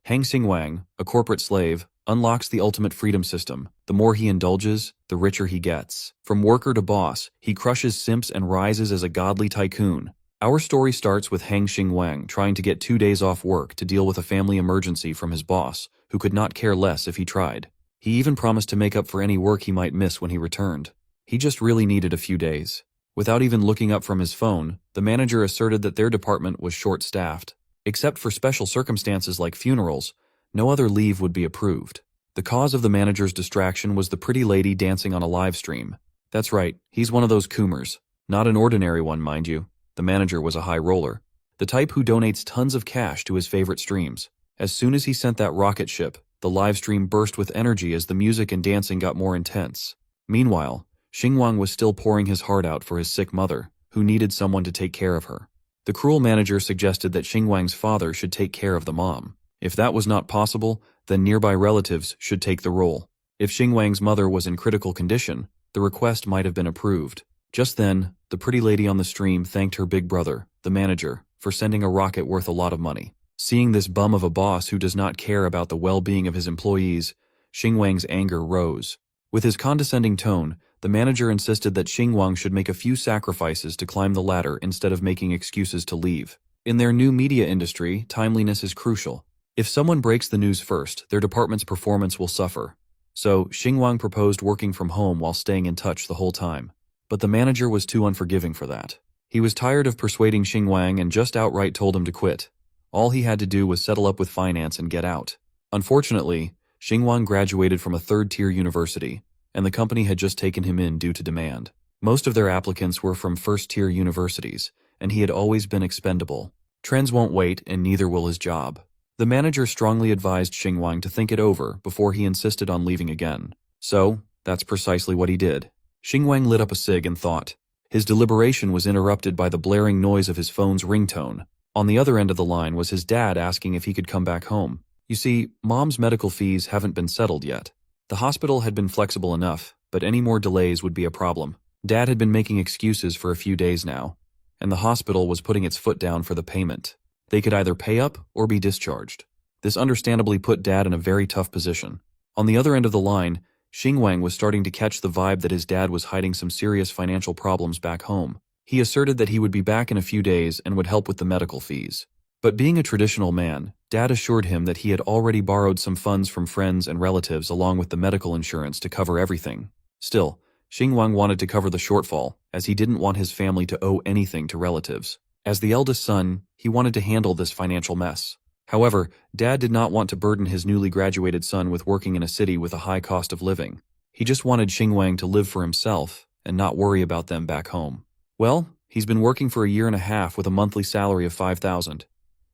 Hang Xingwang, a corporate slave, unlocks the ultimate freedom system. The more he indulges, the richer he gets. From worker to boss, he crushes simps and rises as a godly tycoon. Our story starts with Hang Xingwang trying to get 2 days off work to deal with a family emergency from his boss, who could not care less if he tried. He even promised to make up for any work he might miss when he returned. He just really needed a few days. Without even looking up from his phone, the manager asserted that their department was short-staffed. Except for special circumstances like funerals, no other leave would be approved. The cause of the manager's distraction was the pretty lady dancing on a live stream. That's right, he's one of those coomers. Not an ordinary one, mind you. The manager was a high roller. The type who donates tons of cash to his favorite streams. As soon as he sent that rocket ship, the live stream burst with energy as the music and dancing got more intense. Meanwhile, Xingwang was still pouring his heart out for his sick mother, who needed someone to take care of her. The cruel manager suggested that Xingwang's father should take care of the mom. If that was not possible, then nearby relatives should take the role. If Xingwang's mother was in critical condition, the request might have been approved. Just then, the pretty lady on the stream thanked her big brother, the manager, for sending a rocket worth a lot of money. Seeing this bum of a boss who does not care about the well-being of his employees, Xingwang's anger rose. With his condescending tone, the manager insisted that Xingwang should make a few sacrifices to climb the ladder instead of making excuses to leave. In their new media industry, timeliness is crucial. If someone breaks the news first, their department's performance will suffer. So, Xingwang proposed working from home while staying in touch the whole time. But the manager was too unforgiving for that. He was tired of persuading Xingwang and just outright told him to quit. All he had to do was settle up with finance and get out. Unfortunately, Xingwang graduated from a third-tier university, and the company had just taken him in due to demand. Most of their applicants were from first-tier universities, and he had always been expendable. Trends won't wait, and neither will his job. The manager strongly advised Xingwang to think it over before he insisted on leaving again. So, that's precisely what he did. Xingwang lit up a cig and thought. His deliberation was interrupted by the blaring noise of his phone's ringtone. On the other end of the line was his dad asking if he could come back home. You see, Mom's medical fees haven't been settled yet. The hospital had been flexible enough, but any more delays would be a problem. Dad had been making excuses for a few days now, and the hospital was putting its foot down for the payment. They could either pay up or be discharged. This understandably put Dad in a very tough position. On the other end of the line, Xingwang was starting to catch the vibe that his dad was hiding some serious financial problems back home. He asserted that he would be back in a few days and would help with the medical fees. But being a traditional man, Dad assured him that he had already borrowed some funds from friends and relatives along with the medical insurance to cover everything. Still, Xingwang wanted to cover the shortfall, as he didn't want his family to owe anything to relatives. As the eldest son, he wanted to handle this financial mess. However, Dad did not want to burden his newly graduated son with working in a city with a high cost of living. He just wanted Xingwang to live for himself and not worry about them back home. Well, he's been working for a year and a half with a monthly salary of $5,000.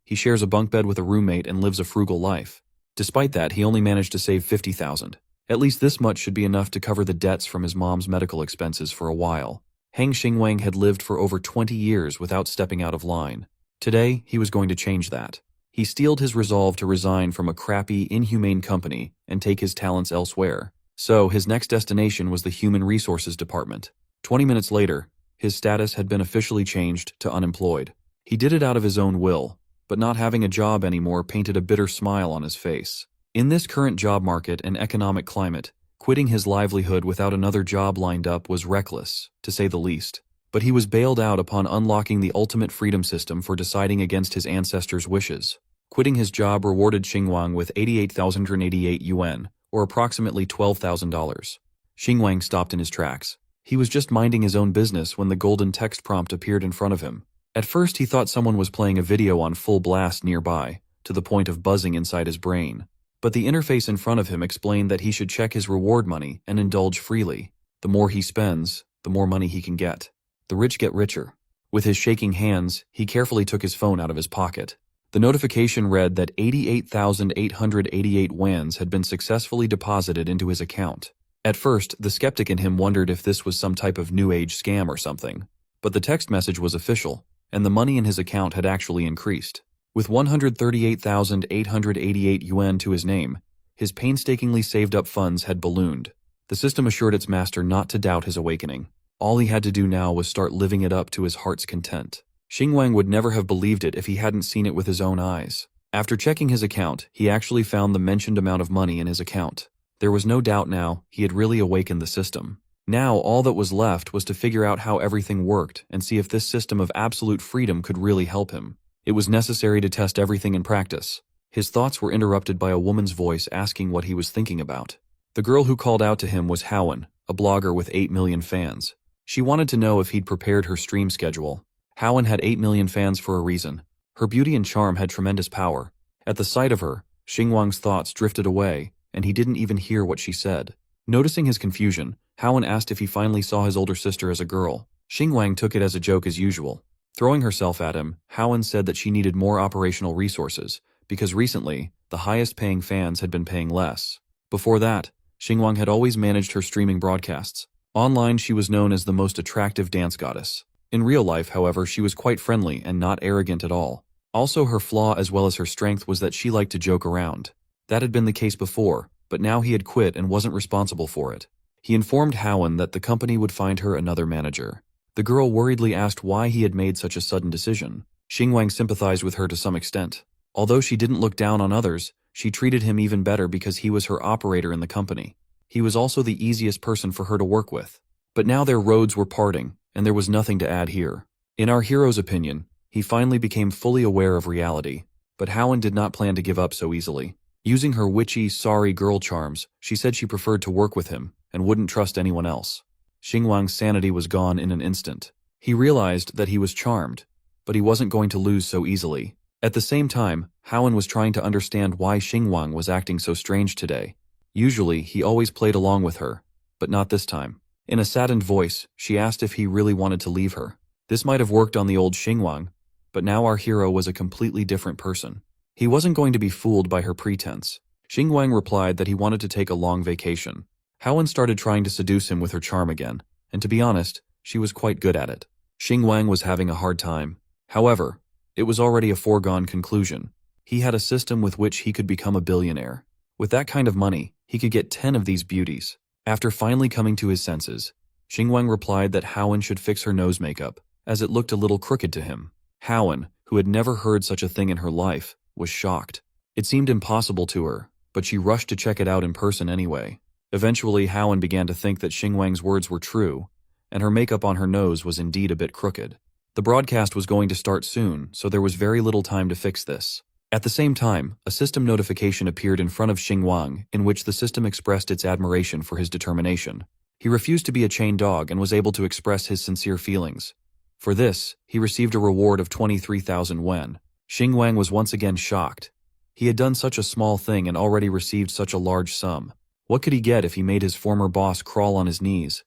He shares a bunk bed with a roommate and lives a frugal life. Despite that, he only managed to save $50,000. At least this much should be enough to cover the debts from his mom's medical expenses for a while. Hang Xingwang had lived for over 20 years without stepping out of line. Today, he was going to change that. He steeled his resolve to resign from a crappy, inhumane company and take his talents elsewhere. So, his next destination was the Human Resources Department. 20 minutes later, his status had been officially changed to unemployed. He did it out of his own will, but not having a job anymore painted a bitter smile on his face. In this current job market and economic climate, quitting his livelihood without another job lined up was reckless, to say the least. But he was bailed out upon unlocking the ultimate freedom system for deciding against his ancestors' wishes. Quitting his job rewarded Xingwang with 88,088 yuan, or approximately $12,000. Xingwang stopped in his tracks. He was just minding his own business when the golden text prompt appeared in front of him. At first he thought someone was playing a video on full blast nearby, to the point of buzzing inside his brain. But the interface in front of him explained that he should check his reward money and indulge freely. The more he spends, the more money he can get. The rich get richer. With his shaking hands, he carefully took his phone out of his pocket. The notification read that 88,888 wans had been successfully deposited into his account. At first, the skeptic in him wondered if this was some type of new age scam or something. But the text message was official, and the money in his account had actually increased. With 138,888 yuan to his name, his painstakingly saved up funds had ballooned. The system assured its master not to doubt his awakening. All he had to do now was start living it up to his heart's content. Xingwang would never have believed it if he hadn't seen it with his own eyes. After checking his account, he actually found the mentioned amount of money in his account. There was no doubt now, he had really awakened the system. Now all that was left was to figure out how everything worked and see if this system of absolute freedom could really help him. It was necessary to test everything in practice. His thoughts were interrupted by a woman's voice asking what he was thinking about. The girl who called out to him was Howen, a blogger with 8 million fans. She wanted to know if he'd prepared her stream schedule. Howen had 8 million fans for a reason. Her beauty and charm had tremendous power. At the sight of her, Xingwang's thoughts drifted away, and he didn't even hear what she said. Noticing his confusion, Howen asked if he finally saw his older sister as a girl. Xingwang took it as a joke as usual. Throwing herself at him, Howen said that she needed more operational resources, because recently, the highest-paying fans had been paying less. Before that, Xingwang had always managed her streaming broadcasts. Online, she was known as the most attractive dance goddess. In real life, however, she was quite friendly and not arrogant at all. Also, her flaw as well as her strength was that she liked to joke around. That had been the case before, but now he had quit and wasn't responsible for it. He informed Howen that the company would find her another manager. The girl worriedly asked why he had made such a sudden decision. Xingwang sympathized with her to some extent. Although she didn't look down on others, she treated him even better because he was her operator in the company. He was also the easiest person for her to work with. But now their roads were parting, and there was nothing to add here. In our hero's opinion, he finally became fully aware of reality. But Howen did not plan to give up so easily. Using her witchy, sorry girl charms, she said she preferred to work with him and wouldn't trust anyone else. Xingwang's sanity was gone in an instant. He realized that he was charmed, but he wasn't going to lose so easily. At the same time, Howen was trying to understand why Xingwang was acting so strange today. Usually, he always played along with her, but not this time. In a saddened voice, she asked if he really wanted to leave her. This might have worked on the old Xingwang, but now our hero was a completely different person. He wasn't going to be fooled by her pretense. Xingwang replied that he wanted to take a long vacation. Howen started trying to seduce him with her charm again, and to be honest, she was quite good at it. Xingwang was having a hard time. However, it was already a foregone conclusion. He had a system with which he could become a billionaire. With that kind of money, he could get 10 of these beauties. After finally coming to his senses, Xingwang replied that Howen should fix her nose makeup, as it looked a little crooked to him. Howen, who had never heard such a thing in her life, was shocked. It seemed impossible to her, but she rushed to check it out in person anyway. Eventually, Howen began to think that Xingwang's words were true, and her makeup on her nose was indeed a bit crooked. The broadcast was going to start soon, so there was very little time to fix this. At the same time, a system notification appeared in front of Xingwang, in which the system expressed its admiration for his determination. He refused to be a chained dog and was able to express his sincere feelings. For this, he received a reward of 23,000 wen. Xingwang was once again shocked. He had done such a small thing and already received such a large sum. What could he get if he made his former boss crawl on his knees?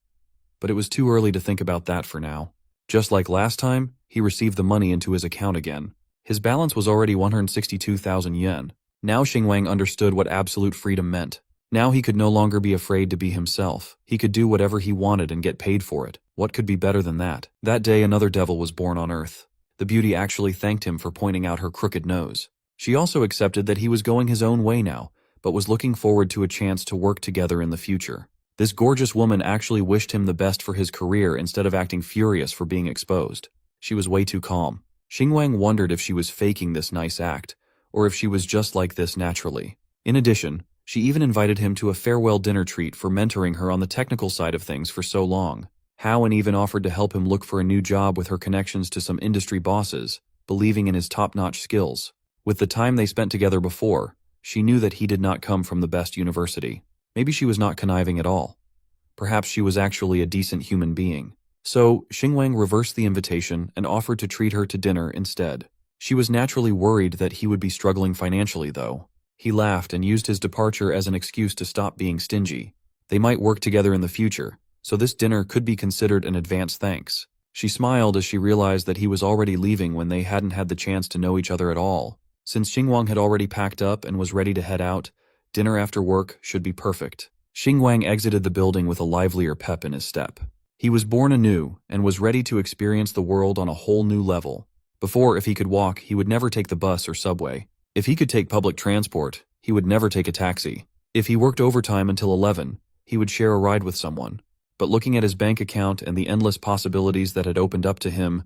But it was too early to think about that for now. Just like last time, he received the money into his account again. His balance was already 162,000 yen. Now Xingwang understood what absolute freedom meant. Now he could no longer be afraid to be himself. He could do whatever he wanted and get paid for it. What could be better than that? That day another devil was born on Earth. The beauty actually thanked him for pointing out her crooked nose. She also accepted that he was going his own way now, but was looking forward to a chance to work together in the future. This gorgeous woman actually wished him the best for his career instead of acting furious for being exposed. She was way too calm. Xingwang wondered if she was faking this nice act, or if she was just like this naturally. In addition, she even invited him to a farewell dinner treat for mentoring her on the technical side of things for so long. Howen even offered to help him look for a new job with her connections to some industry bosses, believing in his top-notch skills. With the time they spent together before, she knew that he did not come from the best university. Maybe she was not conniving at all. Perhaps she was actually a decent human being. So, Xingwang reversed the invitation and offered to treat her to dinner instead. She was naturally worried that he would be struggling financially, though. He laughed and used his departure as an excuse to stop being stingy. They might work together in the future, so this dinner could be considered an advance thanks. She smiled as she realized that he was already leaving when they hadn't had the chance to know each other at all. Since Xingwang had already packed up and was ready to head out, dinner after work should be perfect. Xingwang exited the building with a livelier pep in his step. He was born anew and was ready to experience the world on a whole new level. Before, if he could walk, he would never take the bus or subway. If he could take public transport, he would never take a taxi. If he worked overtime until 11, he would share a ride with someone. But looking at his bank account and the endless possibilities that had opened up to him,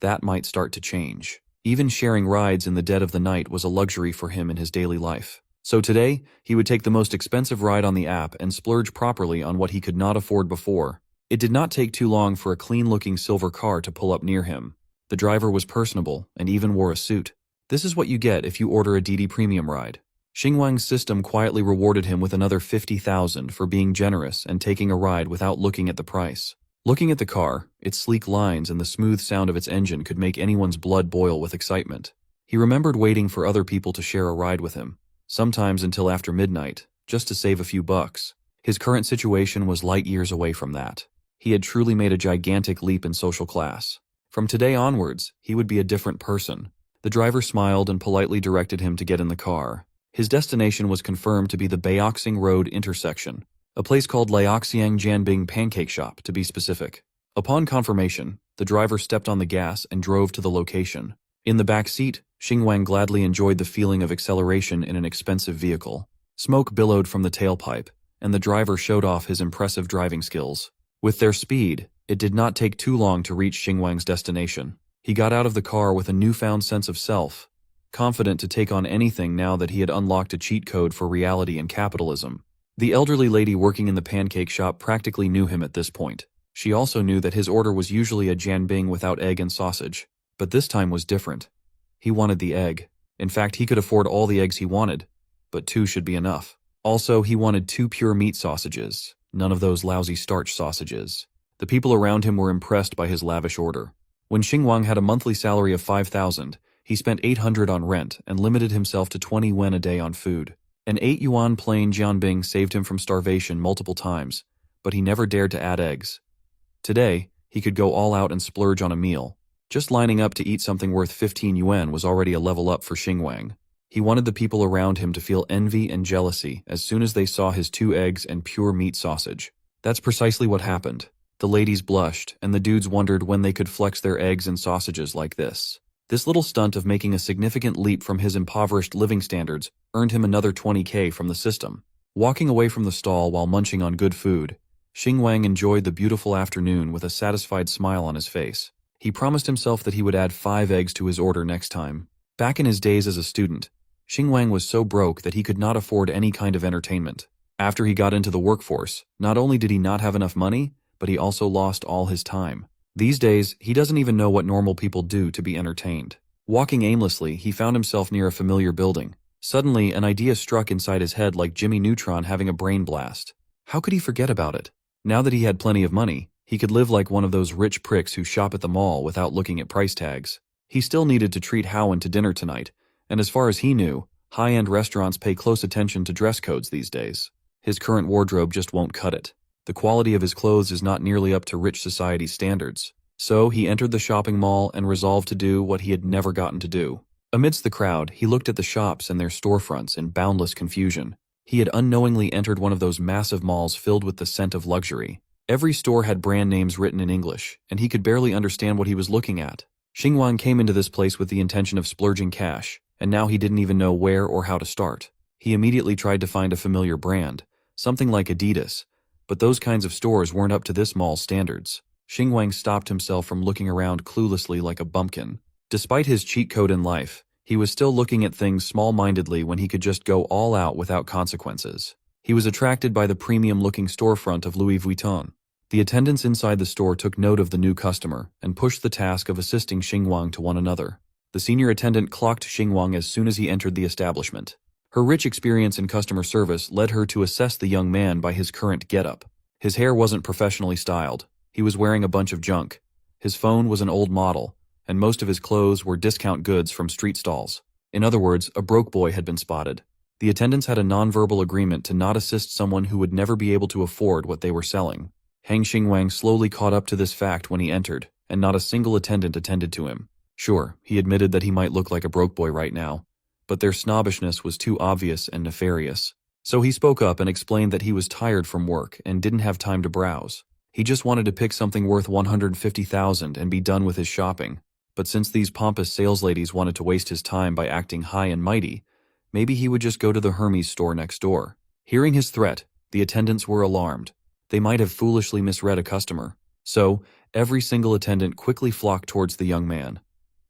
that might start to change. Even sharing rides in the dead of the night was a luxury for him in his daily life. So today, he would take the most expensive ride on the app and splurge properly on what he could not afford before. It did not take too long for a clean-looking silver car to pull up near him. The driver was personable and even wore a suit. This is what you get if you order a DD Premium ride. Xingwang's system quietly rewarded him with another 50,000 for being generous and taking a ride without looking at the price. Looking at the car, its sleek lines and the smooth sound of its engine could make anyone's blood boil with excitement. He remembered waiting for other people to share a ride with him, sometimes until after midnight, just to save a few bucks. His current situation was light years away from that. He had truly made a gigantic leap in social class. From today onwards, he would be a different person. The driver smiled and politely directed him to get in the car. His destination was confirmed to be the Baoxing Road intersection, a place called Liaoxiang Jianbing Pancake Shop, to be specific. Upon confirmation, the driver stepped on the gas and drove to the location. In the back seat, Xingwang gladly enjoyed the feeling of acceleration in an expensive vehicle. Smoke billowed from the tailpipe, and the driver showed off his impressive driving skills. With their speed, it did not take too long to reach Xingwang's destination. He got out of the car with a newfound sense of self, confident to take on anything now that he had unlocked a cheat code for reality and capitalism. The elderly lady working in the pancake shop practically knew him at this point. She also knew that his order was usually a jianbing without egg and sausage, but this time was different. He wanted the egg. In fact, he could afford all the eggs he wanted, but 2 should be enough. Also, he wanted 2 pure meat sausages, none of those lousy starch sausages. The people around him were impressed by his lavish order. When Xingwang had a monthly salary of 5,000, he spent 800 on rent and limited himself to 20 yuan a day on food. An 8 yuan plain jianbing saved him from starvation multiple times, but he never dared to add eggs. Today, he could go all out and splurge on a meal. Just lining up to eat something worth 15 yuan was already a level up for Xingwang. He wanted the people around him to feel envy and jealousy as soon as they saw his 2 eggs and pure meat sausage. That's precisely what happened. The ladies blushed, and the dudes wondered when they could flex their eggs and sausages like this. This little stunt of making a significant leap from his impoverished living standards earned him another 20K from the system. Walking away from the stall while munching on good food, Xingwang enjoyed the beautiful afternoon with a satisfied smile on his face. He promised himself that he would add 5 eggs to his order next time. Back in his days as a student, Xingwang was so broke that he could not afford any kind of entertainment. After he got into the workforce, not only did he not have enough money, but he also lost all his time. These days, he doesn't even know what normal people do to be entertained. Walking aimlessly, he found himself near a familiar building. Suddenly, an idea struck inside his head like Jimmy Neutron having a brain blast. How could he forget about it? Now that he had plenty of money, he could live like one of those rich pricks who shop at the mall without looking at price tags. He still needed to treat Howen to dinner tonight, and as far as he knew, high-end restaurants pay close attention to dress codes these days. His current wardrobe just won't cut it. The quality of his clothes is not nearly up to rich society's standards. So he entered the shopping mall and resolved to do what he had never gotten to do. Amidst the crowd, he looked at the shops and their storefronts in boundless confusion. He had unknowingly entered one of those massive malls filled with the scent of luxury. Every store had brand names written in English, and he could barely understand what he was looking at. Xingwang came into this place with the intention of splurging cash, and now he didn't even know where or how to start. He immediately tried to find a familiar brand, something like Adidas, but those kinds of stores weren't up to this mall's standards. Xingwang stopped himself from looking around cluelessly like a bumpkin. Despite his cheat code in life, he was still looking at things small-mindedly when he could just go all out without consequences. He was attracted by the premium-looking storefront of Louis Vuitton. The attendants inside the store took note of the new customer and pushed the task of assisting Xingwang to one another. The senior attendant clocked Xingwang as soon as he entered the establishment. Her rich experience in customer service led her to assess the young man by his current getup. His hair wasn't professionally styled. He was wearing a bunch of junk. His phone was an old model, and most of his clothes were discount goods from street stalls. In other words, a broke boy had been spotted. The attendants had a non-verbal agreement to not assist someone who would never be able to afford what they were selling. Hang Xingwang slowly caught up to this fact when he entered, and not a single attendant attended to him. Sure, he admitted that he might look like a broke boy right now, but their snobbishness was too obvious and nefarious. So he spoke up and explained that he was tired from work and didn't have time to browse. He just wanted to pick something worth 150,000 and be done with his shopping. But since these pompous salesladies wanted to waste his time by acting high and mighty, maybe he would just go to the Hermes store next door. Hearing his threat, the attendants were alarmed. They might have foolishly misread a customer. So, every single attendant quickly flocked towards the young man.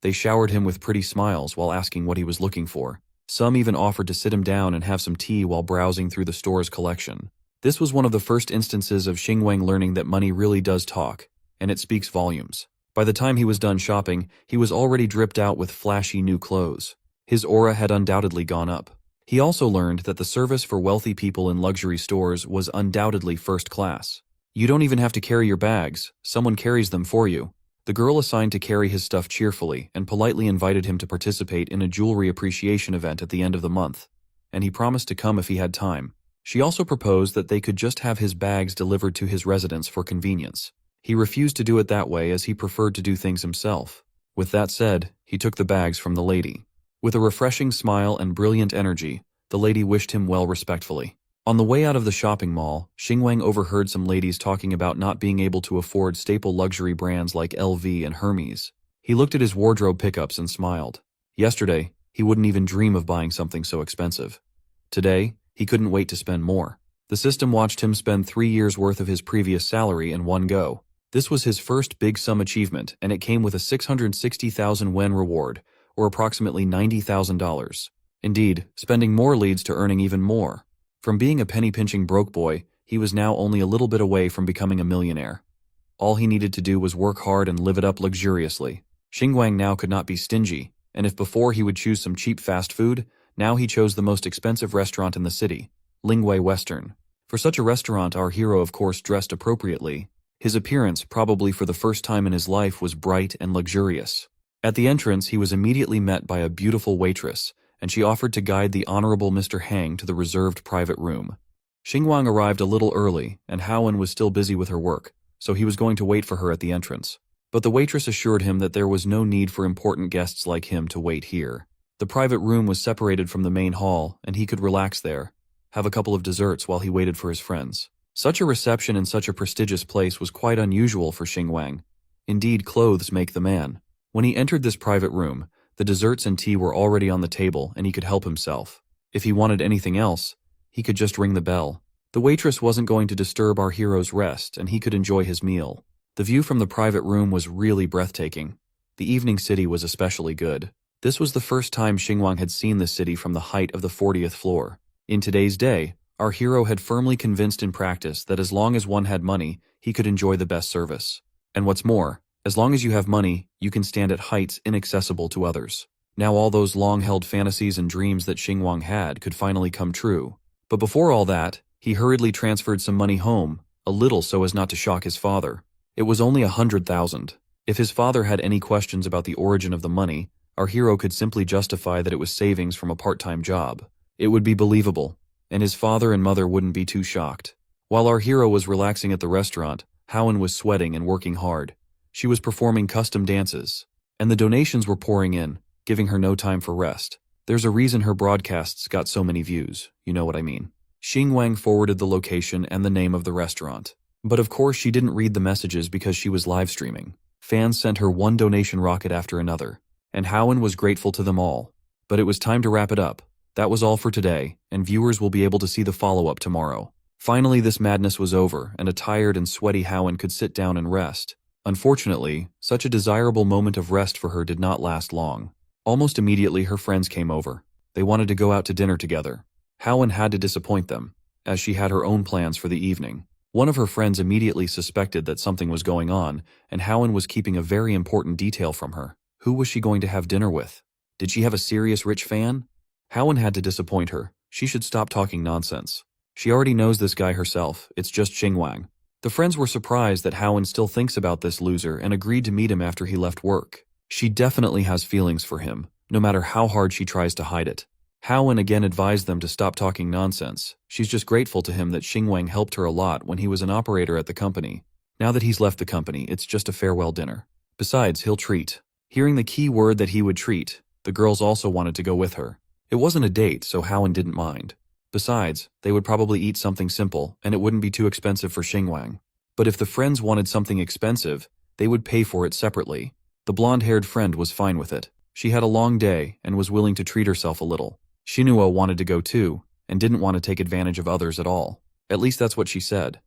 They showered him with pretty smiles while asking what he was looking for. Some even offered to sit him down and have some tea while browsing through the store's collection. This was one of the first instances of Xingwang learning that money really does talk, and it speaks volumes. By the time he was done shopping, he was already dripped out with flashy new clothes. His aura had undoubtedly gone up. He also learned that the service for wealthy people in luxury stores was undoubtedly first class. You don't even have to carry your bags, someone carries them for you. The girl assigned to carry his stuff cheerfully and politely invited him to participate in a jewelry appreciation event at the end of the month, and he promised to come if he had time. She also proposed that they could just have his bags delivered to his residence for convenience. He refused to do it that way as he preferred to do things himself. With that said, he took the bags from the lady. With a refreshing smile and brilliant energy, the lady wished him well respectfully. On the way out of the shopping mall, Xingwang overheard some ladies talking about not being able to afford staple luxury brands like LV and Hermes. He looked at his wardrobe pickups and smiled. Yesterday, he wouldn't even dream of buying something so expensive. Today, he couldn't wait to spend more. The system watched him spend 3 years' worth of his previous salary in one go. This was his first big sum achievement, and it came with a 660,000 wen reward, or approximately $90,000. Indeed, spending more leads to earning even more. From being a penny-pinching broke boy, he was now only a little bit away from becoming a millionaire. All he needed to do was work hard and live it up luxuriously. Xingwang now could not be stingy, and if before he would choose some cheap fast food, now he chose the most expensive restaurant in the city, Lingwei Western. For such a restaurant, our hero of course dressed appropriately. His appearance, probably for the first time in his life, was bright and luxurious. At the entrance, he was immediately met by a beautiful waitress, and she offered to guide the Honorable Mr. Hang to the reserved private room. Xingwang arrived a little early, and Haowen was still busy with her work, so he was going to wait for her at the entrance. But the waitress assured him that there was no need for important guests like him to wait here. The private room was separated from the main hall, and he could relax there, have a couple of desserts while he waited for his friends. Such a reception in such a prestigious place was quite unusual for Xingwang. Indeed, clothes make the man. When he entered this private room, the desserts and tea were already on the table and he could help himself. If he wanted anything else, he could just ring the bell. The waitress wasn't going to disturb our hero's rest and he could enjoy his meal. The view from the private room was really breathtaking. The evening city was especially good. This was the first time Xingwang had seen the city from the height of the 40th floor. In today's day, our hero had firmly convinced in practice that as long as one had money, he could enjoy the best service. And what's more, as long as you have money, you can stand at heights inaccessible to others. Now all those long-held fantasies and dreams that Xingwang had could finally come true. But before all that, he hurriedly transferred some money home, a little so as not to shock his father. It was only 100,000. If his father had any questions about the origin of the money, our hero could simply justify that it was savings from a part-time job. It would be believable, and his father and mother wouldn't be too shocked. While our hero was relaxing at the restaurant, Haowen was sweating and working hard. She was performing custom dances, and the donations were pouring in, giving her no time for rest. There's a reason her broadcasts got so many views, you know what I mean. Xingwang forwarded the location and the name of the restaurant. But of course she didn't read the messages because she was live streaming. Fans sent her one donation rocket after another, and Haowen was grateful to them all. But it was time to wrap it up. That was all for today, and viewers will be able to see the follow-up tomorrow. Finally, this madness was over, and a tired and sweaty Haowen could sit down and rest. Unfortunately, such a desirable moment of rest for her did not last long. Almost immediately her friends came over. They wanted to go out to dinner together. Haowen had to disappoint them, as she had her own plans for the evening. One of her friends immediately suspected that something was going on, and Haowen was keeping a very important detail from her. Who was she going to have dinner with? Did she have a serious rich fan? Haowen had to disappoint her. She should stop talking nonsense. She already knows this guy herself. It's just Xingwang. The friends were surprised that Haowen still thinks about this loser and agreed to meet him after he left work. She definitely has feelings for him, no matter how hard she tries to hide it. Haowen again advised them to stop talking nonsense. She's just grateful to him that Xingwang helped her a lot when he was an operator at the company. Now that he's left the company, it's just a farewell dinner. Besides, he'll treat. Hearing the key word that he would treat, the girls also wanted to go with her. It wasn't a date, so Haowen didn't mind. Besides, they would probably eat something simple, and it wouldn't be too expensive for Xingwang. But if the friends wanted something expensive, they would pay for it separately. The blonde-haired friend was fine with it. She had a long day and was willing to treat herself a little. Xinhua wanted to go too, and didn't want to take advantage of others at all. At least that's what she said.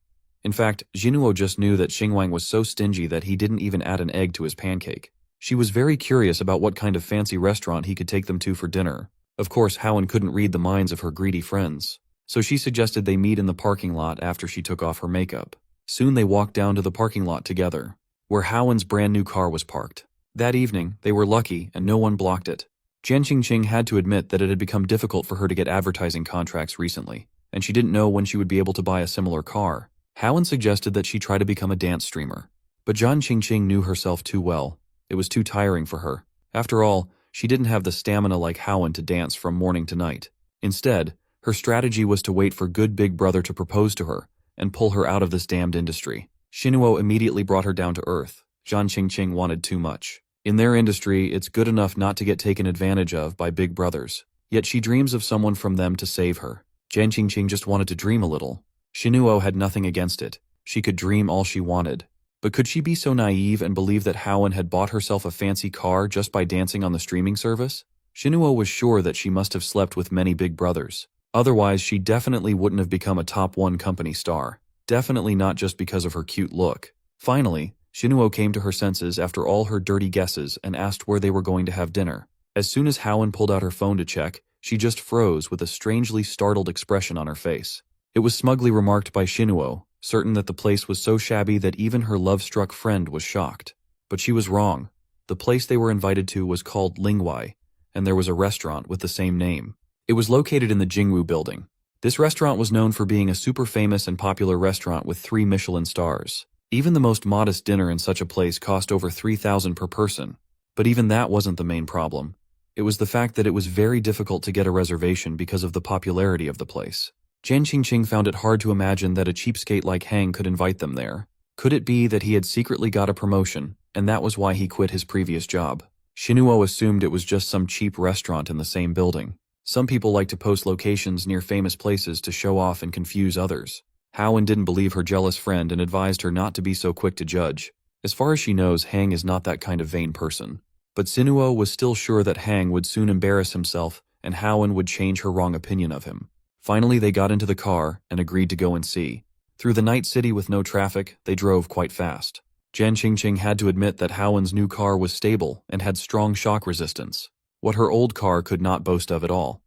In fact, Xinhua just knew that Xingwang was so stingy that he didn't even add an egg to his pancake. She was very curious about what kind of fancy restaurant he could take them to for dinner. Of course, Howen couldn't read the minds of her greedy friends, so she suggested they meet in the parking lot after she took off her makeup. Soon they walked down to the parking lot together, where Howen's brand new car was parked. That evening, they were lucky and no one blocked it. Jen Qingqing had to admit that it had become difficult for her to get advertising contracts recently, and she didn't know when she would be able to buy a similar car. Howen suggested that she try to become a dance streamer, but Jen Qingqing knew herself too well. It was too tiring for her. After all, she didn't have the stamina like Howen to dance from morning to night. Instead, her strategy was to wait for good big brother to propose to her and pull her out of this damned industry. Xinhuo immediately brought her down to earth. Jen Qingqing wanted too much. In their industry, it's good enough not to get taken advantage of by big brothers. Yet she dreams of someone from them to save her. Jen Qingqing just wanted to dream a little. Xinhuo had nothing against it. She could dream all she wanted. But could she be so naive and believe that Howen had bought herself a fancy car just by dancing on the streaming service? Xinhuo was sure that she must have slept with many big brothers. Otherwise, she definitely wouldn't have become a top 1 company star. Definitely not just because of her cute look. Finally, Xinhuo came to her senses after all her dirty guesses and asked where they were going to have dinner. As soon as Howen pulled out her phone to check, she just froze with a strangely startled expression on her face. It was smugly remarked by Xinhuo, certain that the place was so shabby that even her love-struck friend was shocked. But she was wrong. The place they were invited to was called Lingwai, and there was a restaurant with the same name. It was located in the Jingwu building. This restaurant was known for being a super famous and popular restaurant with 3 Michelin stars. Even the most modest dinner in such a place cost over 3,000 per person. But even that wasn't the main problem. It was the fact that it was very difficult to get a reservation because of the popularity of the place. Jen Qingqing found it hard to imagine that a cheapskate like Hang could invite them there. Could it be that he had secretly got a promotion, and that was why he quit his previous job? Xinhuo assumed it was just some cheap restaurant in the same building. Some people like to post locations near famous places to show off and confuse others. Howen didn't believe her jealous friend and advised her not to be so quick to judge. As far as she knows, Hang is not that kind of vain person. But Xinhuo was still sure that Hang would soon embarrass himself and Howen would change her wrong opinion of him. Finally, they got into the car and agreed to go and see. Through the night city with no traffic, they drove quite fast. Jen Qingqing had to admit that Howen's new car was stable and had strong shock resistance, what her old car could not boast of at all.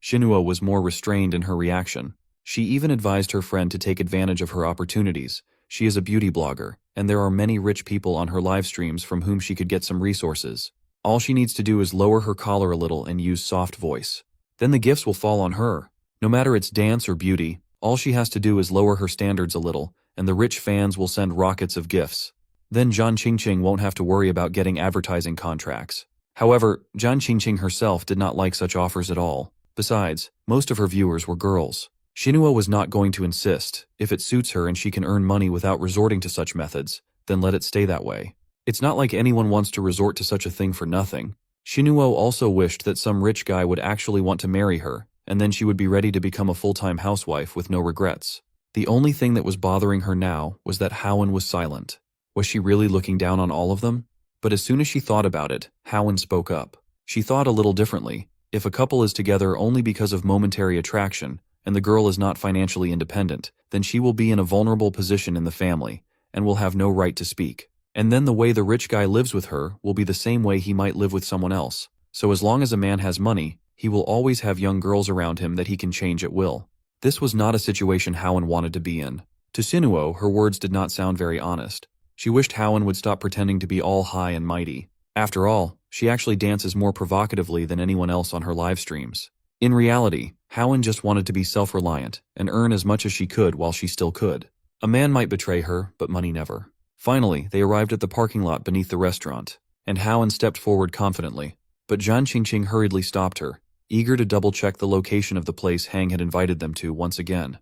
Xinhuo was more restrained in her reaction. She even advised her friend to take advantage of her opportunities. She is a beauty blogger, and there are many rich people on her live streams from whom she could get some resources. All she needs to do is lower her collar a little and use soft voice. Then the gifts will fall on her. No matter it's dance or beauty, all she has to do is lower her standards a little, and the rich fans will send rockets of gifts. Then Jen Qingqing won't have to worry about getting advertising contracts. However, Jen Qingqing herself did not like such offers at all. Besides, most of her viewers were girls. Xinhuo was not going to insist. If it suits her and she can earn money without resorting to such methods, then let it stay that way. It's not like anyone wants to resort to such a thing for nothing. Xinhuo also wished that some rich guy would actually want to marry her, and then she would be ready to become a full-time housewife with no regrets. The only thing that was bothering her now was that Howen was silent. Was she really looking down on all of them? But as soon as she thought about it, Howen spoke up. She thought a little differently. If a couple is together only because of momentary attraction, and the girl is not financially independent, then she will be in a vulnerable position in the family, and will have no right to speak. And then the way the rich guy lives with her will be the same way he might live with someone else. So as long as a man has money, he will always have young girls around him that he can change at will. This was not a situation Howen wanted to be in. To Xinhuo, her words did not sound very honest. She wished Howen would stop pretending to be all high and mighty. After all, she actually dances more provocatively than anyone else on her live streams. In reality, Howen just wanted to be self-reliant and earn as much as she could while she still could. A man might betray her, but money never. Finally, they arrived at the parking lot beneath the restaurant, and Howen stepped forward confidently. But Jen Qingqing hurriedly stopped her, eager to double-check the location of the place Hang had invited them to once again.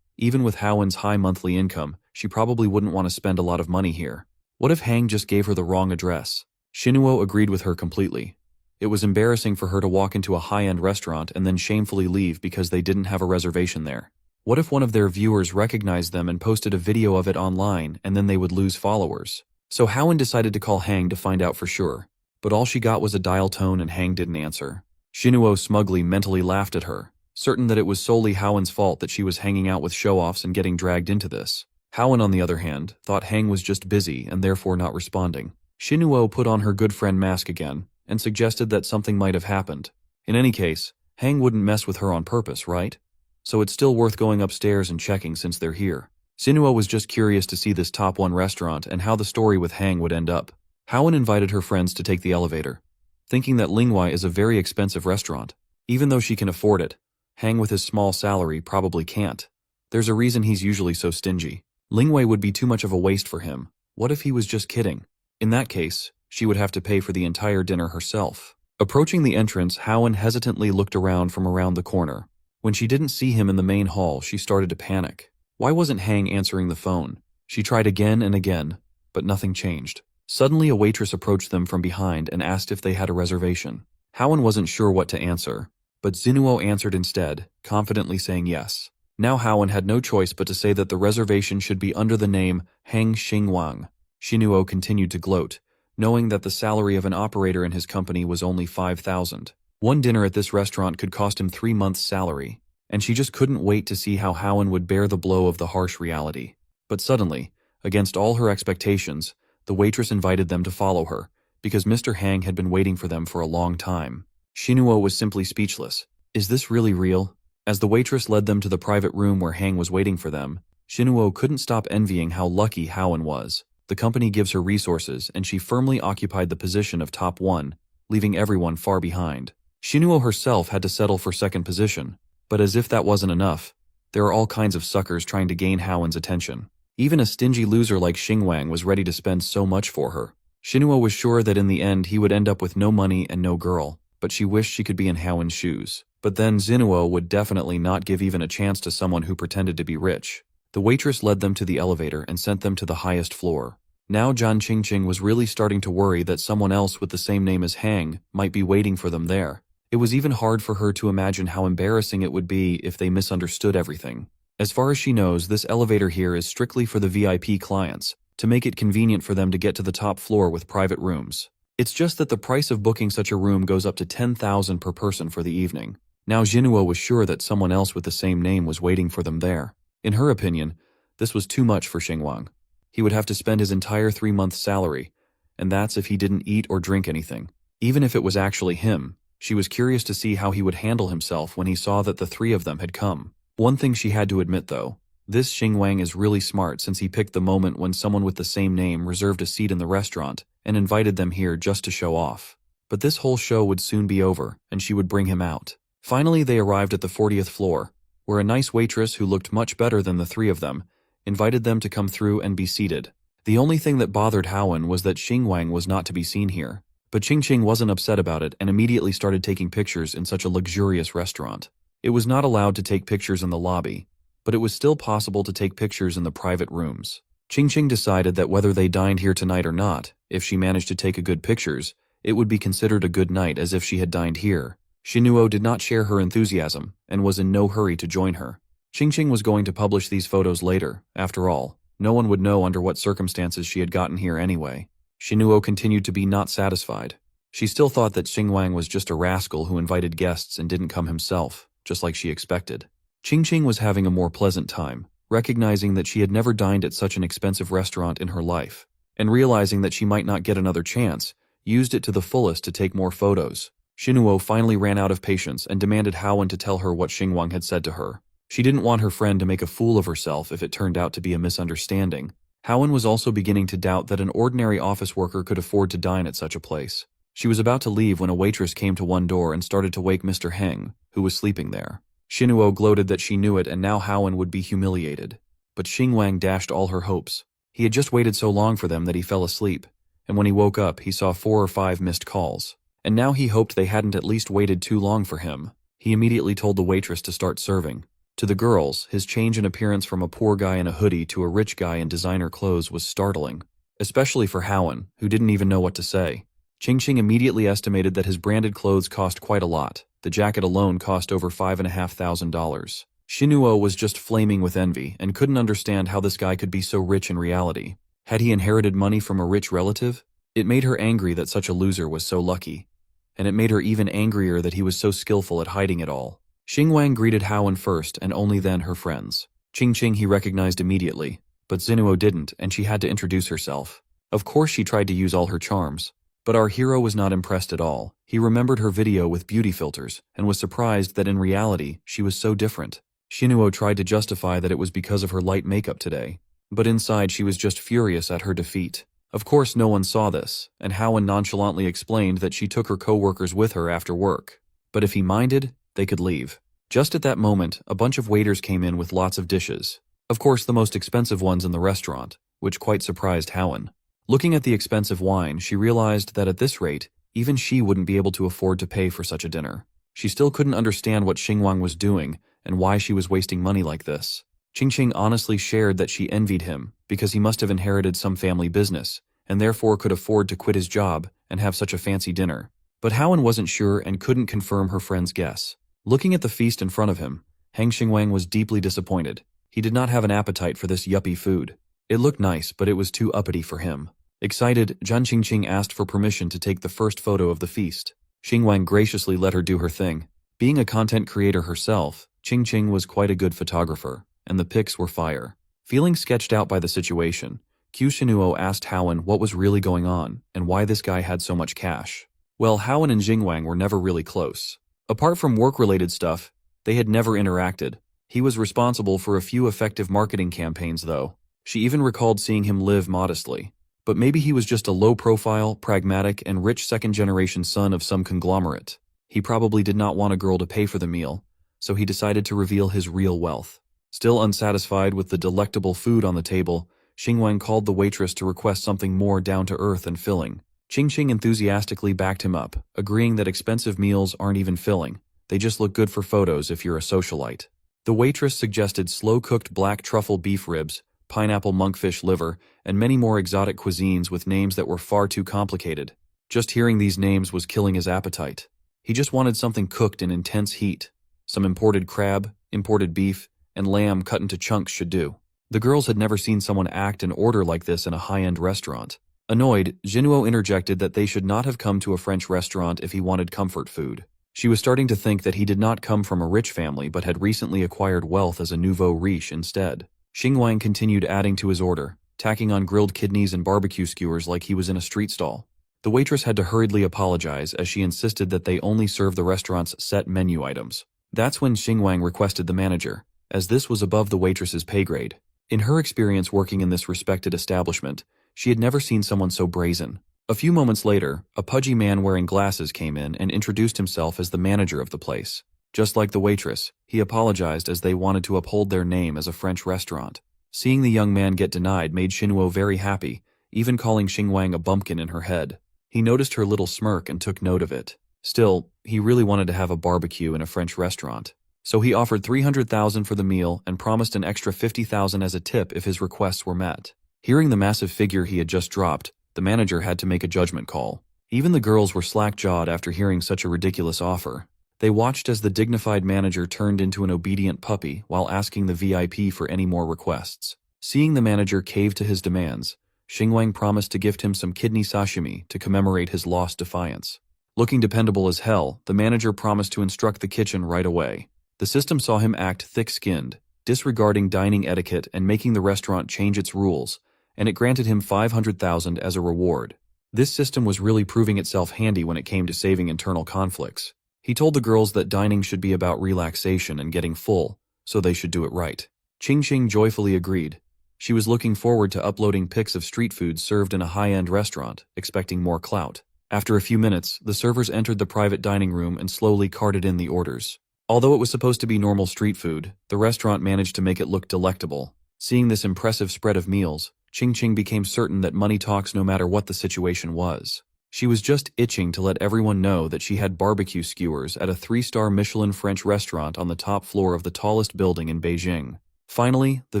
Even with Howen's high monthly income, she probably wouldn't want to spend a lot of money here. What if Hang just gave her the wrong address? Xinhuo agreed with her completely. It was embarrassing for her to walk into a high-end restaurant and then shamefully leave because they didn't have a reservation there. What if one of their viewers recognized them and posted a video of it online and then they would lose followers? So Howen decided to call Hang to find out for sure. But all she got was a dial tone and Hang didn't answer. Xinhuo smugly mentally laughed at her, certain that it was solely Howen's fault that she was hanging out with show-offs and getting dragged into this. Howen, on the other hand, thought Hang was just busy and therefore not responding. Shinuo put on her good friend mask again, and suggested that something might have happened. In any case, Hang wouldn't mess with her on purpose, right? So it's still worth going upstairs and checking since they're here. Shinuo was just curious to see this top 1 restaurant and how the story with Hang would end up. Howen invited her friends to take the elevator, thinking that Lingwai is a very expensive restaurant. Even though she can afford it, Hang with his small salary probably can't. There's a reason he's usually so stingy. Lingwei would be too much of a waste for him. What if he was just kidding? In that case, she would have to pay for the entire dinner herself. Approaching the entrance, Howen hesitantly looked around from around the corner. When she didn't see him in the main hall, she started to panic. Why wasn't Hang answering the phone? She tried again and again, but nothing changed. Suddenly a waitress approached them from behind and asked if they had a reservation. Howen wasn't sure what to answer, but Zinuo answered instead, confidently saying yes. Now Howen had no choice but to say that the reservation should be under the name Hang Xingwang. Shinuo continued to gloat, knowing that the salary of an operator in his company was only 5,000. One dinner at this restaurant could cost him 3 months' salary, and she just couldn't wait to see how Howen would bear the blow of the harsh reality. But suddenly, against all her expectations, the waitress invited them to follow her, because Mr. Hang had been waiting for them for a long time. Shinuo was simply speechless. Is this really real? As the waitress led them to the private room where Hang was waiting for them, Shinuo couldn't stop envying how lucky Howen was. The company gives her resources, and she firmly occupied the position of top 1, leaving everyone far behind. Shinuo herself had to settle for second position, but as if that wasn't enough, there are all kinds of suckers trying to gain Howen's attention. Even a stingy loser like Xingwang was ready to spend so much for her. Shinuo was sure that in the end he would end up with no money and no girl, but she wished she could be in Howen's shoes. But then Zinuo would definitely not give even a chance to someone who pretended to be rich. The waitress led them to the elevator and sent them to the highest floor. Now Zhan Qingqing was really starting to worry that someone else with the same name as Hang might be waiting for them there. It was even hard for her to imagine how embarrassing it would be if they misunderstood everything. As far as she knows, this elevator here is strictly for the VIP clients, to make it convenient for them to get to the top floor with private rooms. It's just that the price of booking such a room goes up to 10,000 per person for the evening. Now Jinuo was sure that someone else with the same name was waiting for them there. In her opinion, this was too much for Xingwang. He would have to spend his entire 3 months' salary, and that's if he didn't eat or drink anything. Even if it was actually him, she was curious to see how he would handle himself when he saw that the 3 of them had come. One thing she had to admit though, this Xingwang is really smart since he picked the moment when someone with the same name reserved a seat in the restaurant and invited them here just to show off. But this whole show would soon be over, and she would bring him out. Finally they arrived at the 40th floor, where a nice waitress who looked much better than the 3 of them invited them to come through and be seated. The only thing that bothered Howen was that Xingwang was not to be seen here. But Qingqing wasn't upset about it and immediately started taking pictures in such a luxurious restaurant. It was not allowed to take pictures in the lobby, but it was still possible to take pictures in the private rooms. Qingqing decided that whether they dined here tonight or not, if she managed to take good pictures, it would be considered a good night as if she had dined here. Shinuo did not share her enthusiasm and was in no hurry to join her. Qingqing was going to publish these photos later. After all, no one would know under what circumstances she had gotten here anyway. Shinuo continued to be not satisfied. She still thought that Xingwang was just a rascal who invited guests and didn't come himself, just like she expected. Qingqing was having a more pleasant time, recognizing that she had never dined at such an expensive restaurant in her life, and realizing that she might not get another chance, used it to the fullest to take more photos. Shinuo finally ran out of patience and demanded Howen to tell her what Xingwang had said to her. She didn't want her friend to make a fool of herself if it turned out to be a misunderstanding. Howen was also beginning to doubt that an ordinary office worker could afford to dine at such a place. She was about to leave when a waitress came to one door and started to wake Mr. Heng, who was sleeping there. Shinuo gloated that she knew it and now Howen would be humiliated. But Xingwang dashed all her hopes. He had just waited so long for them that he fell asleep, and when he woke up he saw 4 or 5 missed calls. And now he hoped they hadn't at least waited too long for him. He immediately told the waitress to start serving. To the girls, his change in appearance from a poor guy in a hoodie to a rich guy in designer clothes was startling, especially for Howen, who didn't even know what to say. Qingqing immediately estimated that his branded clothes cost quite a lot. The jacket alone cost over $5,500. Shinuo was just flaming with envy and couldn't understand how this guy could be so rich in reality. Had he inherited money from a rich relative? It made her angry that such a loser was so lucky, and it made her even angrier that he was so skillful at hiding it all. Xingwang greeted Howen first and only then her friends. Qingqing he recognized immediately, but Zinuo didn't and she had to introduce herself. Of course she tried to use all her charms. But our hero was not impressed at all. He remembered her video with beauty filters, and was surprised that in reality, she was so different. Shinuo tried to justify that it was because of her light makeup today. But inside she was just furious at her defeat. Of course no one saw this, and Howen nonchalantly explained that she took her co-workers with her after work. But if he minded, they could leave. Just at that moment, a bunch of waiters came in with lots of dishes. Of course the most expensive ones in the restaurant, which quite surprised Howen. Looking at the expensive wine, she realized that at this rate, even she wouldn't be able to afford to pay for such a dinner. She still couldn't understand what Xingwang was doing and why she was wasting money like this. Qingqing honestly shared that she envied him because he must have inherited some family business and therefore could afford to quit his job and have such a fancy dinner. But Howen wasn't sure and couldn't confirm her friend's guess. Looking at the feast in front of him, Heng Xingwang was deeply disappointed. He did not have an appetite for this yuppie food. It looked nice, but it was too uppity for him. Excited, Zhan Qingqing asked for permission to take the first photo of the feast. Xingwang graciously let her do her thing. Being a content creator herself, Qingqing was quite a good photographer, and the pics were fire. Feeling sketched out by the situation, Q Shinuo asked Howen what was really going on and why this guy had so much cash. Well, Howen and Xingwang were never really close. Apart from work-related stuff, they had never interacted. He was responsible for a few effective marketing campaigns though. She even recalled seeing him live modestly. But maybe he was just a low-profile, pragmatic, and rich second-generation son of some conglomerate. He probably did not want a girl to pay for the meal, so he decided to reveal his real wealth. Still unsatisfied with the delectable food on the table, Xingwang called the waitress to request something more down-to-earth and filling. Qingqing enthusiastically backed him up, agreeing that expensive meals aren't even filling. They just look good for photos if you're a socialite. The waitress suggested slow-cooked black truffle beef ribs, pineapple monkfish liver, and many more exotic cuisines with names that were far too complicated. Just hearing these names was killing his appetite. He just wanted something cooked in intense heat. Some imported crab, imported beef, and lamb cut into chunks should do. The girls had never seen someone act and order like this in a high-end restaurant. Annoyed, Jinuo interjected that they should not have come to a French restaurant if he wanted comfort food. She was starting to think that he did not come from a rich family but had recently acquired wealth as a nouveau riche instead. Xingwang continued adding to his order, tacking on grilled kidneys and barbecue skewers like he was in a street stall. The waitress had to hurriedly apologize as she insisted that they only serve the restaurant's set menu items. That's when Xingwang requested the manager, as this was above the waitress's pay grade. In her experience working in this respected establishment, she had never seen someone so brazen. A few moments later, a pudgy man wearing glasses came in and introduced himself as the manager of the place. Just like the waitress, he apologized as they wanted to uphold their name as a French restaurant. Seeing the young man get denied made Shinuo very happy, even calling Xingwang a bumpkin in her head. He noticed her little smirk and took note of it. Still, he really wanted to have a barbecue in a French restaurant. So he offered 300,000 for the meal and promised an extra 50,000 as a tip if his requests were met. Hearing the massive figure he had just dropped, the manager had to make a judgment call. Even the girls were slack-jawed after hearing such a ridiculous offer. They watched as the dignified manager turned into an obedient puppy while asking the VIP for any more requests. Seeing the manager cave to his demands, Xingwang promised to gift him some kidney sashimi to commemorate his lost defiance. Looking dependable as hell, the manager promised to instruct the kitchen right away. The system saw him act thick-skinned, disregarding dining etiquette and making the restaurant change its rules, and it granted him 500,000 as a reward. This system was really proving itself handy when it came to saving internal conflicts. He told the girls that dining should be about relaxation and getting full, so they should do it right. Qingqing joyfully agreed. She was looking forward to uploading pics of street food served in a high-end restaurant, expecting more clout. After a few minutes, the servers entered the private dining room and slowly carted in the orders. Although it was supposed to be normal street food, the restaurant managed to make it look delectable. Seeing this impressive spread of meals, Qingqing became certain that money talks no matter what the situation was. She was just itching to let everyone know that she had barbecue skewers at a 3-star Michelin French restaurant on the top floor of the tallest building in Beijing. Finally, the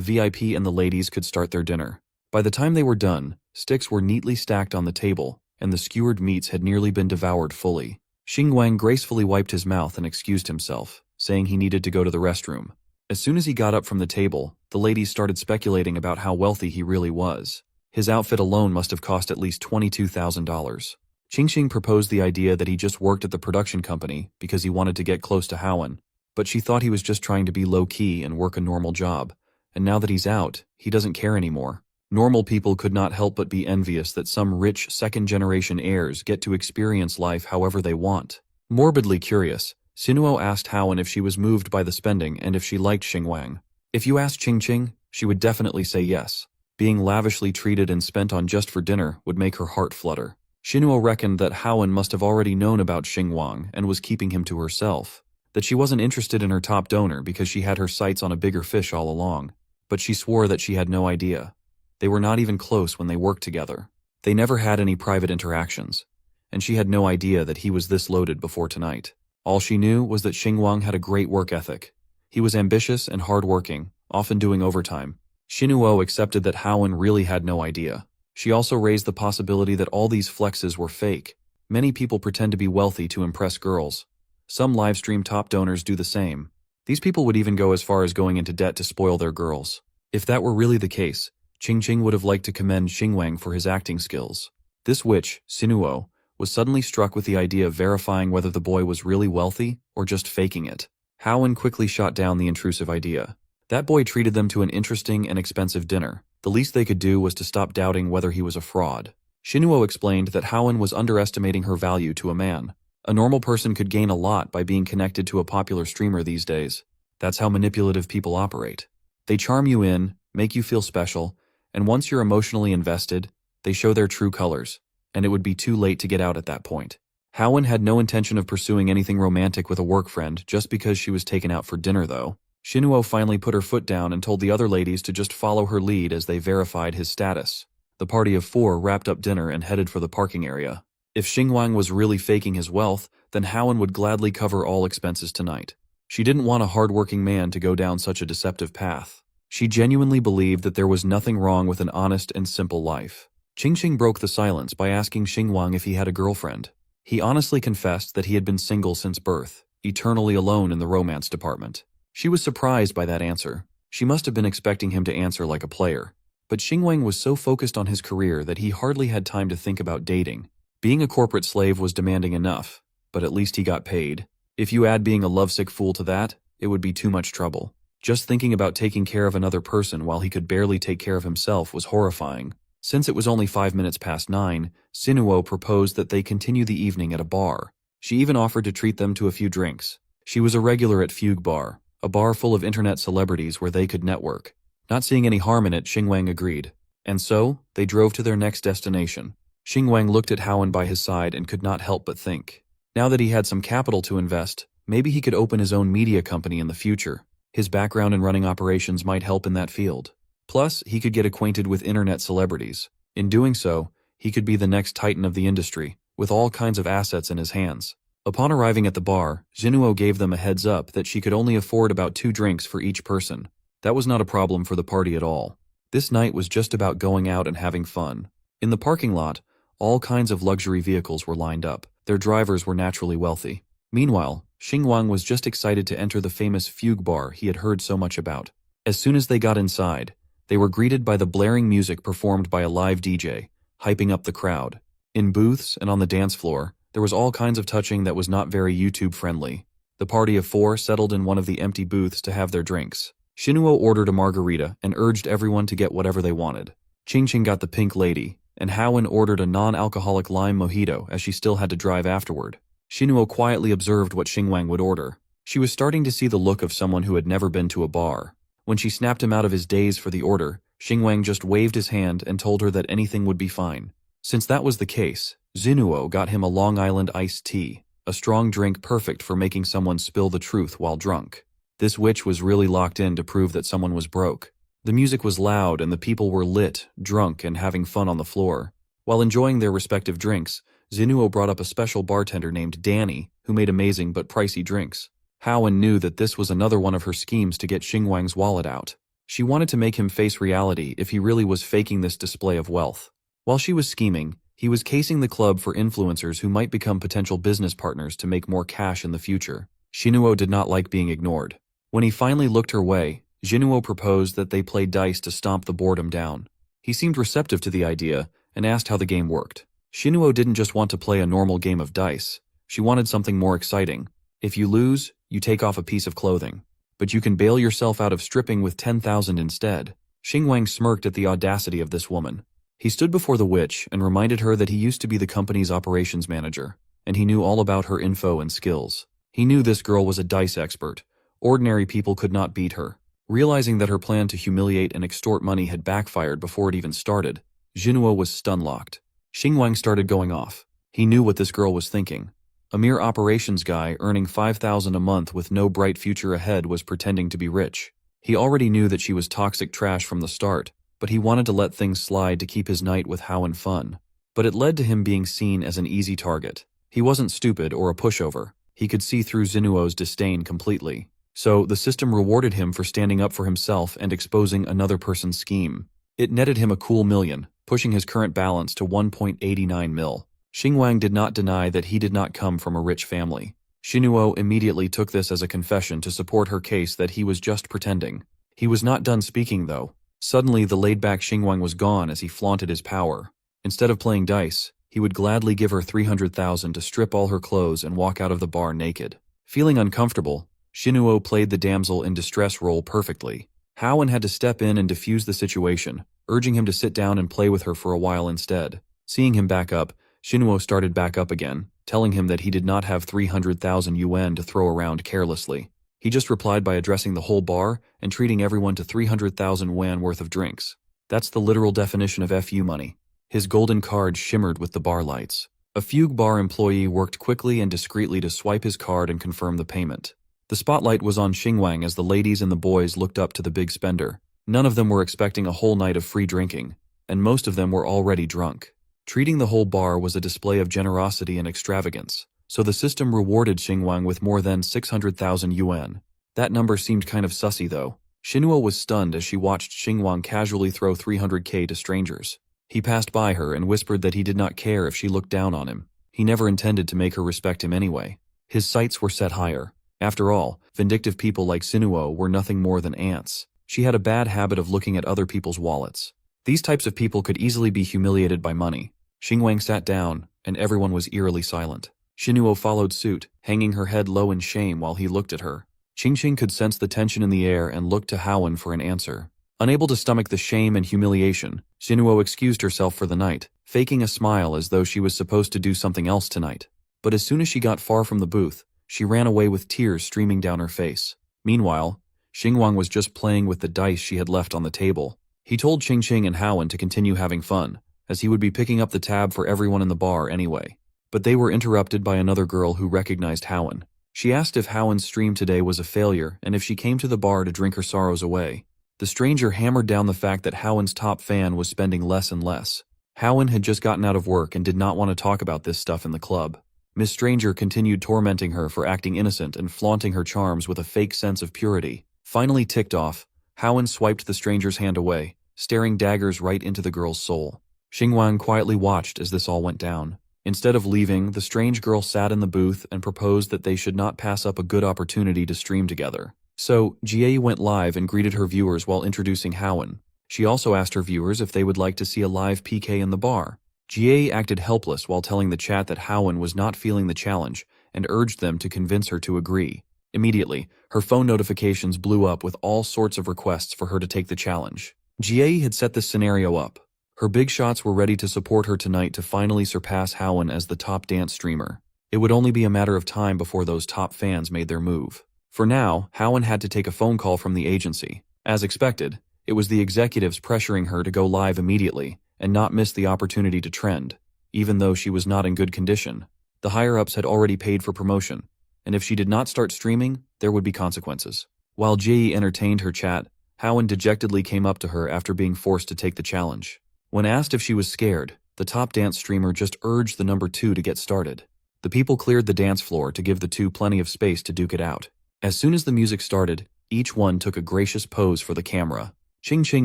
VIP and the ladies could start their dinner. By the time they were done, sticks were neatly stacked on the table, and the skewered meats had nearly been devoured fully. Xingwang gracefully wiped his mouth and excused himself, saying he needed to go to the restroom. As soon as he got up from the table, the ladies started speculating about how wealthy he really was. His outfit alone must have cost at least $22,000. Qingqing proposed the idea that he just worked at the production company because he wanted to get close to Howen, but she thought he was just trying to be low-key and work a normal job, and now that he's out, he doesn't care anymore. Normal people could not help but be envious that some rich second-generation heirs get to experience life however they want. Morbidly curious, Sinuo asked Haowen if she was moved by the spending and if she liked Xingwang. If you asked Qingqing, she would definitely say yes. Being lavishly treated and spent on just for dinner would make her heart flutter. Sinuo reckoned that Haowen must have already known about Xingwang and was keeping him to herself. That she wasn't interested in her top donor because she had her sights on a bigger fish all along. But she swore that she had no idea. They were not even close when they worked together. They never had any private interactions. And she had no idea that he was this loaded before tonight. All she knew was that Xingwang had a great work ethic. He was ambitious and hardworking, often doing overtime. Sinuo accepted that Haowen really had no idea. She also raised the possibility that all these flexes were fake. Many people pretend to be wealthy to impress girls. Some livestream top donors do the same. These people would even go as far as going into debt to spoil their girls. If that were really the case, Qingqing would have liked to commend Xingwang for his acting skills. This witch, Sinuo, was suddenly struck with the idea of verifying whether the boy was really wealthy or just faking it. Haowen quickly shot down the intrusive idea. That boy treated them to an interesting and expensive dinner. The least they could do was to stop doubting whether he was a fraud. Sinuo explained that Haowen was underestimating her value to a man. A normal person could gain a lot by being connected to a popular streamer these days. That's how manipulative people operate. They charm you in, make you feel special, and once you're emotionally invested, they show their true colors, and it would be too late to get out at that point. Haowen had no intention of pursuing anything romantic with a work friend just because she was taken out for dinner though. Sinuo finally put her foot down and told the other ladies to just follow her lead as they verified his status. The party of 4 wrapped up dinner and headed for the parking area. If Xingwang was really faking his wealth, then Haowen would gladly cover all expenses tonight. She didn't want a hardworking man to go down such a deceptive path. She genuinely believed that there was nothing wrong with an honest and simple life. Qingqing broke the silence by asking Xingwang if he had a girlfriend. He honestly confessed that he had been single since birth, eternally alone in the romance department. She was surprised by that answer. She must have been expecting him to answer like a player. But Xingwang was so focused on his career that he hardly had time to think about dating. Being a corporate slave was demanding enough, but at least he got paid. If you add being a lovesick fool to that, it would be too much trouble. Just thinking about taking care of another person while he could barely take care of himself was horrifying. Since it was only 5 minutes past 9, Sinuo proposed that they continue the evening at a bar. She even offered to treat them to a few drinks. She was a regular at Fugue Bar, a bar full of internet celebrities where they could network. Not seeing any harm in it, Xingwang agreed. And so, they drove to their next destination. Xingwang looked at Haowen by his side and could not help but think. Now that he had some capital to invest, maybe he could open his own media company in the future. His background in running operations might help in that field. Plus, he could get acquainted with internet celebrities. In doing so, he could be the next titan of the industry, with all kinds of assets in his hands. Upon arriving at the bar, Sinuo gave them a heads up that she could only afford about 2 drinks for each person. That was not a problem for the party at all. This night was just about going out and having fun. In the parking lot, all kinds of luxury vehicles were lined up. Their drivers were naturally wealthy. Meanwhile, Xingwang was just excited to enter the famous Fugue Bar he had heard so much about. As soon as they got inside, they were greeted by the blaring music performed by a live DJ, hyping up the crowd. In booths and on the dance floor, there was all kinds of touching that was not very YouTube-friendly. The party of 4 settled in one of the empty booths to have their drinks. Sinuo ordered a margarita and urged everyone to get whatever they wanted. Qingqing got the pink lady, and Haowen ordered a non-alcoholic lime mojito as she still had to drive afterward. Sinuo quietly observed what Xingwang would order. She was starting to see the look of someone who had never been to a bar. When she snapped him out of his daze for the order, Xingwang just waved his hand and told her that anything would be fine. Since that was the case, Sinuo got him a Long Island iced tea, a strong drink perfect for making someone spill the truth while drunk. This witch was really locked in to prove that someone was broke. The music was loud and the people were lit, drunk, and having fun on the floor. While enjoying their respective drinks, Sinuo brought up a special bartender named Danny, who made amazing but pricey drinks. Haowen knew that this was another one of her schemes to get Xingwang's wallet out. She wanted to make him face reality if he really was faking this display of wealth. While she was scheming, he was casing the club for influencers who might become potential business partners to make more cash in the future. Sinuo did not like being ignored. When he finally looked her way, Sinuo proposed that they play dice to stomp the boredom down. He seemed receptive to the idea and asked how the game worked. Sinuo didn't just want to play a normal game of dice. She wanted something more exciting. If you lose, you take off a piece of clothing. But you can bail yourself out of stripping with 10,000 instead. Xingwang smirked at the audacity of this woman. He stood before the witch and reminded her that he used to be the company's operations manager, and he knew all about her info and skills. He knew this girl was a dice expert. Ordinary people could not beat her. Realizing that her plan to humiliate and extort money had backfired before it even started, Jinhuo was stun-locked. Xingwang started going off. He knew what this girl was thinking. A mere operations guy earning 5,000 a month with no bright future ahead was pretending to be rich. He already knew that she was toxic trash from the start, but he wanted to let things slide to keep his night with Hao fun. But it led to him being seen as an easy target. He wasn't stupid or a pushover. He could see through Xinuo's disdain completely. So, the system rewarded him for standing up for himself and exposing another person's scheme. It netted him a cool million, pushing his current balance to 1.89 mil. Xingwang did not deny that he did not come from a rich family. Xinuo immediately took this as a confession to support her case that he was just pretending. He was not done speaking, though. Suddenly, the laid-back Xingwang was gone as he flaunted his power. Instead of playing dice, he would gladly give her 300,000 to strip all her clothes and walk out of the bar naked. Feeling uncomfortable, Xinuo played the damsel in distress role perfectly. Hao had to step in and defuse the situation, urging him to sit down and play with her for a while instead. Seeing him back up, Xinuo started back up again, telling him that he did not have 300,000 yuan to throw around carelessly. He just replied by addressing the whole bar and treating everyone to 300,000 yuan worth of drinks. That's the literal definition of FU money. His golden card shimmered with the bar lights. A fugue bar employee worked quickly and discreetly to swipe his card and confirm the payment. The spotlight was on Xingwang as the ladies and the boys looked up to the big spender. None of them were expecting a whole night of free drinking, and most of them were already drunk. Treating the whole bar was a display of generosity and extravagance, so the system rewarded Xingwang with more than 600,000 yuan. That number seemed kind of sussy though. Xinuo was stunned as she watched Xingwang casually throw 300k to strangers. He passed by her and whispered that he did not care if she looked down on him. He never intended to make her respect him anyway. His sights were set higher. After all, vindictive people like Xinuo were nothing more than ants. She had a bad habit of looking at other people's wallets. These types of people could easily be humiliated by money. Xingwang sat down, and everyone was eerily silent. Xinuo followed suit, hanging her head low in shame while he looked at her. Qingqing could sense the tension in the air and looked to Hao for an answer. Unable to stomach the shame and humiliation, Xinuo excused herself for the night, faking a smile as though she was supposed to do something else tonight. But as soon as she got far from the booth, she ran away with tears streaming down her face. Meanwhile, Xingwang was just playing with the dice she had left on the table. He told Qingqing and Hao to continue having fun, as he would be picking up the tab for everyone in the bar anyway. But they were interrupted by another girl who recognized Hao. She asked if Hao's stream today was a failure and if she came to the bar to drink her sorrows away. The stranger hammered down the fact that Hao's top fan was spending less and less. Hao had just gotten out of work and did not want to talk about this stuff in the club. Miss Stranger continued tormenting her for acting innocent and flaunting her charms with a fake sense of purity. Finally ticked off, Hao swiped the stranger's hand away, staring daggers right into the girl's soul. Xingwang quietly watched as this all went down. Instead of leaving, the strange girl sat in the booth and proposed that they should not pass up a good opportunity to stream together. So, Jie went live and greeted her viewers while introducing Hao. She also asked her viewers if they would like to see a live PK in the bar. Jie acted helpless while telling the chat that Hao was not feeling the challenge and urged them to convince her to agree. Immediately, her phone notifications blew up with all sorts of requests for her to take the challenge. Jie had set this scenario up. Her big shots were ready to support her tonight to finally surpass Hao as the top dance streamer. It would only be a matter of time before those top fans made their move. For now, Hao had to take a phone call from the agency. As expected, it was the executives pressuring her to go live immediately and not miss the opportunity to trend, even though she was not in good condition. The higher-ups had already paid for promotion, and if she did not start streaming, there would be consequences. While Jie entertained her chat, Hao dejectedly came up to her after being forced to take the challenge. When asked if she was scared, the top dance streamer just urged the number 2 to get started. The people cleared the dance floor to give the two plenty of space to duke it out. As soon as the music started, each one took a gracious pose for the camera. Qingqing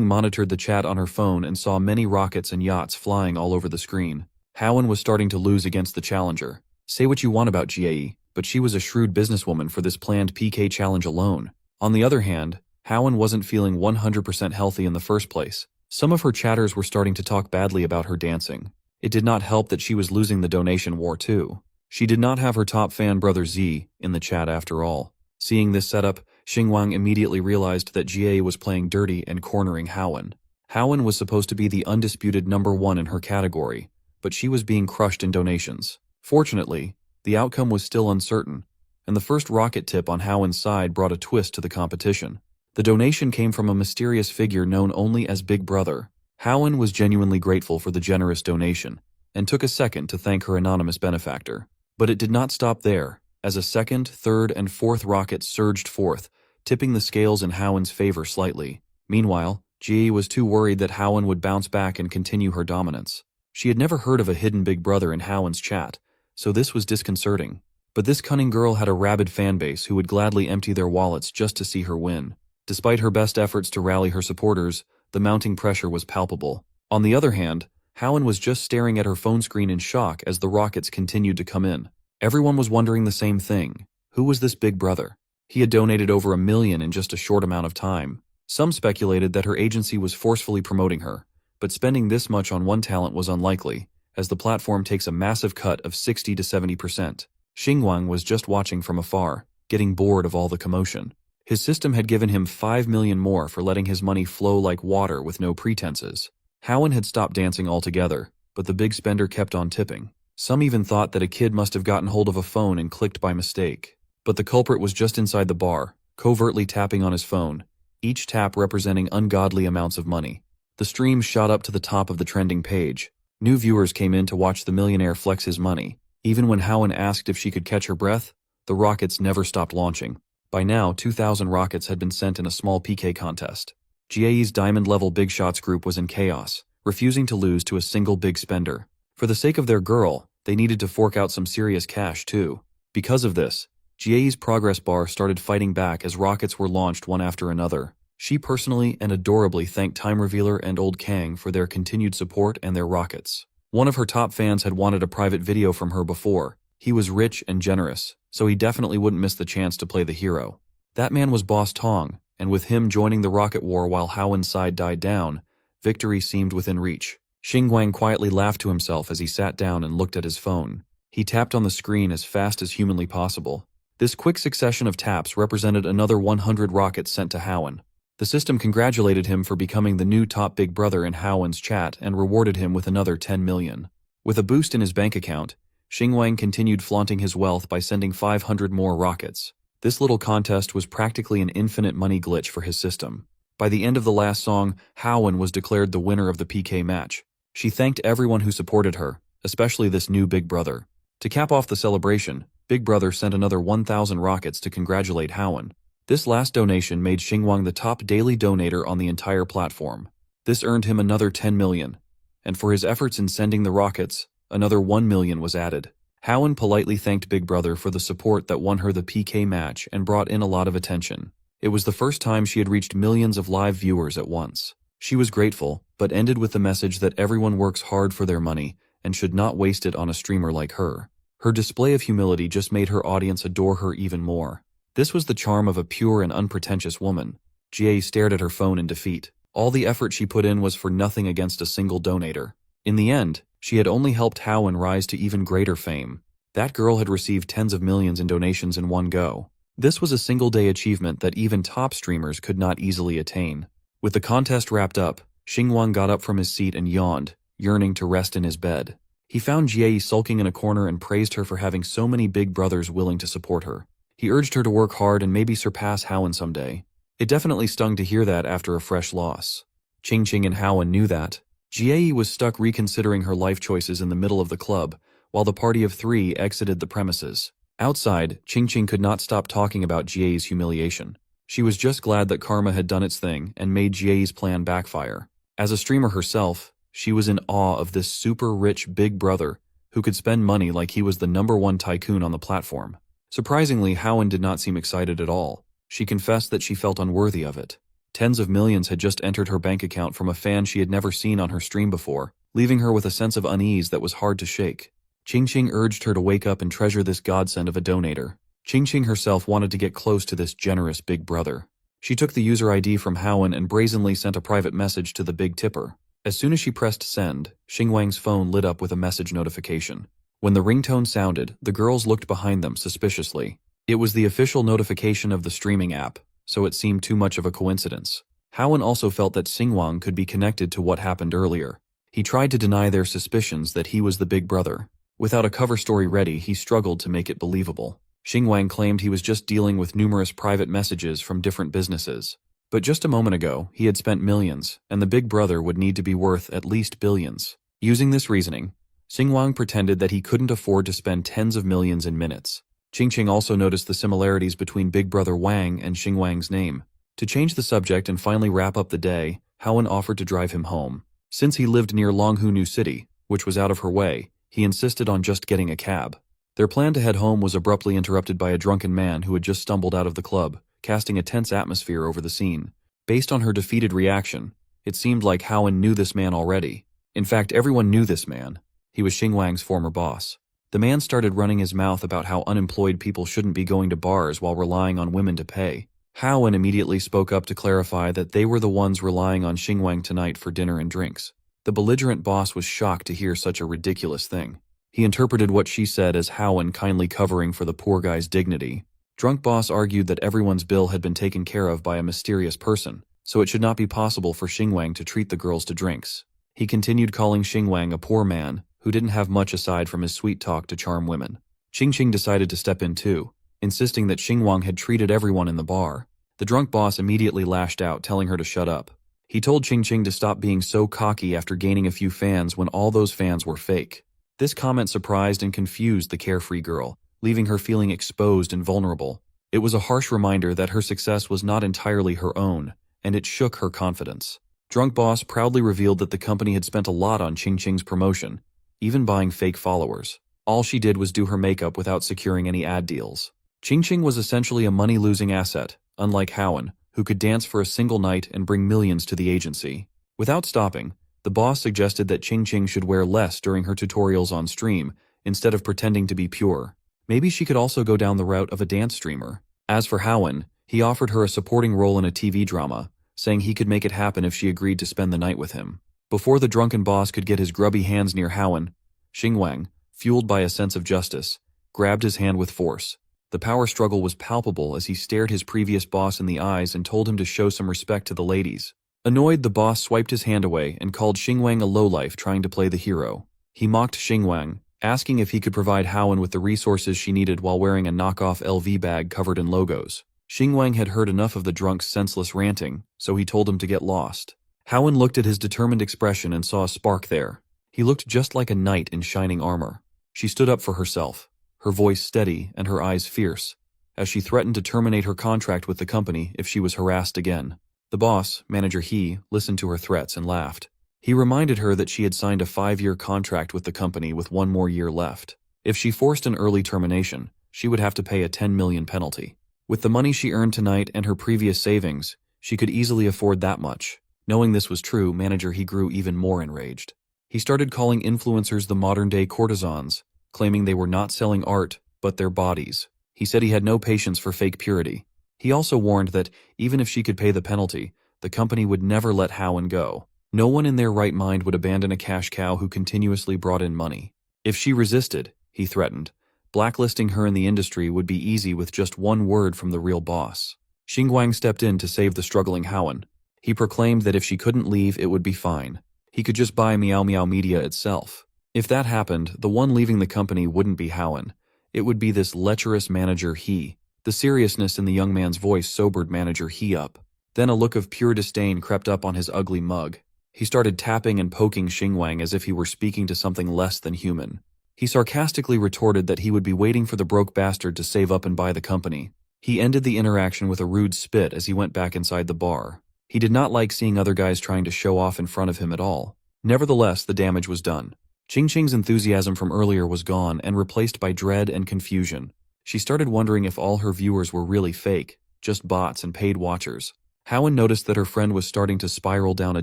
monitored the chat on her phone and saw many rockets and yachts flying all over the screen. Hao was starting to lose against the challenger. Say what you want about Jie, but she was a shrewd businesswoman for this planned PK challenge alone. On the other hand, Hao wasn't feeling 100% healthy in the first place. Some of her chatters were starting to talk badly about her dancing. It did not help that she was losing the donation war too. She did not have her top fan brother Z in the chat after all. Seeing this setup, Xingwang immediately realized that Jie was playing dirty and cornering Haowen. Haowen was supposed to be the undisputed #1 in her category, but she was being crushed in donations. Fortunately, the outcome was still uncertain, and the first rocket tip on Haowen's side brought a twist to the competition. The donation came from a mysterious figure known only as Big Brother. Haowen was genuinely grateful for the generous donation, and took a second to thank her anonymous benefactor. But it did not stop there, as a second, third, and fourth rocket surged forth, tipping the scales in Haowen's favor slightly. Meanwhile, Jie was too worried that Haowen would bounce back and continue her dominance. She had never heard of a hidden Big Brother in Haowen's chat, so this was disconcerting. But this cunning girl had a rabid fanbase who would gladly empty their wallets just to see her win. Despite her best efforts to rally her supporters, the mounting pressure was palpable. On the other hand, Haowen was just staring at her phone screen in shock as the rockets continued to come in. Everyone was wondering the same thing. Who was this Big Brother? He had donated over $1 million in just a short amount of time. Some speculated that her agency was forcefully promoting her, but spending this much on one talent was unlikely, as the platform takes a massive cut of 60 to 70%. Xingwang was just watching from afar, getting bored of all the commotion. His system had given him 5 million more for letting his money flow like water with no pretenses. Haowen had stopped dancing altogether, but the big spender kept on tipping. Some even thought that a kid must have gotten hold of a phone and clicked by mistake. But the culprit was just inside the bar, covertly tapping on his phone, each tap representing ungodly amounts of money. The stream shot up to the top of the trending page. New viewers came in to watch the millionaire flex his money. Even when Haowen asked if she could catch her breath, the rockets never stopped launching. By now, 2,000 rockets had been sent in a small PK contest. Jie's diamond-level big shots group was in chaos, refusing to lose to a single big spender. For the sake of their girl, they needed to fork out some serious cash too. Because of this, Jie's progress bar started fighting back as rockets were launched one after another. She personally and adorably thanked Time Revealer and Old Kang for their continued support and their rockets. One of her top fans had wanted a private video from her before. He was rich and generous, so he definitely wouldn't miss the chance to play the hero. That man was Boss Tong, and with him joining the rocket war while Haowen's side died down, victory seemed within reach. Xingwang quietly laughed to himself as he sat down and looked at his phone. He tapped on the screen as fast as humanly possible. This quick succession of taps represented another 100 rockets sent to Haowen. The system congratulated him for becoming the new top Big Brother in Haowen's chat and rewarded him with another 10 million. With a boost in his bank account, Xingwang continued flaunting his wealth by sending 500 more rockets. This little contest was practically an infinite money glitch for his system. By the end of the last song, Haowen was declared the winner of the PK match. She thanked everyone who supported her, especially this new Big Brother. To cap off the celebration, Big Brother sent another 1,000 rockets to congratulate Haowen. This last donation made Xingwang the top daily donator on the entire platform. This earned him another 10 million, and for his efforts in sending the rockets, another 1 million was added. Haowen politely thanked Big Brother for the support that won her the PK match and brought in a lot of attention. It was the first time she had reached millions of live viewers at once. She was grateful, but ended with the message that everyone works hard for their money and should not waste it on a streamer like her. Her display of humility just made her audience adore her even more. This was the charm of a pure and unpretentious woman. Jie stared at her phone in defeat. All the effort she put in was for nothing against a single donator. In the end, she had only helped Haowen rise to even greater fame. That girl had received tens of millions in donations in one go. This was a single-day achievement that even top streamers could not easily attain. With the contest wrapped up, Xingwang got up from his seat and yawned, yearning to rest in his bed. He found Jie sulking in a corner and praised her for having so many big brothers willing to support her. He urged her to work hard and maybe surpass Haowen someday. It definitely stung to hear that after a fresh loss. Qingqing and Haowen knew that. Jie was stuck reconsidering her life choices in the middle of the club, while the party of three exited the premises. Outside, Qingqing could not stop talking about Jie's humiliation. She was just glad that karma had done its thing and made Jie's plan backfire. As a streamer herself, she was in awe of this super rich big brother who could spend money like he was the #1 tycoon on the platform. Surprisingly, Haowen did not seem excited at all. She confessed that she felt unworthy of it. Tens of millions had just entered her bank account from a fan she had never seen on her stream before, leaving her with a sense of unease that was hard to shake. Qingqing urged her to wake up and treasure this godsend of a donator. Qingqing herself wanted to get close to this generous big brother. She took the user ID from Haowen and brazenly sent a private message to the big tipper. As soon as she pressed send, Xingwang's phone lit up with a message notification. When the ringtone sounded, the girls looked behind them suspiciously. It was the official notification of the streaming app, so it seemed too much of a coincidence. Howen also felt that Xinguang could be connected to what happened earlier. He tried to deny their suspicions that he was the big brother. Without a cover story ready, he struggled to make it believable. Xinguang claimed he was just dealing with numerous private messages from different businesses. But just a moment ago, he had spent millions, and the big brother would need to be worth at least billions. Using this reasoning, Xinguang pretended that he couldn't afford to spend tens of millions in minutes. Qingqing also noticed the similarities between Big Brother Wang and Xinguang's name. To change the subject and finally wrap up the day, Howen offered to drive him home. Since he lived near Longhu New City, which was out of her way, he insisted on just getting a cab. Their plan to head home was abruptly interrupted by a drunken man who had just stumbled out of the club, casting a tense atmosphere over the scene. Based on her defeated reaction, it seemed like Howen knew this man already. In fact, everyone knew this man. He was Xinguang's former boss. The man started running his mouth about how unemployed people shouldn't be going to bars while relying on women to pay. Howen immediately spoke up to clarify that they were the ones relying on Xinguang tonight for dinner and drinks. The belligerent boss was shocked to hear such a ridiculous thing. He interpreted what she said as Howen kindly covering for the poor guy's dignity. Drunk boss argued that everyone's bill had been taken care of by a mysterious person, so it should not be possible for Xinguang to treat the girls to drinks. He continued calling Xinguang a poor man who didn't have much aside from his sweet talk to charm women. Qingqing decided to step in too, insisting that Xinguang had treated everyone in the bar. The drunk boss immediately lashed out, telling her to shut up. He told Qingqing to stop being so cocky after gaining a few fans when all those fans were fake. This comment surprised and confused the carefree girl, leaving her feeling exposed and vulnerable. It was a harsh reminder that her success was not entirely her own, and it shook her confidence. Drunk boss proudly revealed that the company had spent a lot on Qingqing's promotion, even buying fake followers. All she did was do her makeup without securing any ad deals. Qingqing was essentially a money-losing asset, unlike Howen, who could dance for a single night and bring millions to the agency. Without stopping, the boss suggested that Qingqing should wear less during her tutorials on stream, instead of pretending to be pure. Maybe she could also go down the route of a dance streamer. As for Howen, he offered her a supporting role in a TV drama, saying he could make it happen if she agreed to spend the night with him. Before the drunken boss could get his grubby hands near Howen, Xinguang, fueled by a sense of justice, grabbed his hand with force. The power struggle was palpable as he stared his previous boss in the eyes and told him to show some respect to the ladies. Annoyed, the boss swiped his hand away and called Xinguang a lowlife trying to play the hero. He mocked Xinguang, asking if he could provide Howen with the resources she needed while wearing a knockoff LV bag covered in logos. Xinguang had heard enough of the drunk's senseless ranting, so he told him to get lost. Howen looked at his determined expression and saw a spark there. He looked just like a knight in shining armor. She stood up for herself, her voice steady and her eyes fierce, as she threatened to terminate her contract with the company if she was harassed again. The boss, Manager He, listened to her threats and laughed. He reminded her that she had signed a 5-year contract with the company with 1 more year left. If she forced an early termination, she would have to pay a 10 million penalty. With the money she earned tonight and her previous savings, she could easily afford that much. Knowing this was true, Manager He grew even more enraged. He started calling influencers the modern-day courtesans, claiming they were not selling art, but their bodies. He said he had no patience for fake purity. He also warned that, even if she could pay the penalty, the company would never let Howen go. No one in their right mind would abandon a cash cow who continuously brought in money. If she resisted, he threatened, blacklisting her in the industry would be easy with just 1 word from the real boss. Xinguang stepped in to save the struggling Howen. He proclaimed that if she couldn't leave, it would be fine. He could just buy Meow Meow Media itself. If that happened, the one leaving the company wouldn't be Howen. It would be this lecherous Manager He. The seriousness in the young man's voice sobered Manager He up. Then a look of pure disdain crept up on his ugly mug. He started tapping and poking Xinguang as if he were speaking to something less than human. He sarcastically retorted that he would be waiting for the broke bastard to save up and buy the company. He ended the interaction with a rude spit as he went back inside the bar. He did not like seeing other guys trying to show off in front of him at all. Nevertheless, the damage was done. Qingqing's enthusiasm from earlier was gone and replaced by dread and confusion. She started wondering if all her viewers were really fake, just bots and paid watchers. Howen noticed that her friend was starting to spiral down a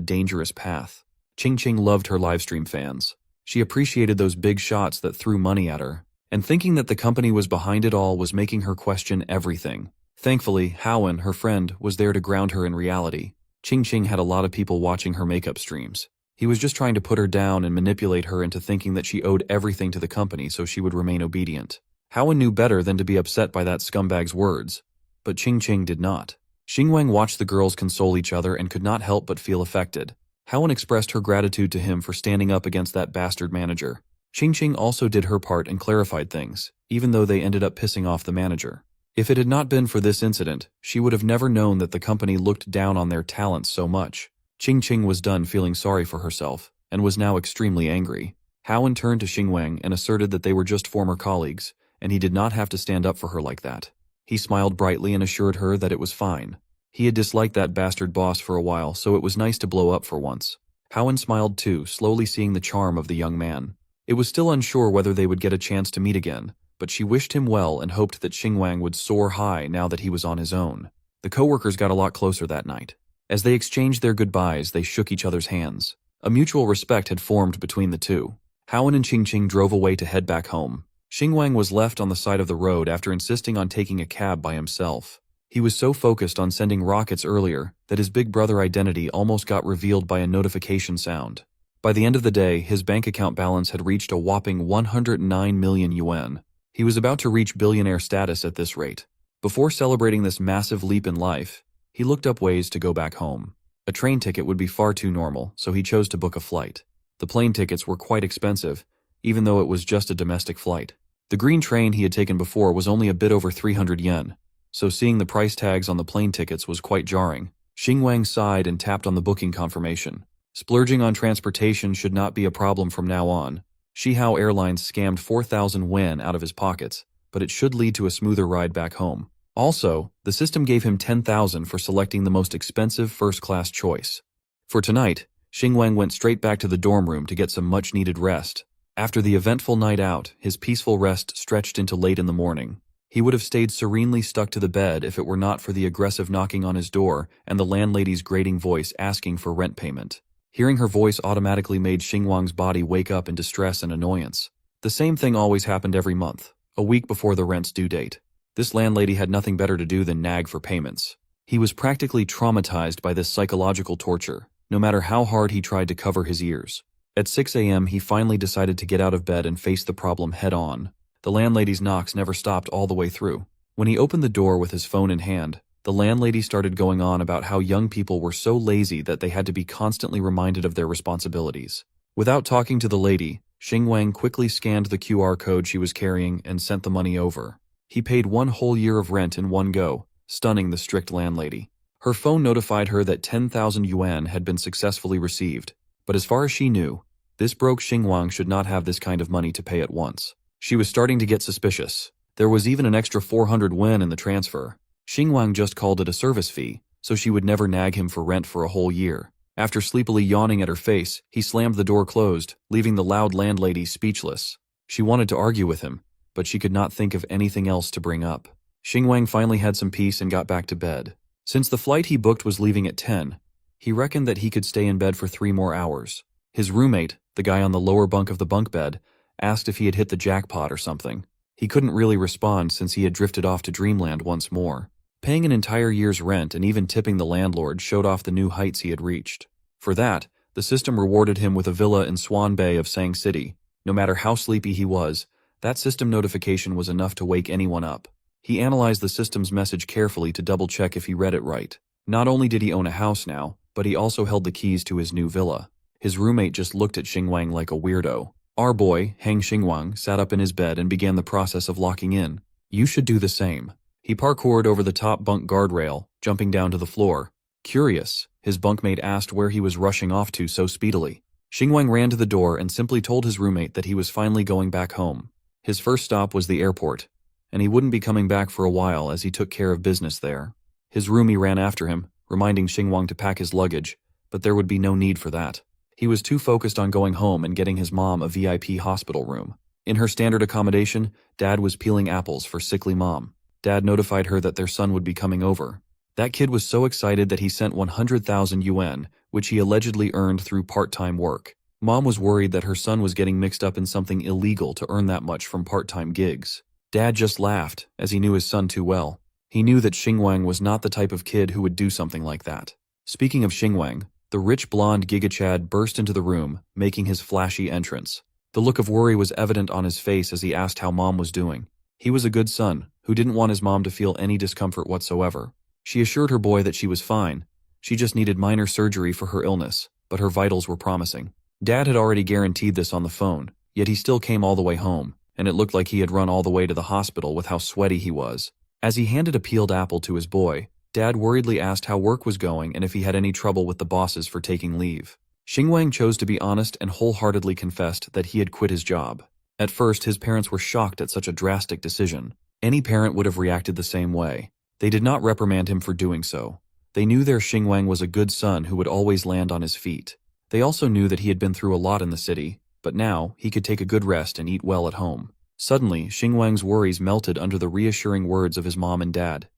dangerous path. Qingqing loved her livestream fans. She appreciated those big shots that threw money at her, and thinking that the company was behind it all was making her question everything. Thankfully, Howen, her friend, was there to ground her in reality. Qingqing had a lot of people watching her makeup streams. He was just trying to put her down and manipulate her into thinking that she owed everything to the company so she would remain obedient. Howen knew better than to be upset by that scumbag's words. But Ching Ching did not. Xingwang watched the girls console each other and could not help but feel affected. Howen expressed her gratitude to him for standing up against that bastard manager. Ching Ching also did her part and clarified things, even though they ended up pissing off the manager. If it had not been for this incident, she would have never known that the company looked down on their talents so much. Ching Ching was done feeling sorry for herself, and was now extremely angry. Howen turned to Xingwang and asserted that they were just former colleagues, and he did not have to stand up for her like that. He smiled brightly and assured her that it was fine. He had disliked that bastard boss for a while, so it was nice to blow up for once. Howen smiled too, slowly seeing the charm of the young man. It was still unsure whether they would get a chance to meet again, but she wished him well and hoped that Xingwang would soar high now that he was on his own. The co-workers got a lot closer that night. As they exchanged their goodbyes, they shook each other's hands. A mutual respect had formed between the two. Howen and Ching Ching drove away to head back home. Xingwang was left on the side of the road after insisting on taking a cab by himself. He was so focused on sending rockets earlier that his big brother identity almost got revealed by a notification sound. By the end of the day, his bank account balance had reached a whopping 109 million yuan. He was about to reach billionaire status at this rate. Before celebrating this massive leap in life, he looked up ways to go back home. A train ticket would be far too normal, so he chose to book a flight. The plane tickets were quite expensive, even though it was just a domestic flight. The green train he had taken before was only a bit over 300 yen, so seeing the price tags on the plane tickets was quite jarring. Xingwang sighed and tapped on the booking confirmation. Splurging on transportation should not be a problem from now on. Shihao Airlines scammed 4,000 yen out of his pockets, but it should lead to a smoother ride back home. Also, the system gave him 10,000 for selecting the most expensive first-class choice. For tonight, Xingwang went straight back to the dorm room to get some much-needed rest. After the eventful night out, his peaceful rest stretched into late in the morning. He would have stayed serenely stuck to the bed if it were not for the aggressive knocking on his door and the landlady's grating voice asking for rent payment. Hearing her voice automatically made Xingwang's body wake up in distress and annoyance. The same thing always happened every month, a week before the rent's due date. This landlady had nothing better to do than nag for payments. He was practically traumatized by this psychological torture, no matter how hard he tried to cover his ears. At 6 a.m., he finally decided to get out of bed and face the problem head-on. The landlady's knocks never stopped all the way through. When he opened the door with his phone in hand, the landlady started going on about how young people were so lazy that they had to be constantly reminded of their responsibilities. Without talking to the lady, Xingwang quickly scanned the QR code she was carrying and sent the money over. He paid 1 whole year of rent in one go, stunning the strict landlady. Her phone notified her that 10,000 yuan had been successfully received, but as far as she knew, this broke Xingwang should not have this kind of money to pay at once. She was starting to get suspicious. There was even an extra 400 yuan in the transfer. Xingwang just called it a service fee, so she would never nag him for rent for a whole year. After sleepily yawning at her face, he slammed the door closed, leaving the loud landlady speechless. She wanted to argue with him, but she could not think of anything else to bring up. Xingwang finally had some peace and got back to bed. Since the flight he booked was leaving at 10, he reckoned that he could stay in bed for 3 more hours. His roommate, the guy on the lower bunk of the bunk bed, asked if he had hit the jackpot or something. He couldn't really respond since he had drifted off to dreamland once more. Paying an entire year's rent and even tipping the landlord showed off the new heights he had reached. For that, the system rewarded him with a villa in Swan Bay of Sang City. No matter how sleepy he was, that system notification was enough to wake anyone up. He analyzed the system's message carefully to double-check if he read it right. Not only did he own a house now, but he also held the keys to his new villa. His roommate just looked at Xingwang like a weirdo. Our boy, Hang Xingwang, sat up in his bed and began the process of locking in. You should do the same. He parkoured over the top bunk guardrail, jumping down to the floor. Curious, his bunkmate asked where he was rushing off to so speedily. Xingwang ran to the door and simply told his roommate that he was finally going back home. His first stop was the airport, and he wouldn't be coming back for a while as he took care of business there. His roomie ran after him, reminding Xingwang to pack his luggage, but there would be no need for that. He was too focused on going home and getting his mom a VIP hospital room. In her standard accommodation, Dad was peeling apples for sickly Mom. Dad notified her that their son would be coming over. That kid was so excited that he sent 100,000 yuan, which he allegedly earned through part-time work. Mom was worried that her son was getting mixed up in something illegal to earn that much from part-time gigs. Dad just laughed, as he knew his son too well. He knew that Xingwang was not the type of kid who would do something like that. Speaking of Xingwang, the rich blonde Giga Chad burst into the room, making his flashy entrance. The look of worry was evident on his face as he asked how Mom was doing. He was a good son, who didn't want his mom to feel any discomfort whatsoever. She assured her boy that she was fine. She just needed minor surgery for her illness, but her vitals were promising. Dad had already guaranteed this on the phone, yet he still came all the way home, and it looked like he had run all the way to the hospital with how sweaty he was. As he handed a peeled apple to his boy, Dad worriedly asked how work was going and if he had any trouble with the bosses for taking leave. Xingwang chose to be honest and wholeheartedly confessed that he had quit his job. At first, his parents were shocked at such a drastic decision. Any parent would have reacted the same way. They did not reprimand him for doing so. They knew their Xingwang was a good son who would always land on his feet. They also knew that he had been through a lot in the city, but now he could take a good rest and eat well at home. Suddenly, Xingwang's worries melted under the reassuring words of his mom and dad.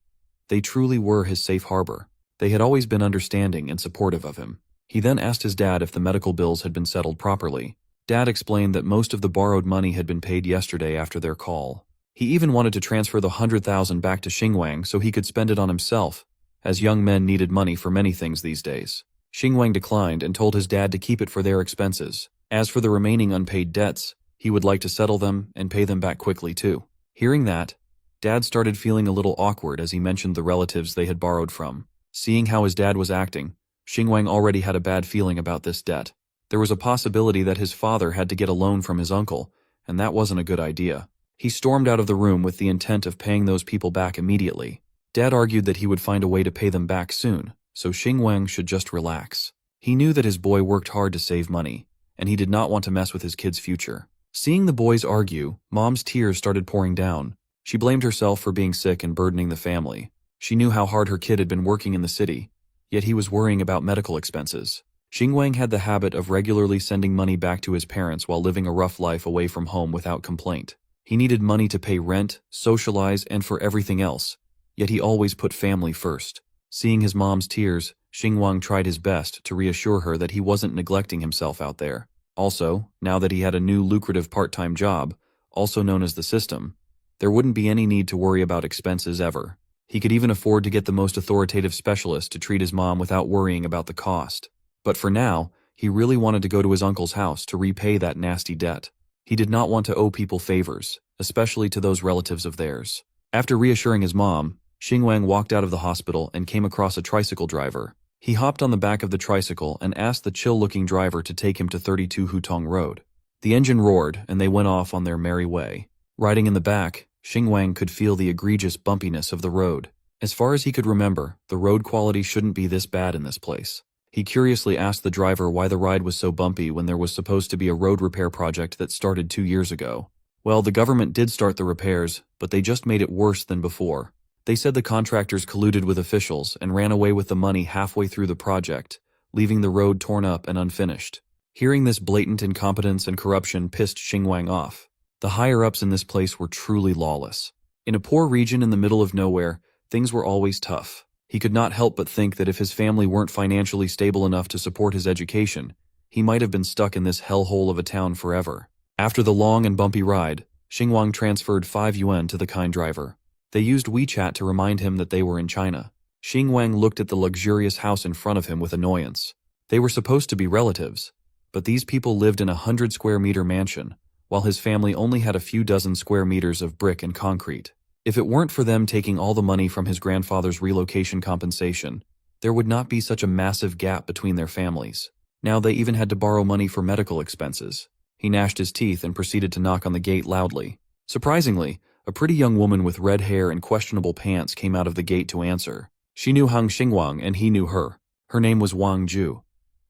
They truly were his safe harbor. They had always been understanding and supportive of him. He then asked his dad if the medical bills had been settled properly. Dad explained that most of the borrowed money had been paid yesterday after their call. He even wanted to transfer the 100,000 back to Xingwang so he could spend it on himself, as young men needed money for many things these days. Xingwang declined and told his dad to keep it for their expenses. As for the remaining unpaid debts, he would like to settle them and pay them back quickly too. Hearing that, Dad started feeling a little awkward as he mentioned the relatives they had borrowed from. Seeing how his dad was acting, Xingwang already had a bad feeling about this debt. There was a possibility that his father had to get a loan from his uncle, and that wasn't a good idea. He stormed out of the room with the intent of paying those people back immediately. Dad argued that he would find a way to pay them back soon, so Xingwang should just relax. He knew that his boy worked hard to save money, and he did not want to mess with his kid's future. Seeing the boys argue, Mom's tears started pouring down. She blamed herself for being sick and burdening the family. She knew how hard her kid had been working in the city, yet he was worrying about medical expenses. Xingwang had the habit of regularly sending money back to his parents while living a rough life away from home without complaint. He needed money to pay rent, socialize, and for everything else, yet he always put family first. Seeing his mom's tears, Xingwang tried his best to reassure her that he wasn't neglecting himself out there. Also, now that he had a new lucrative part-time job, also known as the system, there wouldn't be any need to worry about expenses ever. He could even afford to get the most authoritative specialist to treat his mom without worrying about the cost. But for now, he really wanted to go to his uncle's house to repay that nasty debt. He did not want to owe people favors, especially to those relatives of theirs. After reassuring his mom, Xingwang walked out of the hospital and came across a tricycle driver. He hopped on the back of the tricycle and asked the chill-looking driver to take him to 32 Hutong Road. The engine roared, and they went off on their merry way. Riding in the back, Xingwang could feel the egregious bumpiness of the road. As far as he could remember, the road quality shouldn't be this bad in this place. He curiously asked the driver why the ride was so bumpy when there was supposed to be a road repair project that started 2 years ago. Well, the government did start the repairs, but they just made it worse than before. They said the contractors colluded with officials and ran away with the money halfway through the project, leaving the road torn up and unfinished. Hearing this blatant incompetence and corruption pissed Xingwang off. The higher-ups in this place were truly lawless. In a poor region in the middle of nowhere, things were always tough. He could not help but think that if his family weren't financially stable enough to support his education, he might have been stuck in this hellhole of a town forever. After the long and bumpy ride, Xingwang transferred 5 yuan to the kind driver. They used WeChat to remind him that they were in China. Xingwang looked at the luxurious house in front of him with annoyance. They were supposed to be relatives, but these people lived in a 100-square-meter mansion, while his family only had a few dozen square meters of brick and concrete. If it weren't for them taking all the money from his grandfather's relocation compensation, there would not be such a massive gap between their families. Now they even had to borrow money for medical expenses. He gnashed his teeth and proceeded to knock on the gate loudly. Surprisingly, a pretty young woman with red hair and questionable pants came out of the gate to answer. She knew Hang Xingwang and he knew her. Her name was Wang Ju.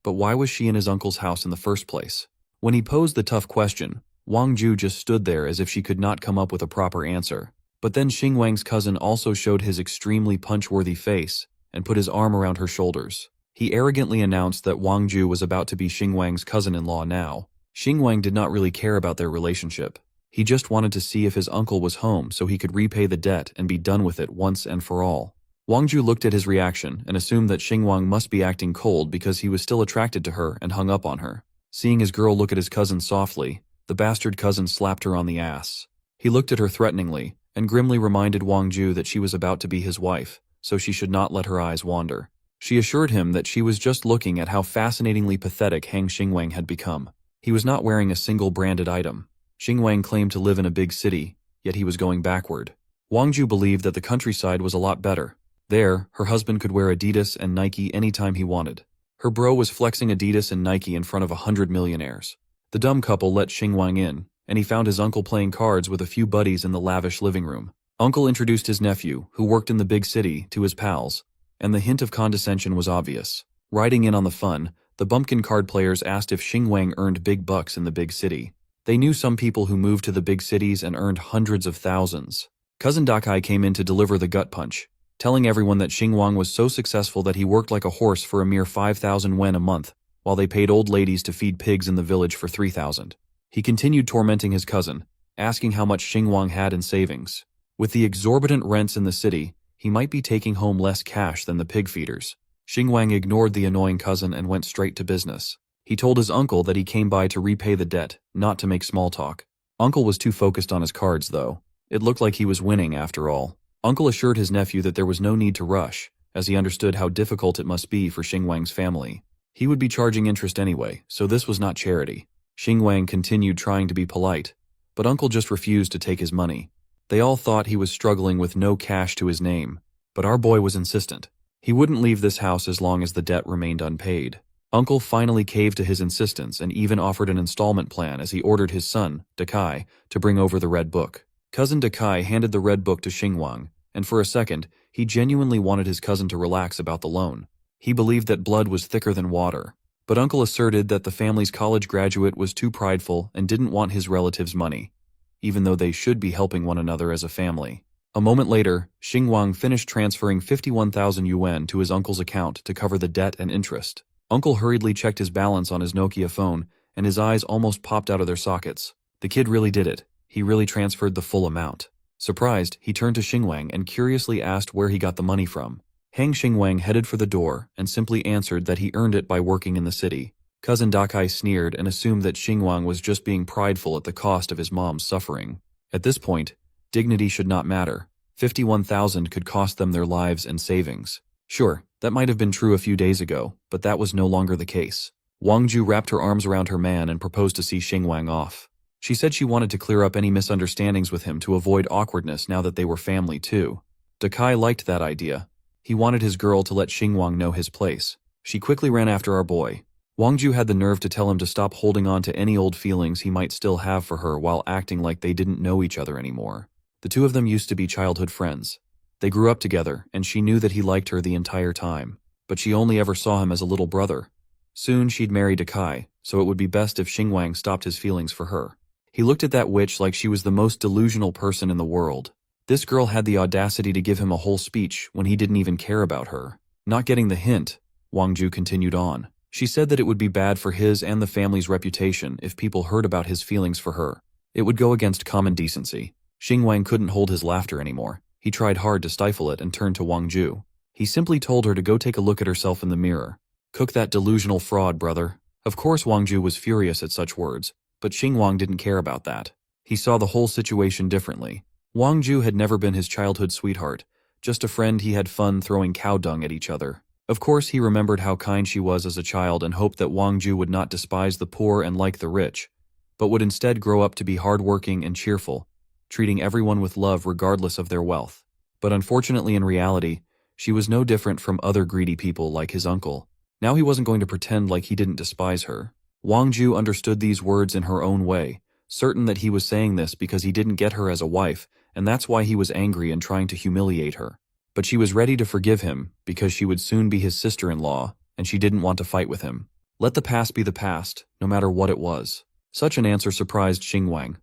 But why was she in his uncle's house in the first place? When he posed the tough question, Wang Ju just stood there as if she could not come up with a proper answer. But then Xingwang's cousin also showed his extremely punch-worthy face and put his arm around her shoulders. He arrogantly announced that Wang Ju was about to be Xingwang's cousin-in-law now. Xingwang did not really care about their relationship. He just wanted to see if his uncle was home so he could repay the debt and be done with it once and for all. Wang Ju looked at his reaction and assumed that Xingwang must be acting cold because he was still attracted to her and hung up on her. Seeing his girl look at his cousin softly, the bastard cousin slapped her on the ass. He looked at her threateningly and grimly reminded Wang Ju that she was about to be his wife, so she should not let her eyes wander. She assured him that she was just looking at how fascinatingly pathetic Hang Xingwang had become. He was not wearing a single branded item. Xingwang claimed to live in a big city, yet he was going backward. Wang Ju believed that the countryside was a lot better. There, her husband could wear Adidas and Nike anytime he wanted. Her bro was flexing Adidas and Nike in front of 100 millionaires. The dumb couple let Xingwang in, and he found his uncle playing cards with a few buddies in the lavish living room. Uncle introduced his nephew, who worked in the big city, to his pals, and the hint of condescension was obvious. Riding in on the fun, the bumpkin card players asked if Xingwang earned big bucks in the big city. They knew some people who moved to the big cities and earned hundreds of thousands. Cousin Dakai came in to deliver the gut punch, telling everyone that Xingwang was so successful that he worked like a horse for a mere 5,000 wen a month, while they paid old ladies to feed pigs in the village for 3,000. He continued tormenting his cousin, asking how much Xingwang had in savings. With the exorbitant rents in the city, he might be taking home less cash than the pig feeders. Xingwang ignored the annoying cousin and went straight to business. He told his uncle that he came by to repay the debt, not to make small talk. Uncle was too focused on his cards, though. It looked like he was winning after all. Uncle assured his nephew that there was no need to rush, as he understood how difficult it must be for Xingwang's family. He would be charging interest anyway, so this was not charity. Xingwang continued trying to be polite, but Uncle just refused to take his money. They all thought he was struggling with no cash to his name, but our boy was insistent. He wouldn't leave this house as long as the debt remained unpaid. Uncle finally caved to his insistence and even offered an installment plan as he ordered his son, Dakai, to bring over the red book. Cousin Dakai handed the red book to Xingwang, and for a second, he genuinely wanted his cousin to relax about the loan. He believed that blood was thicker than water, but Uncle asserted that the family's college graduate was too prideful and didn't want his relatives' money, even though they should be helping one another as a family. A moment later, Xingwang finished transferring 51,000 yuan to his uncle's account to cover the debt and interest. Uncle hurriedly checked his balance on his Nokia phone, and his eyes almost popped out of their sockets. The kid really did it. He really transferred the full amount. Surprised, he turned to Xingwang and curiously asked where he got the money from. Xingwang headed for the door and simply answered that he earned it by working in the city. Cousin Dakai sneered and assumed that Xingwang was just being prideful at the cost of his mom's suffering. At this point, dignity should not matter. 51,000 could cost them their lives and savings. Sure, that might have been true a few days ago, but that was no longer the case. Wang Ju wrapped her arms around her man and proposed to see Xingwang off. She said she wanted to clear up any misunderstandings with him to avoid awkwardness now that they were family too. Dakai liked that idea. He wanted his girl to let Xingwang know his place. She quickly ran after our boy. Wang Ju had the nerve to tell him to stop holding on to any old feelings he might still have for her while acting like they didn't know each other anymore. The two of them used to be childhood friends. They grew up together, and she knew that he liked her the entire time, but she only ever saw him as a little brother. Soon she'd marry Dakai, so it would be best if Xingwang stopped his feelings for her. He looked at that witch like she was the most delusional person in the world. This girl had the audacity to give him a whole speech when he didn't even care about her. Not getting the hint, Wang Ju continued on. She said that it would be bad for his and the family's reputation if people heard about his feelings for her. It would go against common decency. Xingwang couldn't hold his laughter anymore. He tried hard to stifle it and turned to Wang Ju. He simply told her to go take a look at herself in the mirror. Cook that delusional fraud, brother. Of course Wang Ju was furious at such words, but Xingwang didn't care about that. He saw the whole situation differently. Wang Ju had never been his childhood sweetheart, just a friend he had fun throwing cow dung at each other. Of course he remembered how kind she was as a child and hoped that Wang Ju would not despise the poor and like the rich, but would instead grow up to be hardworking and cheerful, treating everyone with love regardless of their wealth. But unfortunately in reality, she was no different from other greedy people like his uncle. Now he wasn't going to pretend like he didn't despise her. Wang Ju understood these words in her own way, certain that he was saying this because he didn't get her as a wife, and that's why he was angry and trying to humiliate her. But she was ready to forgive him because she would soon be his sister-in-law, and she didn't want to fight with him. Let the past be the past, no matter what it was. Such an answer surprised Xingwang.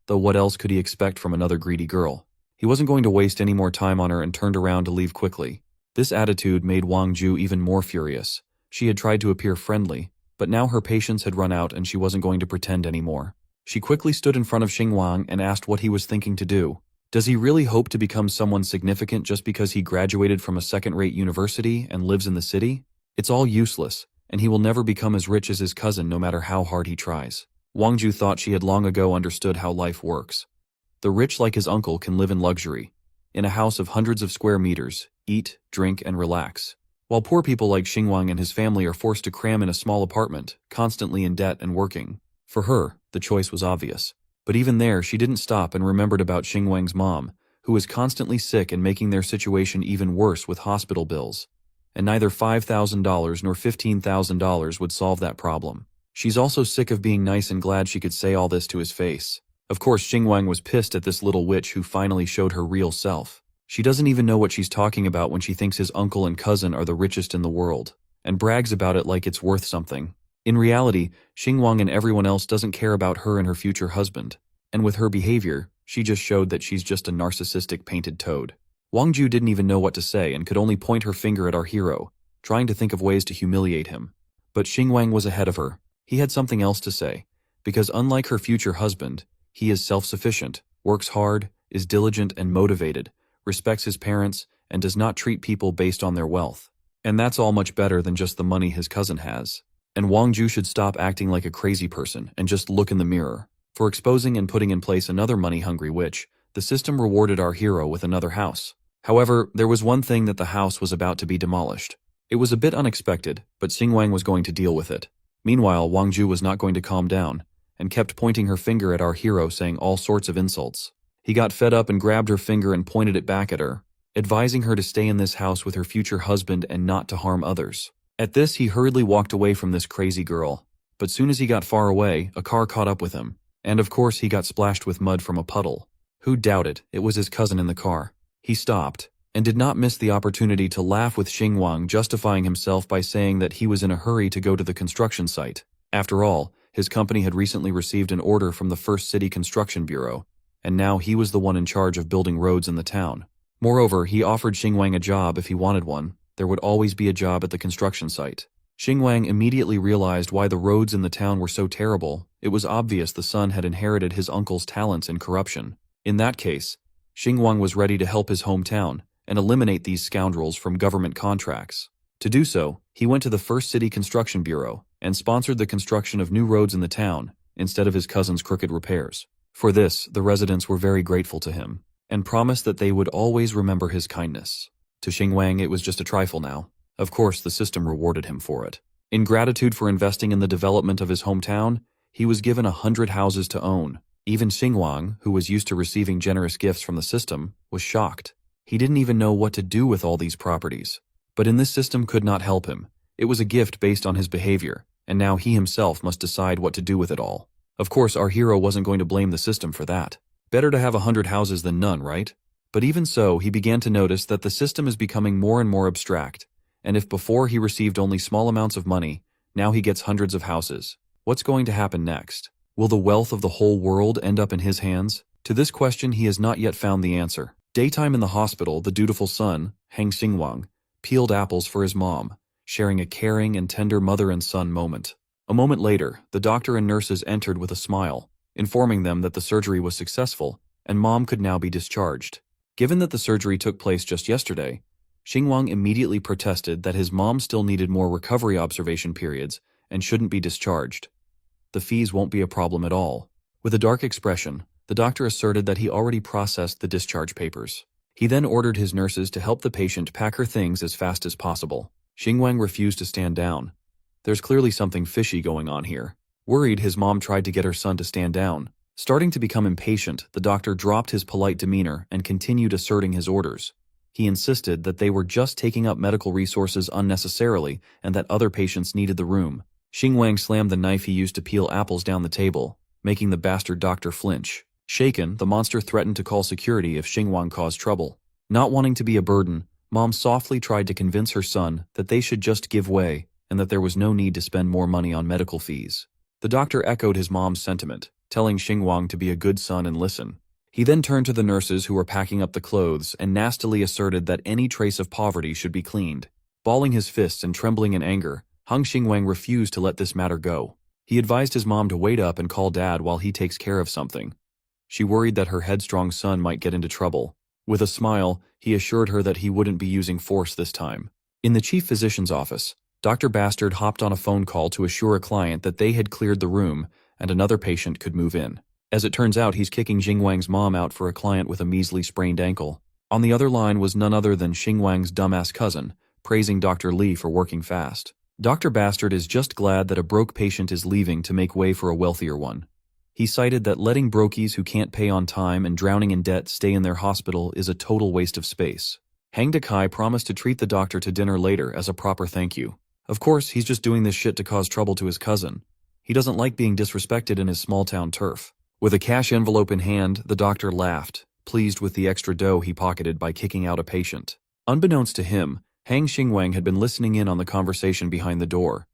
Though what else could he expect from another greedy girl? He wasn't going to waste any more time on her and turned around to leave quickly. This attitude made Wang Ju even more furious. She had tried to appear friendly, but now her patience had run out and she wasn't going to pretend anymore. She quickly stood in front of Xingwang and asked what he was thinking to do. Does he really hope to become someone significant just because he graduated from a second-rate university and lives in the city? It's all useless, and he will never become as rich as his cousin no matter how hard he tries. Wang Ju thought she had long ago understood how life works. The rich like his uncle can live in luxury, in a house of hundreds of square meters, eat, drink, and relax, while poor people like Xingwang and his family are forced to cram in a small apartment, constantly in debt and working. For her, the choice was obvious. But even there, she didn't stop and remembered about Xingwang's mom, who was constantly sick and making their situation even worse with hospital bills. And neither $5,000 nor $15,000 would solve that problem. She's also sick of being nice and glad she could say all this to his face. Of course, Xingwang was pissed at this little witch who finally showed her real self. She doesn't even know what she's talking about when she thinks his uncle and cousin are the richest in the world, and brags about it like it's worth something. In reality, Xingwang and everyone else doesn't care about her and her future husband. And with her behavior, she just showed that she's just a narcissistic painted toad. Wang Ju didn't even know what to say and could only point her finger at our hero, trying to think of ways to humiliate him. But Xingwang was ahead of her. He had something else to say, because unlike her future husband, he is self-sufficient, works hard, is diligent and motivated, respects his parents, and does not treat people based on their wealth. And that's all much better than just the money his cousin has. And Wang Ju should stop acting like a crazy person and just look in the mirror. For exposing and putting in place another money-hungry witch, the system rewarded our hero with another house. However, there was one thing that the house was about to be demolished. It was a bit unexpected, but Xingwang was going to deal with it. Meanwhile, Wang Ju was not going to calm down, and kept pointing her finger at our hero saying all sorts of insults. He got fed up and grabbed her finger and pointed it back at her, advising her to stay in this house with her future husband and not to harm others. At this, he hurriedly walked away from this crazy girl. But soon as he got far away, a car caught up with him. And of course, he got splashed with mud from a puddle. Who'd doubt it? It was his cousin in the car. He stopped, and did not miss the opportunity to laugh with Xingwang, justifying himself by saying that he was in a hurry to go to the construction site. After all, his company had recently received an order from the First City Construction Bureau, and now he was the one in charge of building roads in the town. Moreover, he offered Xingwang a job if he wanted one. There would always be a job at the construction site. Xingwang immediately realized why the roads in the town were so terrible. It was obvious the son had inherited his uncle's talents in corruption. In that case, Xingwang was ready to help his hometown and eliminate these scoundrels from government contracts. To do so, he went to the First City Construction Bureau and sponsored the construction of new roads in the town instead of his cousin's crooked repairs. For this, the residents were very grateful to him and promised that they would always remember his kindness. To Xingwang, it was just a trifle now. Of course, the system rewarded him for it. In gratitude for investing in the development of his hometown, he was given 100 houses to own. Even Xingwang, who was used to receiving generous gifts from the system, was shocked. He didn't even know what to do with all these properties. But in this system could not help him. It was a gift based on his behavior, and now he himself must decide what to do with it all. Of course, our hero wasn't going to blame the system for that. Better to have 100 houses than none, right? But even so, he began to notice that the system is becoming more and more abstract. And if before he received only small amounts of money, now he gets hundreds of houses. What's going to happen next? Will the wealth of the whole world end up in his hands? To this question, he has not yet found the answer. Daytime in the hospital, the dutiful son, Hang Xingwang, peeled apples for his mom, sharing a caring and tender mother and son moment. A moment later, the doctor and nurses entered with a smile, informing them that the surgery was successful and mom could now be discharged. Given that the surgery took place just yesterday, Xingwang immediately protested that his mom still needed more recovery observation periods and shouldn't be discharged. The fees won't be a problem at all. With a dark expression, the doctor asserted that he already processed the discharge papers. He then ordered his nurses to help the patient pack her things as fast as possible. Xingwang refused to stand down. There's clearly something fishy going on here. Worried, his mom tried to get her son to stand down. Starting to become impatient, the doctor dropped his polite demeanor and continued asserting his orders. He insisted that they were just taking up medical resources unnecessarily and that other patients needed the room. Xingwang slammed the knife he used to peel apples down the table, making the bastard doctor flinch. Shaken, the monster threatened to call security if Xingwang caused trouble. Not wanting to be a burden, Mom softly tried to convince her son that they should just give way and that there was no need to spend more money on medical fees. The doctor echoed his mom's sentiment, telling Xingwang to be a good son and listen. He then turned to the nurses who were packing up the clothes and nastily asserted that any trace of poverty should be cleaned. Balling his fists and trembling in anger, Hang Xingwang refused to let this matter go. He advised his mom to wait up and call Dad while he takes care of something. She worried that her headstrong son might get into trouble. With a smile, he assured her that he wouldn't be using force this time. In the chief physician's office, Dr. Bastard hopped on a phone call to assure a client that they had cleared the room and another patient could move in. As it turns out, he's kicking Xingwang's mom out for a client with a measly sprained ankle. On the other line was none other than Xingwang's dumbass cousin, praising Dr. Li for working fast. Dr. Bastard is just glad that a broke patient is leaving to make way for a wealthier one. He cited that letting brokies who can't pay on time and drowning in debt stay in their hospital is a total waste of space. Hang Dakai promised to treat the doctor to dinner later as a proper thank you. Of course, he's just doing this shit to cause trouble to his cousin. He doesn't like being disrespected in his small-town turf. With a cash envelope in hand, the doctor laughed, pleased with the extra dough he pocketed by kicking out a patient. Unbeknownst to him, Hang Xingwang had been listening in on the conversation behind the door.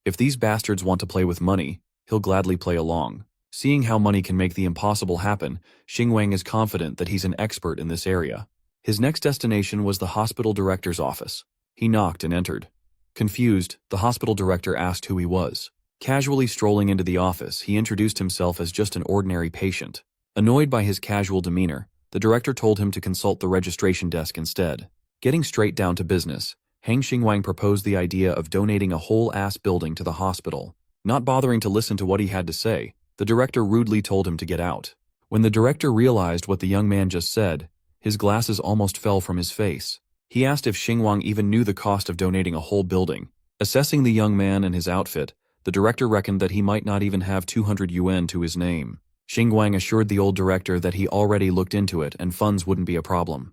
If these bastards want to play with money, he'll gladly play along. Seeing how money can make the impossible happen, Xingwang is confident that he's an expert in this area. His next destination was the hospital director's office. He knocked and entered. Confused, the hospital director asked who he was. Casually strolling into the office, he introduced himself as just an ordinary patient. Annoyed by his casual demeanor, the director told him to consult the registration desk instead. Getting straight down to business, Hang Xingwang proposed the idea of donating a whole-ass building to the hospital. Not bothering to listen to what he had to say, the director rudely told him to get out. When the director realized what the young man just said, his glasses almost fell from his face. He asked if Xingwang even knew the cost of donating a whole building. Assessing the young man and his outfit, the director reckoned that he might not even have 200 yuan to his name. Xingwang assured the old director that he already looked into it and funds wouldn't be a problem.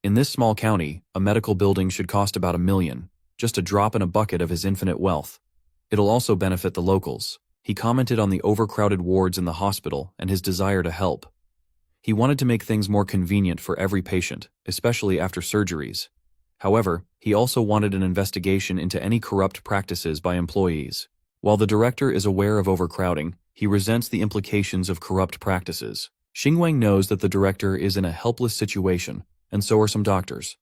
In this small county, a medical building should cost about $1 million, just a drop in a bucket of his infinite wealth. It'll also benefit the locals. He commented on the overcrowded wards in the hospital and his desire to help. He wanted to make things more convenient for every patient, especially after surgeries. However, he also wanted an investigation into any corrupt practices by employees. While the director is aware of overcrowding, he resents the implications of corrupt practices. Xingwang knows that the director is in a helpless situation, and so are some doctors.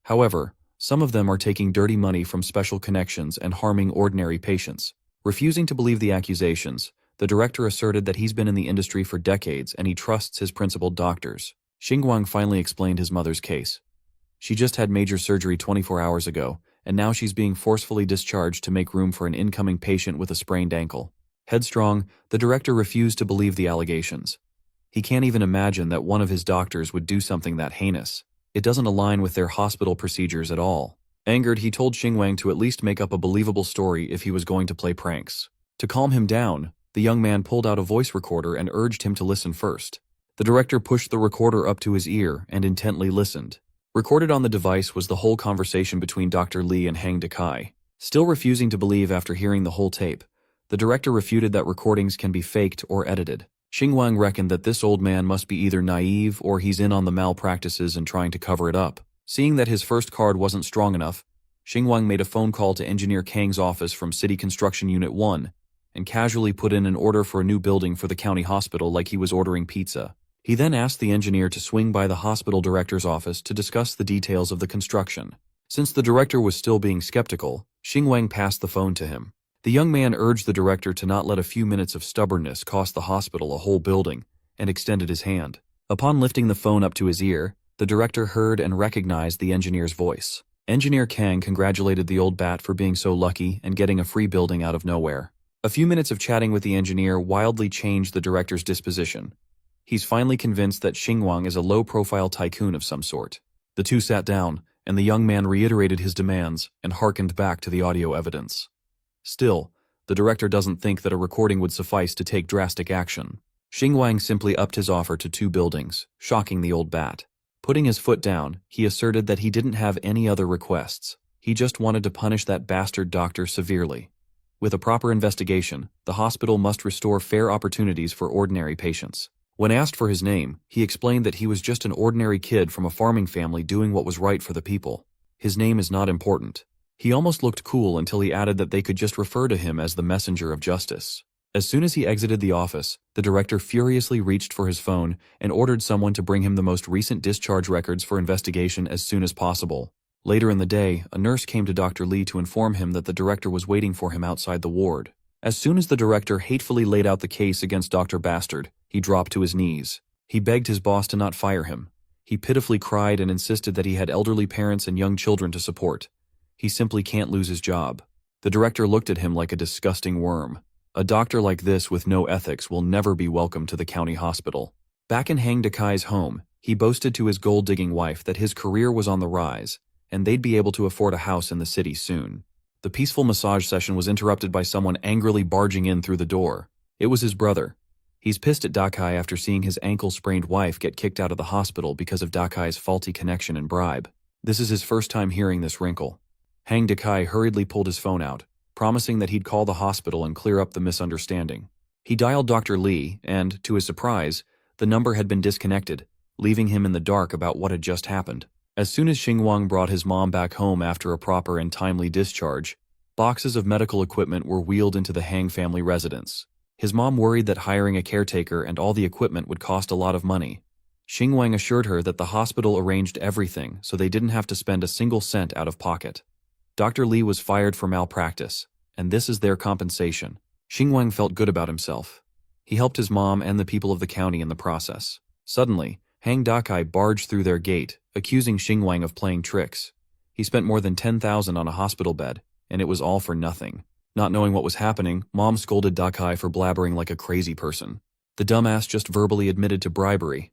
However, some of them are taking dirty money from special connections and harming ordinary patients. Refusing to believe the accusations, the director asserted that he's been in the industry for decades and he trusts his principled doctors. Xingwang finally explained his mother's case. She just had major surgery 24 hours ago, and now she's being forcefully discharged to make room for an incoming patient with a sprained ankle. Headstrong, the director refused to believe the allegations. He can't even imagine that one of his doctors would do something that heinous. It doesn't align with their hospital procedures at all. Angered, he told Xingwang to at least make up a believable story if he was going to play pranks. To calm him down, the young man pulled out a voice recorder and urged him to listen first. The director pushed the recorder up to his ear and intently listened. Recorded on the device was the whole conversation between Dr. Li and Hang Dakai. Still refusing to believe after hearing the whole tape, the director refuted that recordings can be faked or edited. Xingwang reckoned that this old man must be either naive or he's in on the malpractices and trying to cover it up. Seeing that his first card wasn't strong enough, Xingwang made a phone call to Engineer Kang's office from City Construction Unit 1 and casually put in an order for a new building for the county hospital like he was ordering pizza. He then asked the engineer to swing by the hospital director's office to discuss the details of the construction. Since the director was still being skeptical, Xingwang passed the phone to him. The young man urged the director to not let a few minutes of stubbornness cost the hospital a whole building, and extended his hand. Upon lifting the phone up to his ear, the director heard and recognized the engineer's voice. Engineer Kang congratulated the old bat for being so lucky and getting a free building out of nowhere. A few minutes of chatting with the engineer wildly changed the director's disposition. He's finally convinced that Xingwang is a low-profile tycoon of some sort. The two sat down, and the young man reiterated his demands and hearkened back to the audio evidence. Still, the director doesn't think that a recording would suffice to take drastic action. Xingwang simply upped his offer to 2 buildings, shocking the old bat. Putting his foot down, he asserted that he didn't have any other requests. He just wanted to punish that bastard doctor severely. With a proper investigation, the hospital must restore fair opportunities for ordinary patients. When asked for his name, he explained that he was just an ordinary kid from a farming family doing what was right for the people. His name is not important. He almost looked cool until he added that they could just refer to him as the messenger of justice. As soon as he exited the office, the director furiously reached for his phone and ordered someone to bring him the most recent discharge records for investigation as soon as possible. Later in the day, a nurse came to Dr. Li to inform him that the director was waiting for him outside the ward. As soon as the director hatefully laid out the case against Dr. Bastard, he dropped to his knees. He begged his boss to not fire him. He pitifully cried and insisted that he had elderly parents and young children to support. He simply can't lose his job. The director looked at him like a disgusting worm. A doctor like this with no ethics will never be welcome to the county hospital. Back in Hang Dakai's home, he boasted to his gold-digging wife that his career was on the rise, and they'd be able to afford a house in the city soon. The peaceful massage session was interrupted by someone angrily barging in through the door. It was his brother. He's pissed at Dakai after seeing his ankle-sprained wife get kicked out of the hospital because of Dakai's faulty connection and bribe. This is his first time hearing this wrinkle. Hang Dakai hurriedly pulled his phone out, promising that he'd call the hospital and clear up the misunderstanding. He dialed Dr. Lee, and, to his surprise, the number had been disconnected, leaving him in the dark about what had just happened. As soon as Xingwang brought his mom back home after a proper and timely discharge, boxes of medical equipment were wheeled into the Hang family residence. His mom worried that hiring a caretaker and all the equipment would cost a lot of money. Xingwang assured her that the hospital arranged everything so they didn't have to spend a single cent out of pocket. Dr. Lee was fired for malpractice, and this is their compensation. Xingwang felt good about himself. He helped his mom and the people of the county in the process. Suddenly, Hang Dakai barged through their gate, accusing Xingwang of playing tricks. He spent more than 10,000 on a hospital bed, and it was all for nothing. Not knowing what was happening, Mom scolded Dakai for blabbering like a crazy person. The dumbass just verbally admitted to bribery.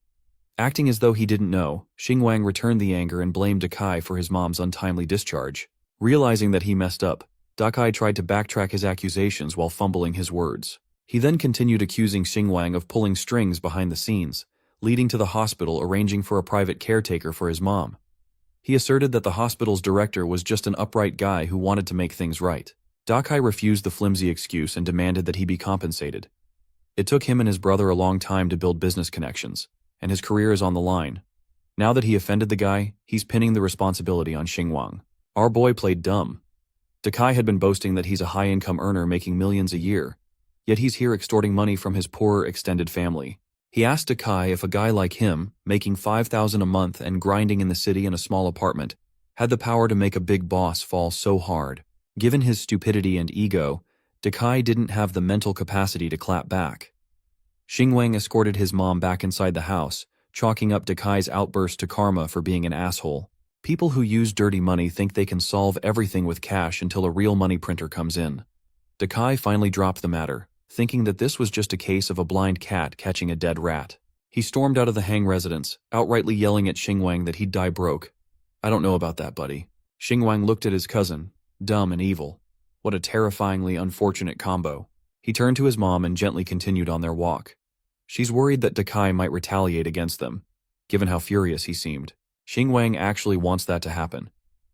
Acting as though he didn't know, Xingwang returned the anger and blamed Dakai for his mom's untimely discharge. Realizing that he messed up, Dakai tried to backtrack his accusations while fumbling his words. He then continued accusing Xingwang of pulling strings behind the scenes, leading to the hospital arranging for a private caretaker for his mom. He asserted that the hospital's director was just an upright guy who wanted to make things right. Dakai refused the flimsy excuse and demanded that he be compensated. It took him and his brother a long time to build business connections, and his career is on the line. Now that he offended the guy, he's pinning the responsibility on Xingwang. Our boy played dumb. Dakai had been boasting that he's a high-income earner making millions a year, yet he's here extorting money from his poorer extended family. He asked Dakai if a guy like him, making 5,000 a month and grinding in the city in a small apartment, had the power to make a big boss fall so hard. Given his stupidity and ego, Dakai didn't have the mental capacity to clap back. Xingwang escorted his mom back inside the house, chalking up Dakai's outburst to karma for being an asshole. People who use dirty money think they can solve everything with cash until a real money printer comes in. Dakai finally dropped the matter, thinking that this was just a case of a blind cat catching a dead rat. He stormed out of the Hang residence, outrightly yelling at Xingwang that he'd die broke. I don't know about that, buddy. Xingwang looked at his cousin, dumb and evil. What a terrifyingly unfortunate combo. He turned to his mom and gently continued on their walk. She's worried that Dakai might retaliate against them, given how furious he seemed. Xingwang actually wants that to happen.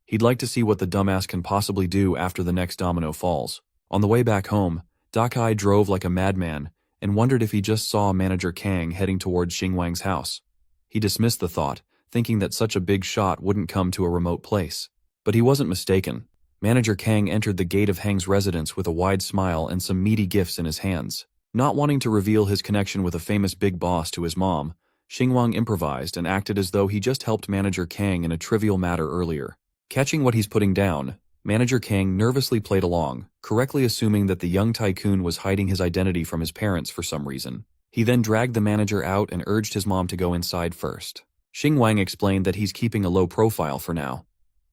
He'd like to see what the dumbass can possibly do after the next domino falls. On the way back home, Dakai drove like a madman and wondered if he just saw Manager Kang heading towards Xingwang's house. He dismissed the thought, thinking that such a big shot wouldn't come to a remote place. But he wasn't mistaken. Manager Kang entered the gate of Hang's residence with a wide smile and some meaty gifts in his hands. Not wanting to reveal his connection with a famous big boss to his mom, Xingwang improvised and acted as though he just helped Manager Kang in a trivial matter earlier. Catching what he's putting down, Manager Kang nervously played along, correctly assuming that the young tycoon was hiding his identity from his parents for some reason. He then dragged the manager out and urged his mom to go inside first. Xingwang explained that he's keeping a low profile for now.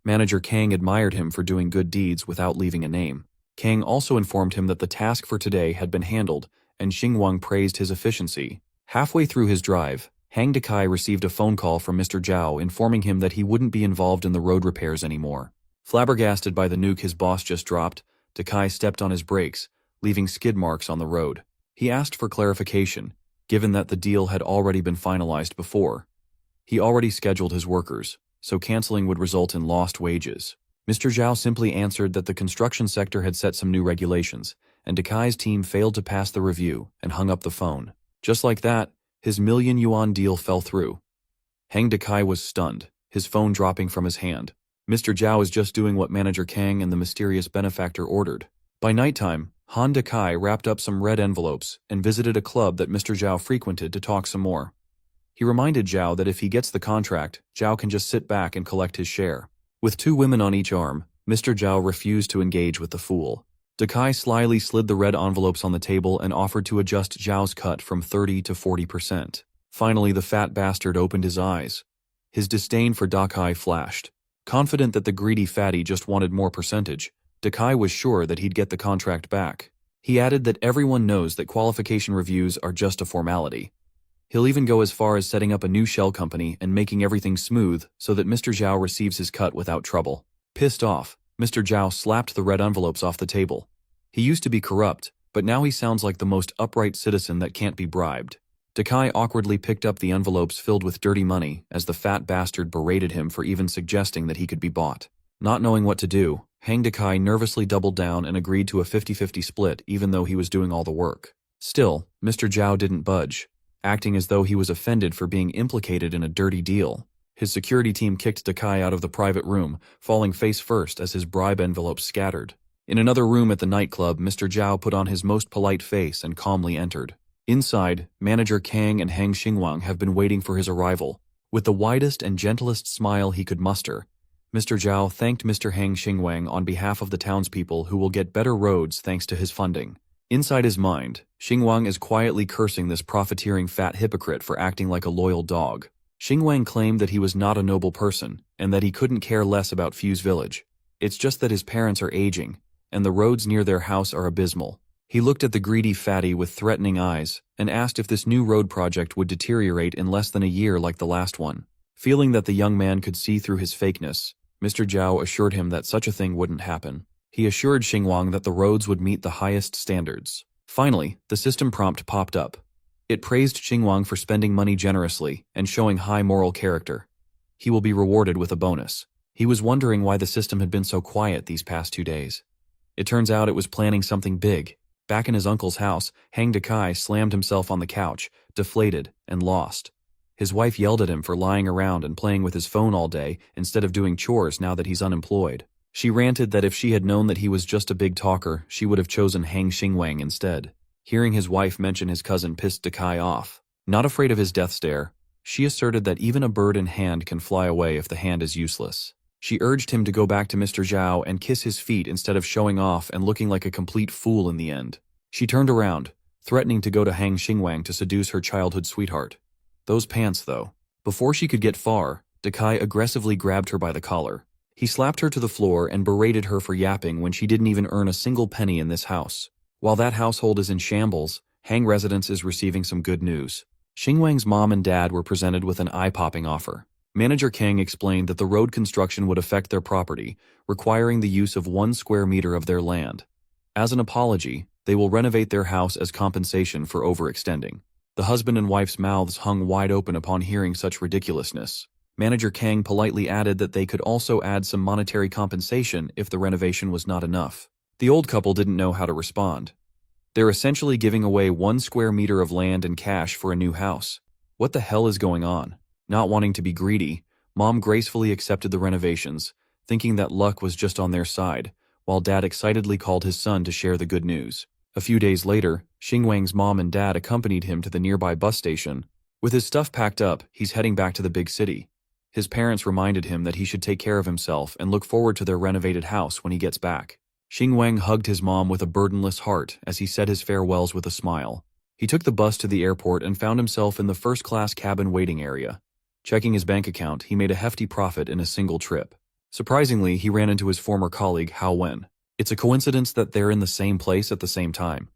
Manager Kang admired him for doing good deeds without leaving a name. Kang also informed him that the task for today had been handled, and Xingwang praised his efficiency. Halfway through his drive, Hang Dakai received a phone call from Mr. Zhao informing him that he wouldn't be involved in the road repairs anymore. Flabbergasted by the nuke his boss just dropped, Dakai stepped on his brakes, leaving skid marks on the road. He asked for clarification, given that the deal had already been finalized before. He already scheduled his workers, so canceling would result in lost wages. Mr. Zhao simply answered that the construction sector had set some new regulations, and Dakai's team failed to pass the review and hung up the phone. Just like that, his million-yuan deal fell through. Hang Dakai was stunned, his phone dropping from his hand. Mr. Zhao is just doing what Manager Kang and the mysterious benefactor ordered. By nighttime, Han Dakai wrapped up some red envelopes and visited a club that Mr. Zhao frequented to talk some more. He reminded Zhao that if he gets the contract, Zhao can just sit back and collect his share. With 2 women on each arm, Mr. Zhao refused to engage with the fool. Dakai slyly slid the red envelopes on the table and offered to adjust Zhao's cut from 30 to 40%. Finally, the fat bastard opened his eyes. His disdain for Dakai flashed. Confident that the greedy fatty just wanted more percentage, Dakai was sure that he'd get the contract back. He added that everyone knows that qualification reviews are just a formality. He'll even go as far as setting up a new shell company and making everything smooth so that Mr. Zhao receives his cut without trouble. Pissed off, Mr. Zhao slapped the red envelopes off the table. He used to be corrupt, but now he sounds like the most upright citizen that can't be bribed. Dakai awkwardly picked up the envelopes filled with dirty money as the fat bastard berated him for even suggesting that he could be bought. Not knowing what to do, Hang Dakai nervously doubled down and agreed to a 50-50 split even though he was doing all the work. Still, Mr. Zhao didn't budge, acting as though he was offended for being implicated in a dirty deal. His security team kicked Dakai out of the private room, falling face first as his bribe envelopes scattered. In another room at the nightclub, Mr. Zhao put on his most polite face and calmly entered. Inside, Manager Kang and Hang Xingwang have been waiting for his arrival. With the widest and gentlest smile he could muster, Mr. Zhao thanked Mr. Hang Xingwang on behalf of the townspeople who will get better roads thanks to his funding. Inside his mind, Xingwang is quietly cursing this profiteering fat hypocrite for acting like a loyal dog. Xingwang claimed that he was not a noble person, and that he couldn't care less about Fuse Village. It's just that his parents are aging, and the roads near their house are abysmal. He looked at the greedy fatty with threatening eyes, and asked if this new road project would deteriorate in less than a year like the last one. Feeling that the young man could see through his fakeness, Mr. Zhao assured him that such a thing wouldn't happen. He assured Xingwang that the roads would meet the highest standards. Finally, the system prompt popped up. It praised Xingwang for spending money generously and showing high moral character. He will be rewarded with a bonus. He was wondering why the system had been so quiet these past 2 days. It turns out it was planning something big. Back in his uncle's house, Hang Dakai slammed himself on the couch, deflated, and lost. His wife yelled at him for lying around and playing with his phone all day instead of doing chores now that he's unemployed. She ranted that if she had known that he was just a big talker, she would have chosen Hang Xingwang instead. Hearing his wife mention his cousin pissed Dakai off. Not afraid of his death stare, she asserted that even a bird in hand can fly away if the hand is useless. She urged him to go back to Mr. Zhao and kiss his feet instead of showing off and looking like a complete fool in the end. She turned around, threatening to go to Hang Xingwang to seduce her childhood sweetheart. Those pants, though. Before she could get far, Dakai aggressively grabbed her by the collar. He slapped her to the floor and berated her for yapping when she didn't even earn a single penny in this house. While that household is in shambles, Hang Residence is receiving some good news. Xingwang's mom and dad were presented with an eye-popping offer. Manager Kang explained that the road construction would affect their property, requiring the use of 1 square meter of their land. As an apology, they will renovate their house as compensation for overextending. The husband and wife's mouths hung wide open upon hearing such ridiculousness. Manager Kang politely added that they could also add some monetary compensation if the renovation was not enough. The old couple didn't know how to respond. They're essentially giving away 1 square meter of land and cash for a new house. What the hell is going on? Not wanting to be greedy, Mom gracefully accepted the renovations, thinking that luck was just on their side, while Dad excitedly called his son to share the good news. A few days later, Xingwang's mom and dad accompanied him to the nearby bus station. With his stuff packed up, he's heading back to the big city. His parents reminded him that he should take care of himself and look forward to their renovated house when he gets back. Xingwang hugged his mom with a burdenless heart as he said his farewells with a smile. He took the bus to the airport and found himself in the first-class cabin waiting area. Checking his bank account, he made a hefty profit in a single trip. Surprisingly, he ran into his former colleague, Hao Wen. It's a coincidence that they're in the same place at the same time.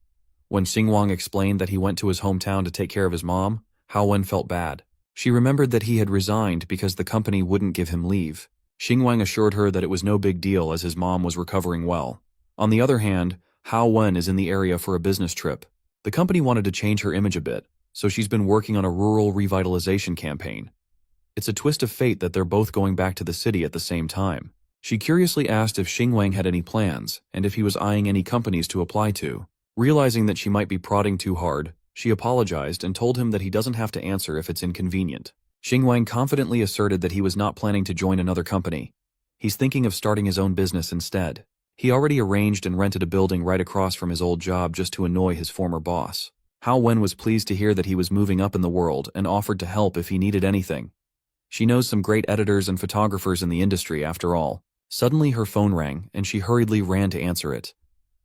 When Xingwang explained that he went to his hometown to take care of his mom, Hao Wen felt bad. She remembered that he had resigned because the company wouldn't give him leave. Xingwang assured her that it was no big deal as his mom was recovering well. On the other hand, Hao Wen is in the area for a business trip. The company wanted to change her image a bit, so she's been working on a rural revitalization campaign. It's a twist of fate that they're both going back to the city at the same time. She curiously asked if Xingwang had any plans, and if he was eyeing any companies to apply to. Realizing that she might be prodding too hard, she apologized and told him that he doesn't have to answer if it's inconvenient. Xingwang confidently asserted that he was not planning to join another company. He's thinking of starting his own business instead. He already arranged and rented a building right across from his old job just to annoy his former boss. Hao Wen was pleased to hear that he was moving up in the world and offered to help if he needed anything. She knows some great editors and photographers in the industry after all. Suddenly her phone rang, and she hurriedly ran to answer it.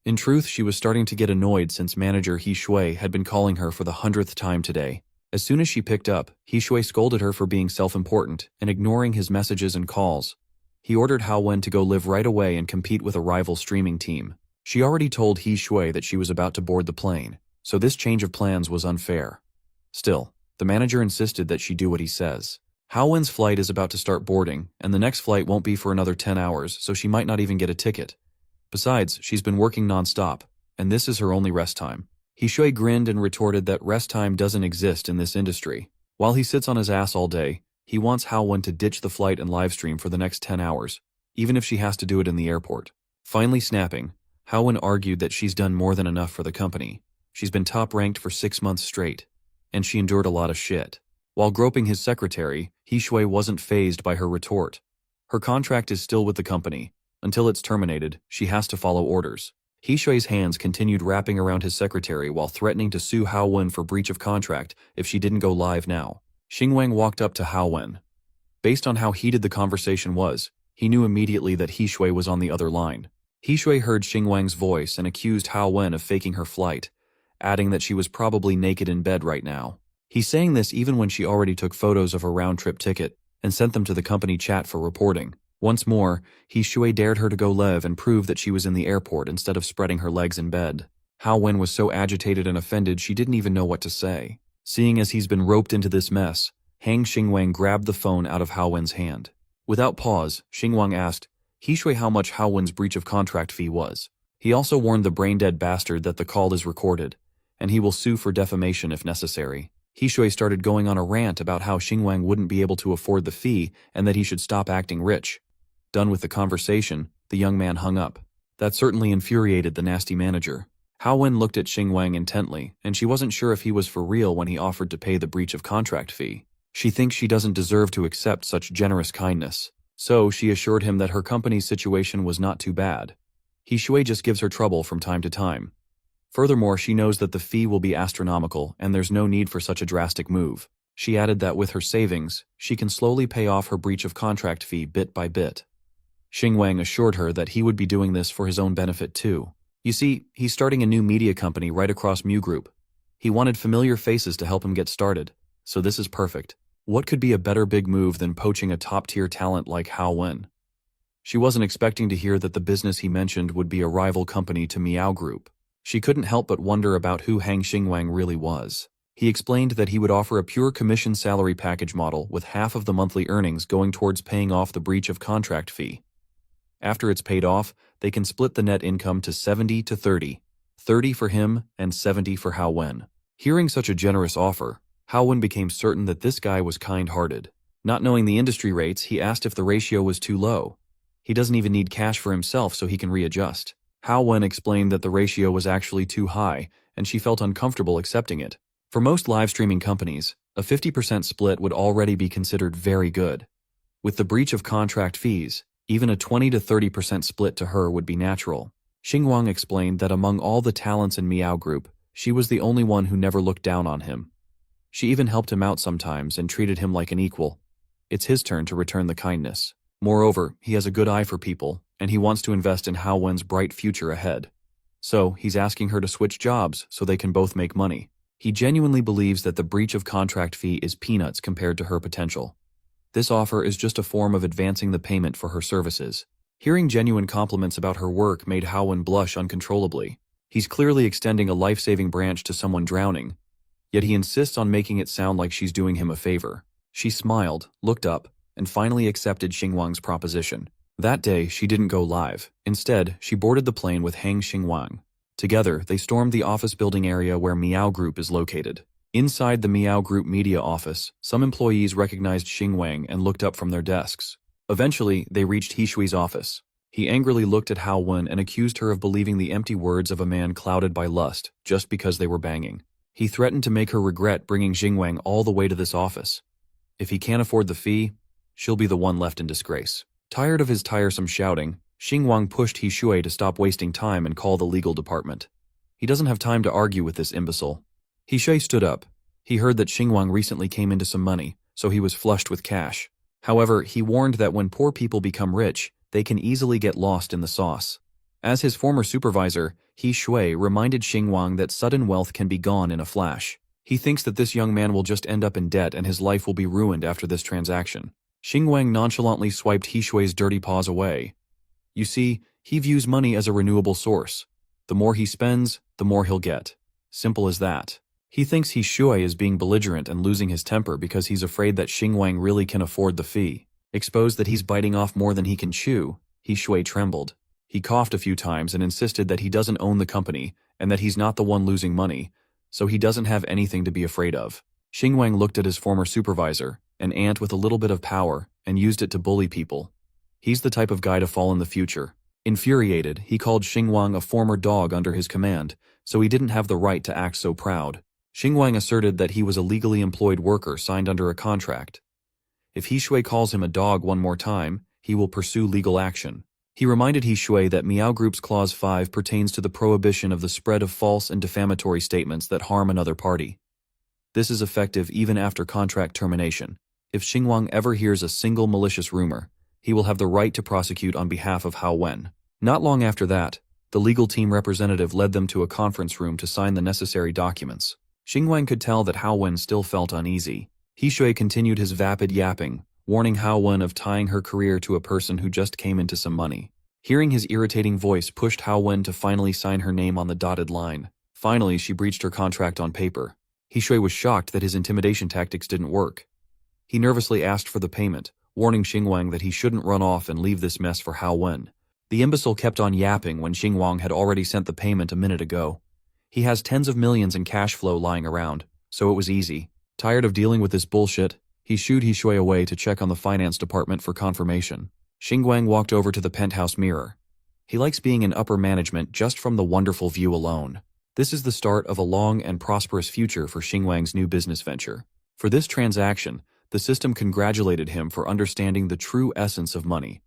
In truth, she was starting to get annoyed since manager He Shui had been calling her for the 100th time today. As soon as she picked up, He Shui scolded her for being self-important and ignoring his messages and calls. He ordered Hao Wen to go live right away and compete with a rival streaming team. She already told He Shui that she was about to board the plane, so this change of plans was unfair. Still, the manager insisted that she do what he says. Hao Wen's flight is about to start boarding, and the next flight won't be for another 10 hours, so she might not even get a ticket. Besides, she's been working non-stop, and this is her only rest time. He Shui grinned and retorted that rest time doesn't exist in this industry. While he sits on his ass all day, he wants Hao Wen to ditch the flight and livestream for the next 10 hours, even if she has to do it in the airport. Finally snapping, Hao Wen argued that she's done more than enough for the company. She's been top-ranked for 6 months straight, and she endured a lot of shit. While groping his secretary, He Shui wasn't fazed by her retort. Her contract is still with the company. Until it's terminated, she has to follow orders. He Shui's hands continued wrapping around his secretary while threatening to sue Hao Wen for breach of contract if she didn't go live now. Xingwang walked up to Hao Wen. Based on how heated the conversation was, he knew immediately that He Shui was on the other line. He Shui heard Xingwang's voice and accused Hao Wen of faking her flight, adding that she was probably naked in bed right now. He's saying this even when she already took photos of her round-trip ticket and sent them to the company chat for reporting. Once more, He Shui dared her to go live and prove that she was in the airport instead of spreading her legs in bed. Hao Wen was so agitated and offended she didn't even know what to say. Seeing as he's been roped into this mess, Hang Xingwang grabbed the phone out of Hao Wen's hand. Without pause, Xingwang asked He Shui how much Hao Wen's breach of contract fee was. He also warned the brain-dead bastard that the call is recorded, and he will sue for defamation if necessary. He Shui started going on a rant about how Xingwang wouldn't be able to afford the fee and that he should stop acting rich. Done with the conversation, the young man hung up. That certainly infuriated the nasty manager. Hao Wen looked at Xingwang intently, and she wasn't sure if he was for real when he offered to pay the breach of contract fee. She thinks she doesn't deserve to accept such generous kindness. So she assured him that her company's situation was not too bad. He Shui just gives her trouble from time to time. Furthermore, she knows that the fee will be astronomical and there's no need for such a drastic move. She added that with her savings, she can slowly pay off her breach of contract fee bit by bit. Xingwang assured her that he would be doing this for his own benefit too. You see, he's starting a new media company right across Mu Group. He wanted familiar faces to help him get started, so this is perfect. What could be a better big move than poaching a top-tier talent like Hao Wen? She wasn't expecting to hear that the business he mentioned would be a rival company to Miao Group. She couldn't help but wonder about who Hang Xingwang really was. He explained that he would offer a pure commission salary package model with half of the monthly earnings going towards paying off the breach of contract fee. After it's paid off, they can split the net income to 70 to 30. 30 for him and 70 for Hao Wen. Hearing such a generous offer, Hao Wen became certain that this guy was kind-hearted. Not knowing the industry rates, he asked if the ratio was too low. He doesn't even need cash for himself so he can readjust. Hao Wen explained that the ratio was actually too high, and she felt uncomfortable accepting it. For most live streaming companies, a 50% split would already be considered very good. With the breach of contract fees, even a 20 to 30% split to her would be natural. Xingwang explained that among all the talents in Miao Group, she was the only one who never looked down on him. She even helped him out sometimes and treated him like an equal. It's his turn to return the kindness. Moreover, he has a good eye for people, and he wants to invest in Hao Wen's bright future ahead. So, he's asking her to switch jobs so they can both make money. He genuinely believes that the breach of contract fee is peanuts compared to her potential. This offer is just a form of advancing the payment for her services. Hearing genuine compliments about her work made Hao Wen blush uncontrollably. He's clearly extending a life-saving branch to someone drowning, yet he insists on making it sound like she's doing him a favor. She smiled, looked up, and finally accepted Xingwang's proposition. That day, she didn't go live. Instead, she boarded the plane with Hang Xingwang. Together, they stormed the office building area where Miao Group is located. Inside the Miao Group media office, some employees recognized Xingwang and looked up from their desks. Eventually, they reached He Shui's office. He angrily looked at Hao Wen and accused her of believing the empty words of a man clouded by lust just because they were banging. He threatened to make her regret bringing Xingwang all the way to this office. If he can't afford the fee, she'll be the one left in disgrace. Tired of his tiresome shouting, Xingwang pushed He Shui to stop wasting time and call the legal department. He doesn't have time to argue with this imbecile. He Shui stood up. He heard that Xingwang recently came into some money, so he was flushed with cash. However, he warned that when poor people become rich, they can easily get lost in the sauce. As his former supervisor, He Shui reminded Xingwang that sudden wealth can be gone in a flash. He thinks that this young man will just end up in debt and his life will be ruined after this transaction. Xingwang nonchalantly swiped He Shui's dirty paws away. You see, he views money as a renewable source. The more he spends, the more he'll get. Simple as that. He thinks He Shui is being belligerent and losing his temper because he's afraid that Xingwang really can afford the fee. Exposed that he's biting off more than he can chew, He Shui trembled. He coughed a few times and insisted that he doesn't own the company and that he's not the one losing money, so he doesn't have anything to be afraid of. Xingwang looked at his former supervisor, an ant with a little bit of power, and used it to bully people. He's the type of guy to fall in the future. Infuriated, he called Xingwang a former dog under his command, so he didn't have the right to act so proud. Xingwang asserted that he was a legally employed worker signed under a contract. If He Shui calls him a dog one more time, he will pursue legal action. He reminded He Shui that Miao Group's Clause 5 pertains to the prohibition of the spread of false and defamatory statements that harm another party. This is effective even after contract termination. If Xingwang ever hears a single malicious rumor, he will have the right to prosecute on behalf of Hao Wen. Not long after that, the legal team representative led them to a conference room to sign the necessary documents. Xingwang could tell that Hao Wen still felt uneasy. He Shui continued his vapid yapping, warning Hao Wen of tying her career to a person who just came into some money. Hearing his irritating voice pushed Hao Wen to finally sign her name on the dotted line. Finally, she breached her contract on paper. He Shui was shocked that his intimidation tactics didn't work. He nervously asked for the payment, warning Xingwang that he shouldn't run off and leave this mess for Hao Wen. The imbecile kept on yapping when Xingwang had already sent the payment a minute ago. He has tens of millions in cash flow lying around, so it was easy. Tired of dealing with this bullshit, he shooed He Shui away to check on the finance department for confirmation. Xingwang walked over to the penthouse mirror. He likes being in upper management just from the wonderful view alone. This is the start of a long and prosperous future for Xingwang's new business venture. For this transaction, the system congratulated him for understanding the true essence of money.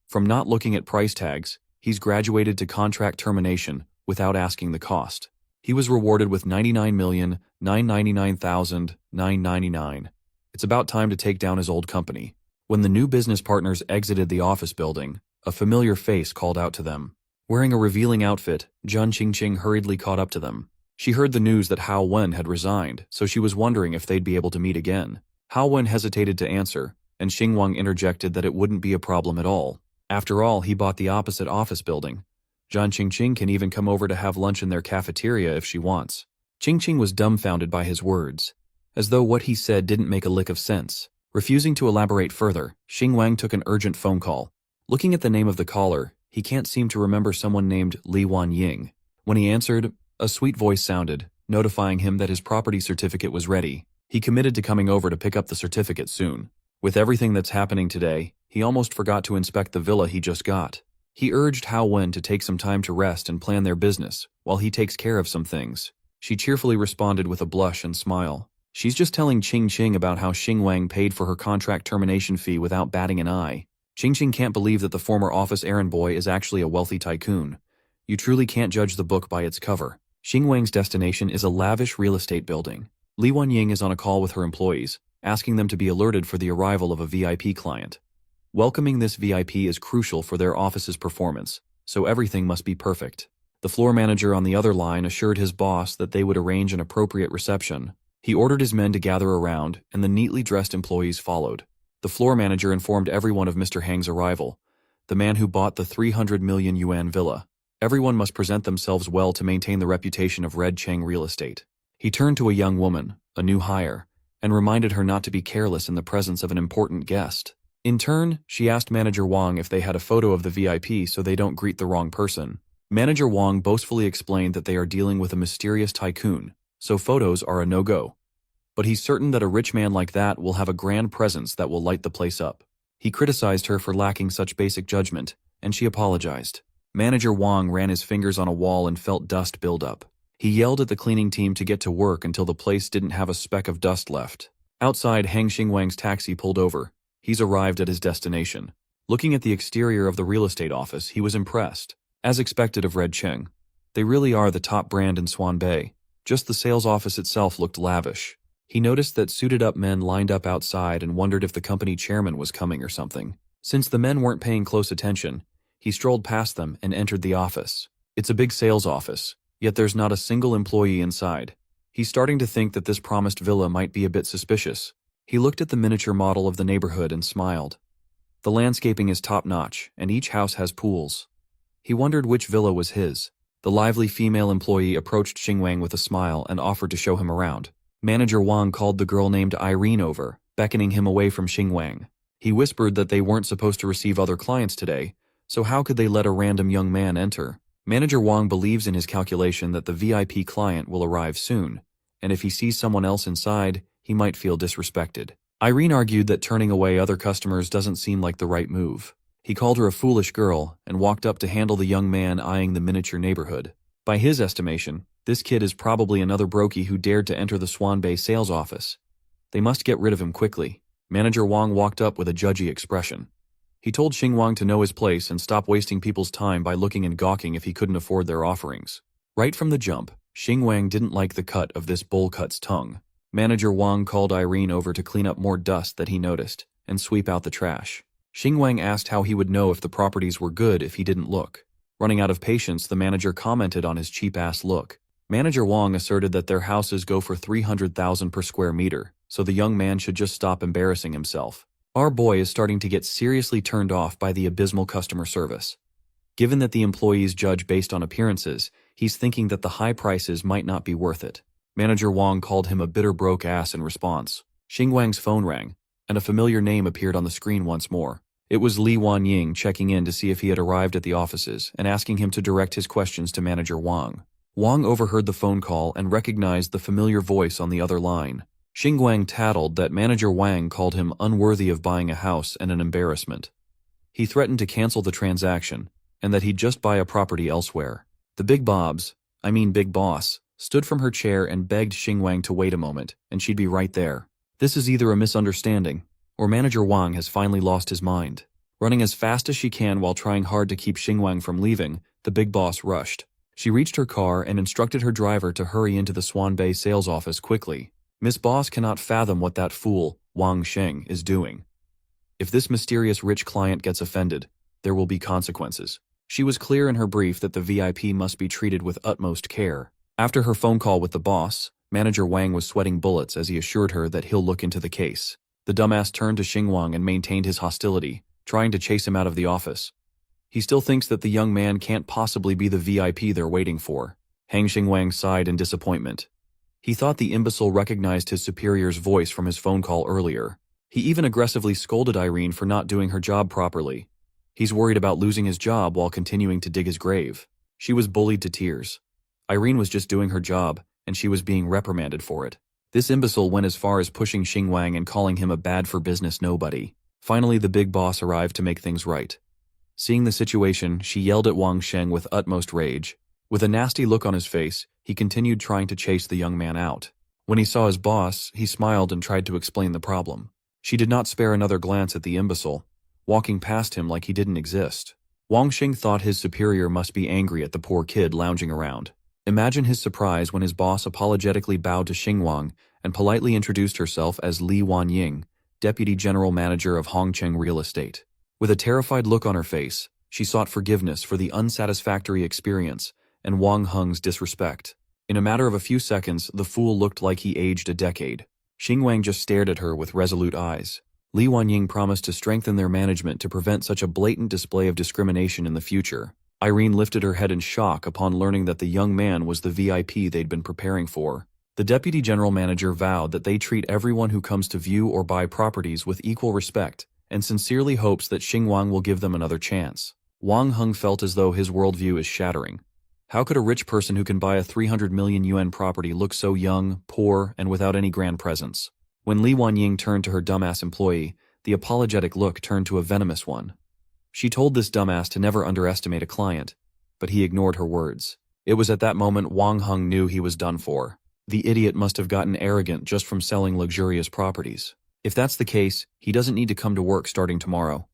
From not looking at price tags, he's graduated to contract termination without asking the cost. He was rewarded with 99,999,999. It's about time to take down his old company. When the new business partners exited the office building, a familiar face called out to them. Wearing a revealing outfit, Zhan Qingqing hurriedly caught up to them. She heard the news that Hao Wen had resigned, so she was wondering if they'd be able to meet again. Hao Wen hesitated to answer, and Xingwang interjected that it wouldn't be a problem at all. After all, he bought the opposite office building. Zhan Qingqing can even come over to have lunch in their cafeteria if she wants. Qingqing was dumbfounded by his words, as though what he said didn't make a lick of sense. Refusing to elaborate further, Xingwang took an urgent phone call. Looking at the name of the caller, he can't seem to remember someone named Li Wanying. When he answered, a sweet voice sounded, notifying him that his property certificate was ready. He committed to coming over to pick up the certificate soon. With everything that's happening today, he almost forgot to inspect the villa he just got. He urged Hao Wen to take some time to rest and plan their business, while he takes care of some things. She cheerfully responded with a blush and smile. She's just telling Qingqing about how Xingwang paid for her contract termination fee without batting an eye. Qingqing can't believe that the former office errand boy is actually a wealthy tycoon. You truly can't judge the book by its cover. Xingwang's destination is a lavish real estate building. Li Wanying is on a call with her employees, asking them to be alerted for the arrival of a VIP client. Welcoming this VIP is crucial for their office's performance, so everything must be perfect. The floor manager on the other line assured his boss that they would arrange an appropriate reception. He ordered his men to gather around, and the neatly dressed employees followed. The floor manager informed everyone of Mr. Hang's arrival, the man who bought the 300 million yuan villa. Everyone must present themselves well to maintain the reputation of Red Cheng Real Estate. He turned to a young woman, a new hire, and reminded her not to be careless in the presence of an important guest. In turn, she asked Manager Wang if they had a photo of the VIP so they don't greet the wrong person. Manager Wang boastfully explained that they are dealing with a mysterious tycoon, so photos are a no-go. But he's certain that a rich man like that will have a grand presence that will light the place up. He criticized her for lacking such basic judgment, and she apologized. Manager Wang ran his fingers on a wall and felt dust build up. He yelled at the cleaning team to get to work until the place didn't have a speck of dust left. Outside, Hang Xingwang's taxi pulled over. He's arrived at his destination. Looking at the exterior of the real estate office, he was impressed. As expected of Red Cheng, they really are the top brand in Swan Bay. Just the sales office itself looked lavish. He noticed that suited-up men lined up outside and wondered if the company chairman was coming or something. Since the men weren't paying close attention, he strolled past them and entered the office. It's a big sales office, yet there's not a single employee inside. He's starting to think that this promised villa might be a bit suspicious. He looked at the miniature model of the neighborhood and smiled. The landscaping is top-notch, and each house has pools. He wondered which villa was his. The lively female employee approached Xingwang with a smile and offered to show him around. Manager Wang called the girl named Irene over, beckoning him away from Xingwang. He whispered that they weren't supposed to receive other clients today, so how could they let a random young man enter? Manager Wang believes in his calculation that the VIP client will arrive soon, and if he sees someone else inside, he might feel disrespected. Irene argued that turning away other customers doesn't seem like the right move. He called her a foolish girl and walked up to handle the young man eyeing the miniature neighborhood. By his estimation, this kid is probably another brokey who dared to enter the Swan Bay sales office. They must get rid of him quickly. Manager Wang walked up with a judgy expression. He told Xing Wang to know his place and stop wasting people's time by looking and gawking if he couldn't afford their offerings. Right from the jump, Xing Wang didn't like the cut of this bull cut's tongue. Manager Wang called Irene over to clean up more dust that he noticed and sweep out the trash. Xing Wang asked how he would know if the properties were good if he didn't look. Running out of patience, the manager commented on his cheap-ass look. Manager Wang asserted that their houses go for $300,000 per square meter, so the young man should just stop embarrassing himself. Our boy is starting to get seriously turned off by the abysmal customer service. Given that the employees judge based on appearances, he's thinking that the high prices might not be worth it. Manager Wang called him a bitter broke ass in response. Xing Wang's phone rang, and a familiar name appeared on the screen once more. It was Li Wanying checking in to see if he had arrived at the offices and asking him to direct his questions to Manager Wang. Wang overheard the phone call and recognized the familiar voice on the other line. Xing Wang tattled that Manager Wang called him unworthy of buying a house and an embarrassment. He threatened to cancel the transaction, and that he'd just buy a property elsewhere. The big boss, stood from her chair and begged Xing Wang to wait a moment, and she'd be right there. This is either a misunderstanding, or Manager Wang has finally lost his mind. Running as fast as she can while trying hard to keep Xing Wang from leaving, the big boss rushed. She reached her car and instructed her driver to hurry into the Swan Bay sales office quickly. Miss Boss cannot fathom what that fool, Wang Sheng, is doing. If this mysterious rich client gets offended, there will be consequences. She was clear in her brief that the VIP must be treated with utmost care. After her phone call with the boss, Manager Wang was sweating bullets as he assured her that he'll look into the case. The dumbass turned to Xing Wang and maintained his hostility, trying to chase him out of the office. He still thinks that the young man can't possibly be the VIP they're waiting for. Xing Wang sighed in disappointment. He thought the imbecile recognized his superior's voice from his phone call earlier. He even aggressively scolded Irene for not doing her job properly. He's worried about losing his job while continuing to dig his grave. She was bullied to tears. Irene was just doing her job, and she was being reprimanded for it. This imbecile went as far as pushing Xing Wang and calling him a bad-for-business nobody. Finally, the big boss arrived to make things right. Seeing the situation, she yelled at Wang Sheng with utmost rage. With a nasty look on his face, he continued trying to chase the young man out. When he saw his boss, he smiled and tried to explain the problem. She did not spare another glance at the imbecile, walking past him like he didn't exist. Wang Xing thought his superior must be angry at the poor kid lounging around. Imagine his surprise when his boss apologetically bowed to Xing Wang and politely introduced herself as Li Wanying, Deputy General Manager of Hongcheng Real Estate. With a terrified look on her face, she sought forgiveness for the unsatisfactory experience and Wang Heng's disrespect. In a matter of a few seconds, the fool looked like he aged a decade. Xing Wang just stared at her with resolute eyes. Li Wanying promised to strengthen their management to prevent such a blatant display of discrimination in the future. Irene lifted her head in shock upon learning that the young man was the VIP they'd been preparing for. The deputy general manager vowed that they treat everyone who comes to view or buy properties with equal respect and sincerely hopes that Xing Wang will give them another chance. Wang Heng felt as though his worldview is shattering. How could a rich person who can buy a 300 million yuan property look so young, poor, and without any grand presence? When Li Wanying turned to her dumbass employee, the apologetic look turned to a venomous one. She told this dumbass to never underestimate a client, but he ignored her words. It was at that moment Wang Heng knew he was done for. The idiot must have gotten arrogant just from selling luxurious properties. If that's the case, he doesn't need to come to work starting tomorrow.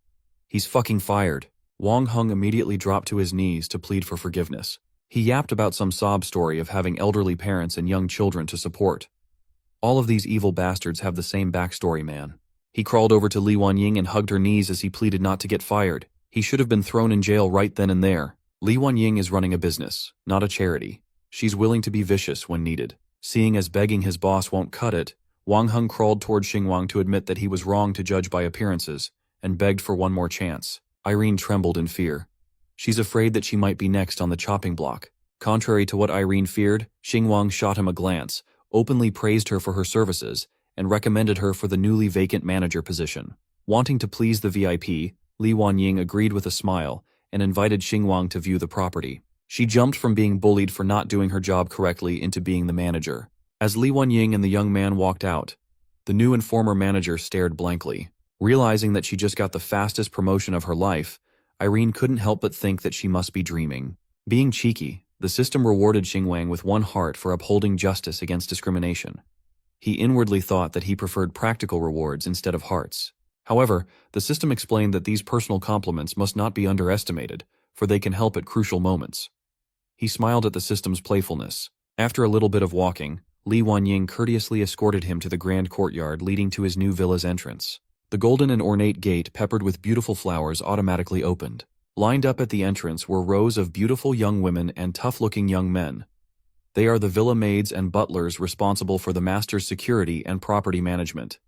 He's fucking fired. Wang Heng immediately dropped to his knees to plead for forgiveness. He yapped about some sob story of having elderly parents and young children to support. All of these evil bastards have the same backstory, man. He crawled over to Li Wanying and hugged her knees as he pleaded not to get fired. He should have been thrown in jail right then and there. Li Wanying is running a business, not a charity. She's willing to be vicious when needed. Seeing as begging his boss won't cut it, Wang Heng crawled toward Xing Wang to admit that he was wrong to judge by appearances, and begged for one more chance. Irene trembled in fear. She's afraid that she might be next on the chopping block. Contrary to what Irene feared, Xing Wang shot him a glance, openly praised her for her services, and recommended her for the newly vacant manager position. Wanting to please the VIP, Li Wanying agreed with a smile and invited Xing Wang to view the property. She jumped from being bullied for not doing her job correctly into being the manager. As Li Wanying and the young man walked out, the new and former manager stared blankly. Realizing that she just got the fastest promotion of her life, Irene couldn't help but think that she must be dreaming. Being cheeky, the system rewarded Xingwang with 1 heart for upholding justice against discrimination. He inwardly thought that he preferred practical rewards instead of hearts. However, the system explained that these personal compliments must not be underestimated, for they can help at crucial moments. He smiled at the system's playfulness. After a little bit of walking, Li Wanying courteously escorted him to the grand courtyard leading to his new villa's entrance. The golden and ornate gate peppered with beautiful flowers automatically opened. Lined up at the entrance were rows of beautiful young women and tough-looking young men. They are the villa maids and butlers responsible for the master's security and property management.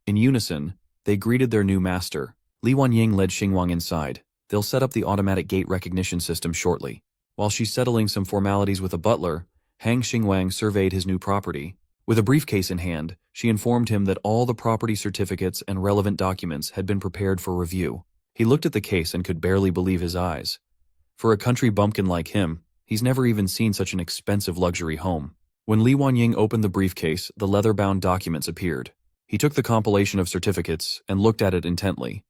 In unison, they greeted their new master. Li Wanying led Xingwang inside. They'll set up the automatic gate recognition system shortly. While she's settling some formalities with a butler, Hang Xingwang surveyed his new property. With a briefcase in hand, she informed him that all the property certificates and relevant documents had been prepared for review. He looked at the case and could barely believe his eyes. For a country bumpkin like him, he's never even seen such an expensive luxury home. When Li Wanying opened the briefcase, the leather-bound documents appeared. He took the compilation of certificates and looked at it intently.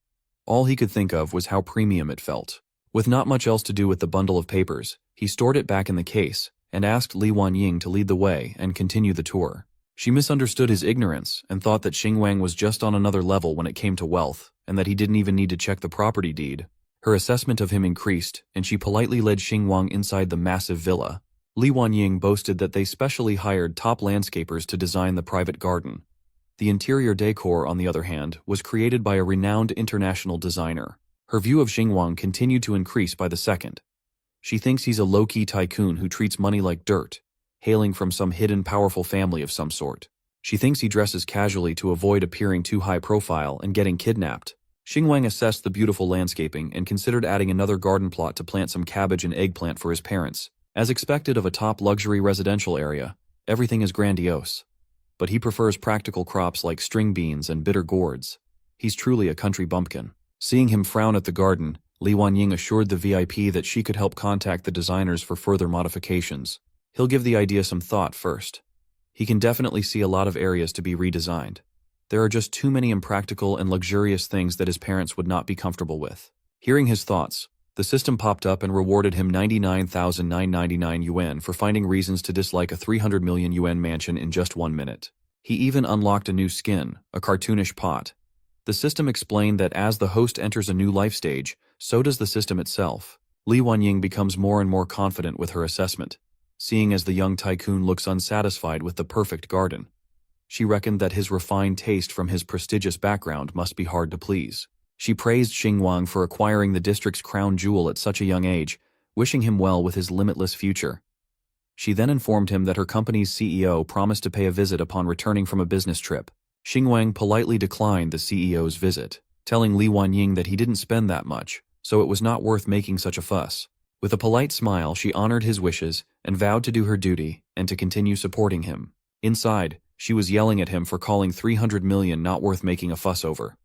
All he could think of was how premium it felt. With not much else to do with the bundle of papers, he stored it back in the case and asked Li Wanying to lead the way and continue the tour. She misunderstood his ignorance and thought that Xingwang was just on another level when it came to wealth, and that he didn't even need to check the property deed. Her assessment of him increased, and she politely led Xingwang inside the massive villa. Li Wanying boasted that they specially hired top landscapers to design the private garden. The interior decor, on the other hand, was created by a renowned international designer. Her view of Xingwang continued to increase by the second. She thinks he's a low-key tycoon who treats money like dirt, hailing from some hidden powerful family of some sort. She thinks he dresses casually to avoid appearing too high profile and getting kidnapped. Xingwang assessed the beautiful landscaping and considered adding another garden plot to plant some cabbage and eggplant for his parents. As expected of a top luxury residential area, everything is grandiose. But he prefers practical crops like string beans and bitter gourds. He's truly a country bumpkin. Seeing him frown at the garden, Li Wanying assured the VIP that she could help contact the designers for further modifications. He'll give the idea some thought first. He can definitely see a lot of areas to be redesigned. There are just too many impractical and luxurious things that his parents would not be comfortable with. Hearing his thoughts, the system popped up and rewarded him 99,999 yuan for finding reasons to dislike a 300 million yuan mansion in just 1 minute. He even unlocked a new skin, a cartoonish pot. The system explained that as the host enters a new life stage, so does the system itself. Li Wanying becomes more and more confident with her assessment, seeing as the young tycoon looks unsatisfied with the perfect garden. She reckoned that his refined taste from his prestigious background must be hard to please. She praised Xingwang for acquiring the district's crown jewel at such a young age, wishing him well with his limitless future. She then informed him that her company's CEO promised to pay a visit upon returning from a business trip. Xingwang politely declined the CEO's visit, telling Li Wanying that he didn't spend that much, so it was not worth making such a fuss. With a polite smile, she honored his wishes and vowed to do her duty and to continue supporting him. Inside, she was yelling at him for calling 300 million not worth making a fuss over.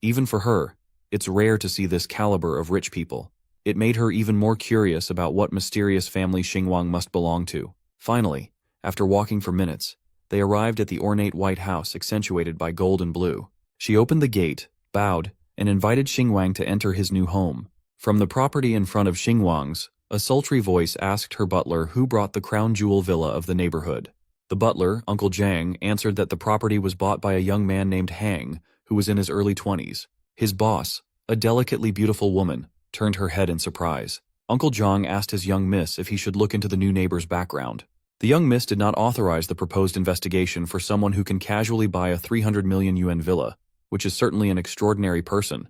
Even for her, it's rare to see this caliber of rich people. It made her even more curious about what mysterious family Xingwang must belong to. Finally, after walking for minutes, they arrived at the ornate white house accentuated by gold and blue. She opened the gate, bowed, and invited Xingwang to enter his new home. From the property in front of Xingwang's, a sultry voice asked her butler who brought the crown jewel villa of the neighborhood. The butler, Uncle Zhang, answered that the property was bought by a young man named Hang, who was in his early 20s. His boss, a delicately beautiful woman, turned her head in surprise. Uncle Zhang asked his young miss if he should look into the new neighbor's background. The young miss did not authorize the proposed investigation for someone who can casually buy a 300 million yuan villa, which is certainly an extraordinary person.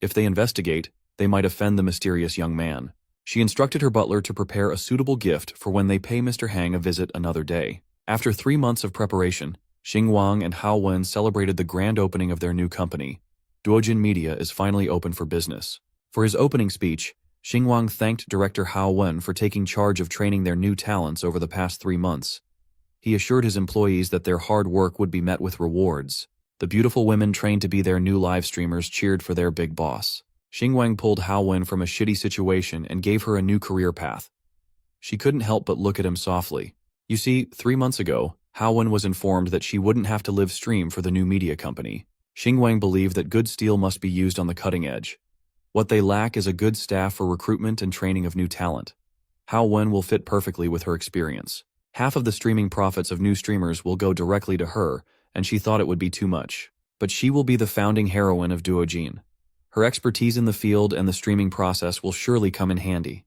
If they investigate, they might offend the mysterious young man. She instructed her butler to prepare a suitable gift for when they pay Mr. Hang a visit another day. After 3 months of preparation, Xingwang and Hao Wen celebrated the grand opening of their new company. Duojin Media is finally open for business. For his opening speech, Xingwang thanked director Hao Wen for taking charge of training their new talents over the past 3 months. He assured his employees that their hard work would be met with rewards. The beautiful women trained to be their new live streamers cheered for their big boss. Xingwang pulled Hao Wen from a shitty situation and gave her a new career path. She couldn't help but look at him softly. You see, 3 months ago, Haowen was informed that she wouldn't have to live stream for the new media company. Xingwang believed that good steel must be used on the cutting edge. What they lack is a good staff for recruitment and training of new talent. Haowen will fit perfectly with her experience. Half of the streaming profits of new streamers will go directly to her, and she thought it would be too much. But she will be the founding heroine of Duojin. Her expertise in the field and the streaming process will surely come in handy.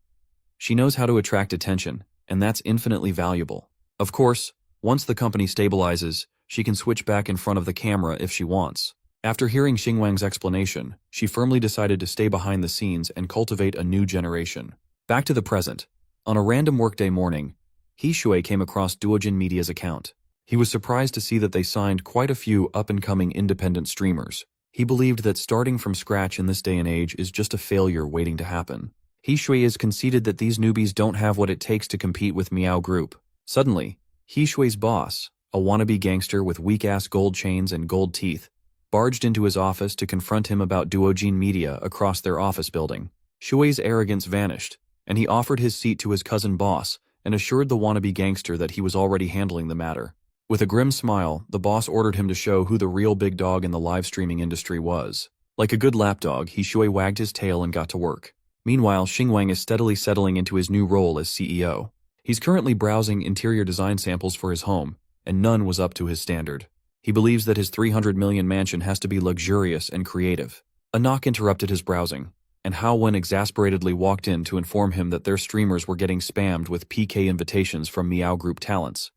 She knows how to attract attention, and that's infinitely valuable. Of course, once the company stabilizes, she can switch back in front of the camera if she wants. After hearing Xingwang's explanation, she firmly decided to stay behind the scenes and cultivate a new generation. Back to the present. On a random workday morning, He Shui came across Duojin Media's account. He was surprised to see that they signed quite a few up-and-coming independent streamers. He believed that starting from scratch in this day and age is just a failure waiting to happen. He Shui has conceded that these newbies don't have what it takes to compete with Miao Group. Suddenly, He Shui's boss, a wannabe gangster with weak-ass gold chains and gold teeth, barged into his office to confront him about Duojin Media across their office building. Shui's arrogance vanished, and he offered his seat to his cousin boss and assured the wannabe gangster that he was already handling the matter. With a grim smile, the boss ordered him to show who the real big dog in the live streaming industry was. Like a good lapdog, He Shui wagged his tail and got to work. Meanwhile, Xingwang is steadily settling into his new role as CEO. He's currently browsing interior design samples for his home, and none was up to his standard. He believes that his 300 million mansion has to be luxurious and creative. A knock interrupted his browsing, and Haowen exasperatedly walked in to inform him that their streamers were getting spammed with PK invitations from Miao Group talents.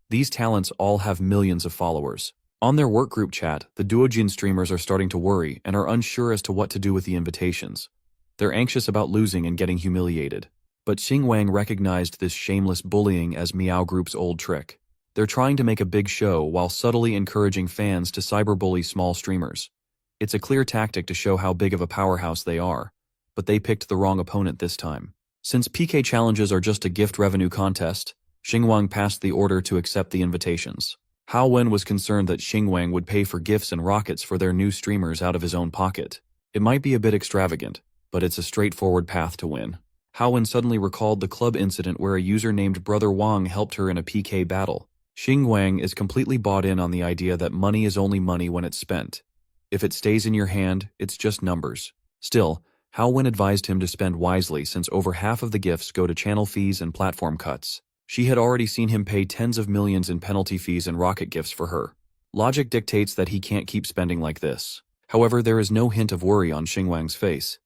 These talents all have millions of followers. On their workgroup chat, the Duojin streamers are starting to worry and are unsure as to what to do with the invitations. They're anxious about losing and getting humiliated. But Xingwang recognized this shameless bullying as Miao Group's old trick. They're trying to make a big show while subtly encouraging fans to cyberbully small streamers. It's a clear tactic to show how big of a powerhouse they are, but they picked the wrong opponent this time. Since PK challenges are just a gift revenue contest, Xingwang passed the order to accept the invitations. Haowen was concerned that Xingwang would pay for gifts and rockets for their new streamers out of his own pocket. It might be a bit extravagant, but it's a straightforward path to win. Haowen suddenly recalled the club incident where a user named Brother Wang helped her in a PK battle. Xingwang is completely bought in on the idea that money is only money when it's spent. If it stays in your hand, it's just numbers. Still, Haowen advised him to spend wisely since over half of the gifts go to channel fees and platform cuts. She had already seen him pay tens of millions in penalty fees and rocket gifts for her. Logic dictates that he can't keep spending like this. However, there is no hint of worry on Xingwang's face.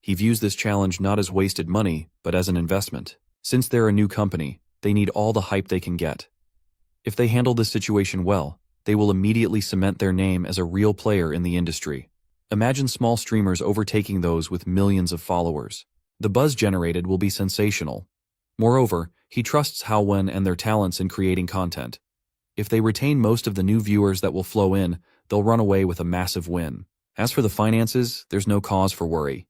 He views this challenge not as wasted money, but as an investment. Since they're a new company, they need all the hype they can get. If they handle this situation well, they will immediately cement their name as a real player in the industry. Imagine small streamers overtaking those with millions of followers. The buzz generated will be sensational. Moreover, he trusts Haowen and their talents in creating content. If they retain most of the new viewers that will flow in, they'll run away with a massive win. As for the finances, there's no cause for worry.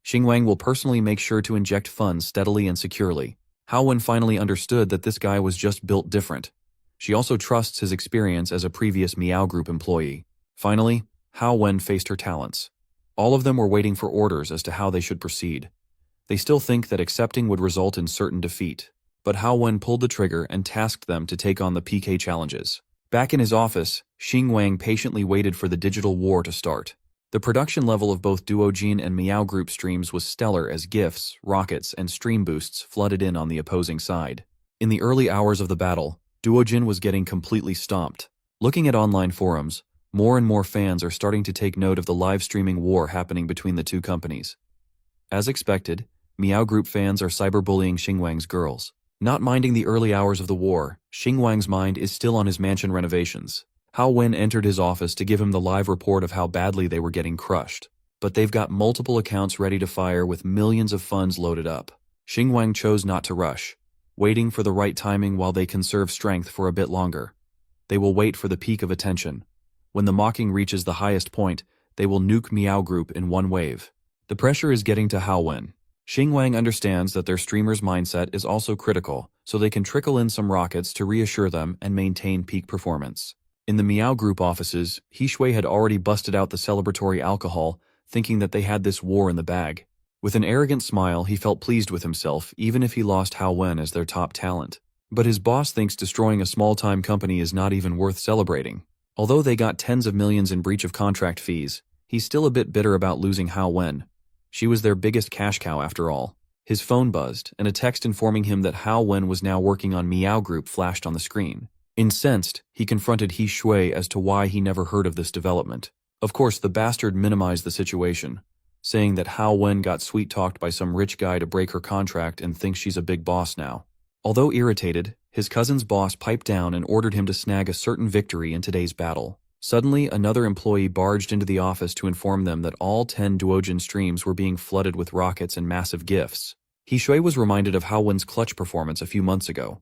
Xingwang will personally make sure to inject funds steadily and securely. Haowen finally understood that this guy was just built different. She also trusts his experience as a previous Miao Group employee. Finally, Haowen faced her talents. All of them were waiting for orders as to how they should proceed. They still think that accepting would result in certain defeat. But Haowen pulled the trigger and tasked them to take on the PK challenges. Back in his office, Xingwang patiently waited for the digital war to start. The production level of both Duojin and Miao Group streams was stellar as gifts, rockets, and stream boosts flooded in on the opposing side. In the early hours of the battle, Duojin was getting completely stomped. Looking at online forums, more and more fans are starting to take note of the live streaming war happening between the two companies. As expected, Miao Group fans are cyberbullying Xingwang's girls. Not minding the early hours of the war, Xingwang's mind is still on his mansion renovations. Haowen entered his office to give him the live report of how badly they were getting crushed. But they've got multiple accounts ready to fire with millions of funds loaded up. Xingwang chose not to rush, waiting for the right timing while they conserve strength for a bit longer. They will wait for the peak of attention. When the mocking reaches the highest point, they will nuke Miao Group in one wave. The pressure is getting to Haowen. Xingwang understands that their streamer's mindset is also critical, so they can trickle in some rockets to reassure them and maintain peak performance. In the Miao Group offices, He Shui had already busted out the celebratory alcohol, thinking that they had this war in the bag. With an arrogant smile, he felt pleased with himself, even if he lost Hao Wen as their top talent. But his boss thinks destroying a small-time company is not even worth celebrating. Although they got tens of millions in breach of contract fees, he's still a bit bitter about losing Hao Wen. She was their biggest cash cow after all. His phone buzzed, and a text informing him that Hao Wen was now working on Miao Group flashed on the screen. Incensed, he confronted He Shui as to why he never heard of this development. Of course, the bastard minimized the situation, saying that Hao Wen got sweet-talked by some rich guy to break her contract and thinks she's a big boss now. Although irritated, his cousin's boss piped down and ordered him to snag a certain victory in today's battle. Suddenly, another employee barged into the office to inform them that all 10 Duojin streams were being flooded with rockets and massive gifts. He Shui was reminded of Hao Wen's clutch performance a few months ago.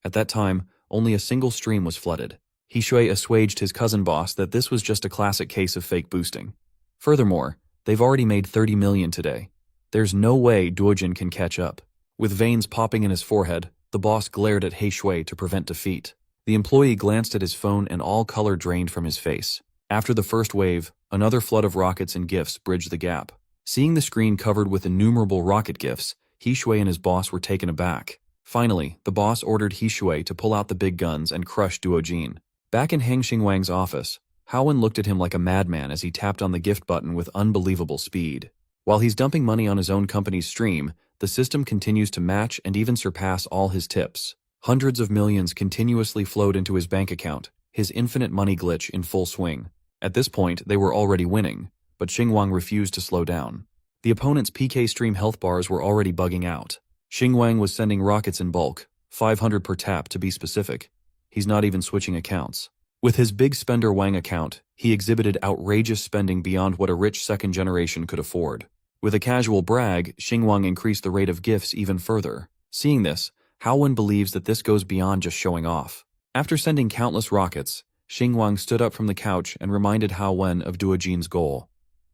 At that time, only a single stream was flooded. He Shui assuaged his cousin boss that this was just a classic case of fake boosting. Furthermore, they've already made 30 million today. There's no way Duojin can catch up. With veins popping in his forehead, the boss glared at He Shui to prevent defeat. The employee glanced at his phone and all color drained from his face. After the first wave, another flood of rockets and gifts bridged the gap. Seeing the screen covered with innumerable rocket gifts, He Shui and his boss were taken aback. Finally, the boss ordered He Shui to pull out the big guns and crush Duojin. Back in Heng Xingwang's office, Hao Wen looked at him like a madman as he tapped on the gift button with unbelievable speed. While he's dumping money on his own company's stream, the system continues to match and even surpass all his tips. Hundreds of millions continuously flowed into his bank account, his infinite money glitch in full swing. At this point, they were already winning, but Xingwang refused to slow down. The opponent's PK stream health bars were already bugging out. Xingwang was sending rockets in bulk, 500 per tap to be specific. He's not even switching accounts. With his big spender Wang account, he exhibited outrageous spending beyond what a rich second generation could afford. With a casual brag, Xingwang increased the rate of gifts even further. Seeing this, Hao Wen believes that this goes beyond just showing off. After sending countless rockets, Xingwang stood up from the couch and reminded Hao Wen of Duojin's goal.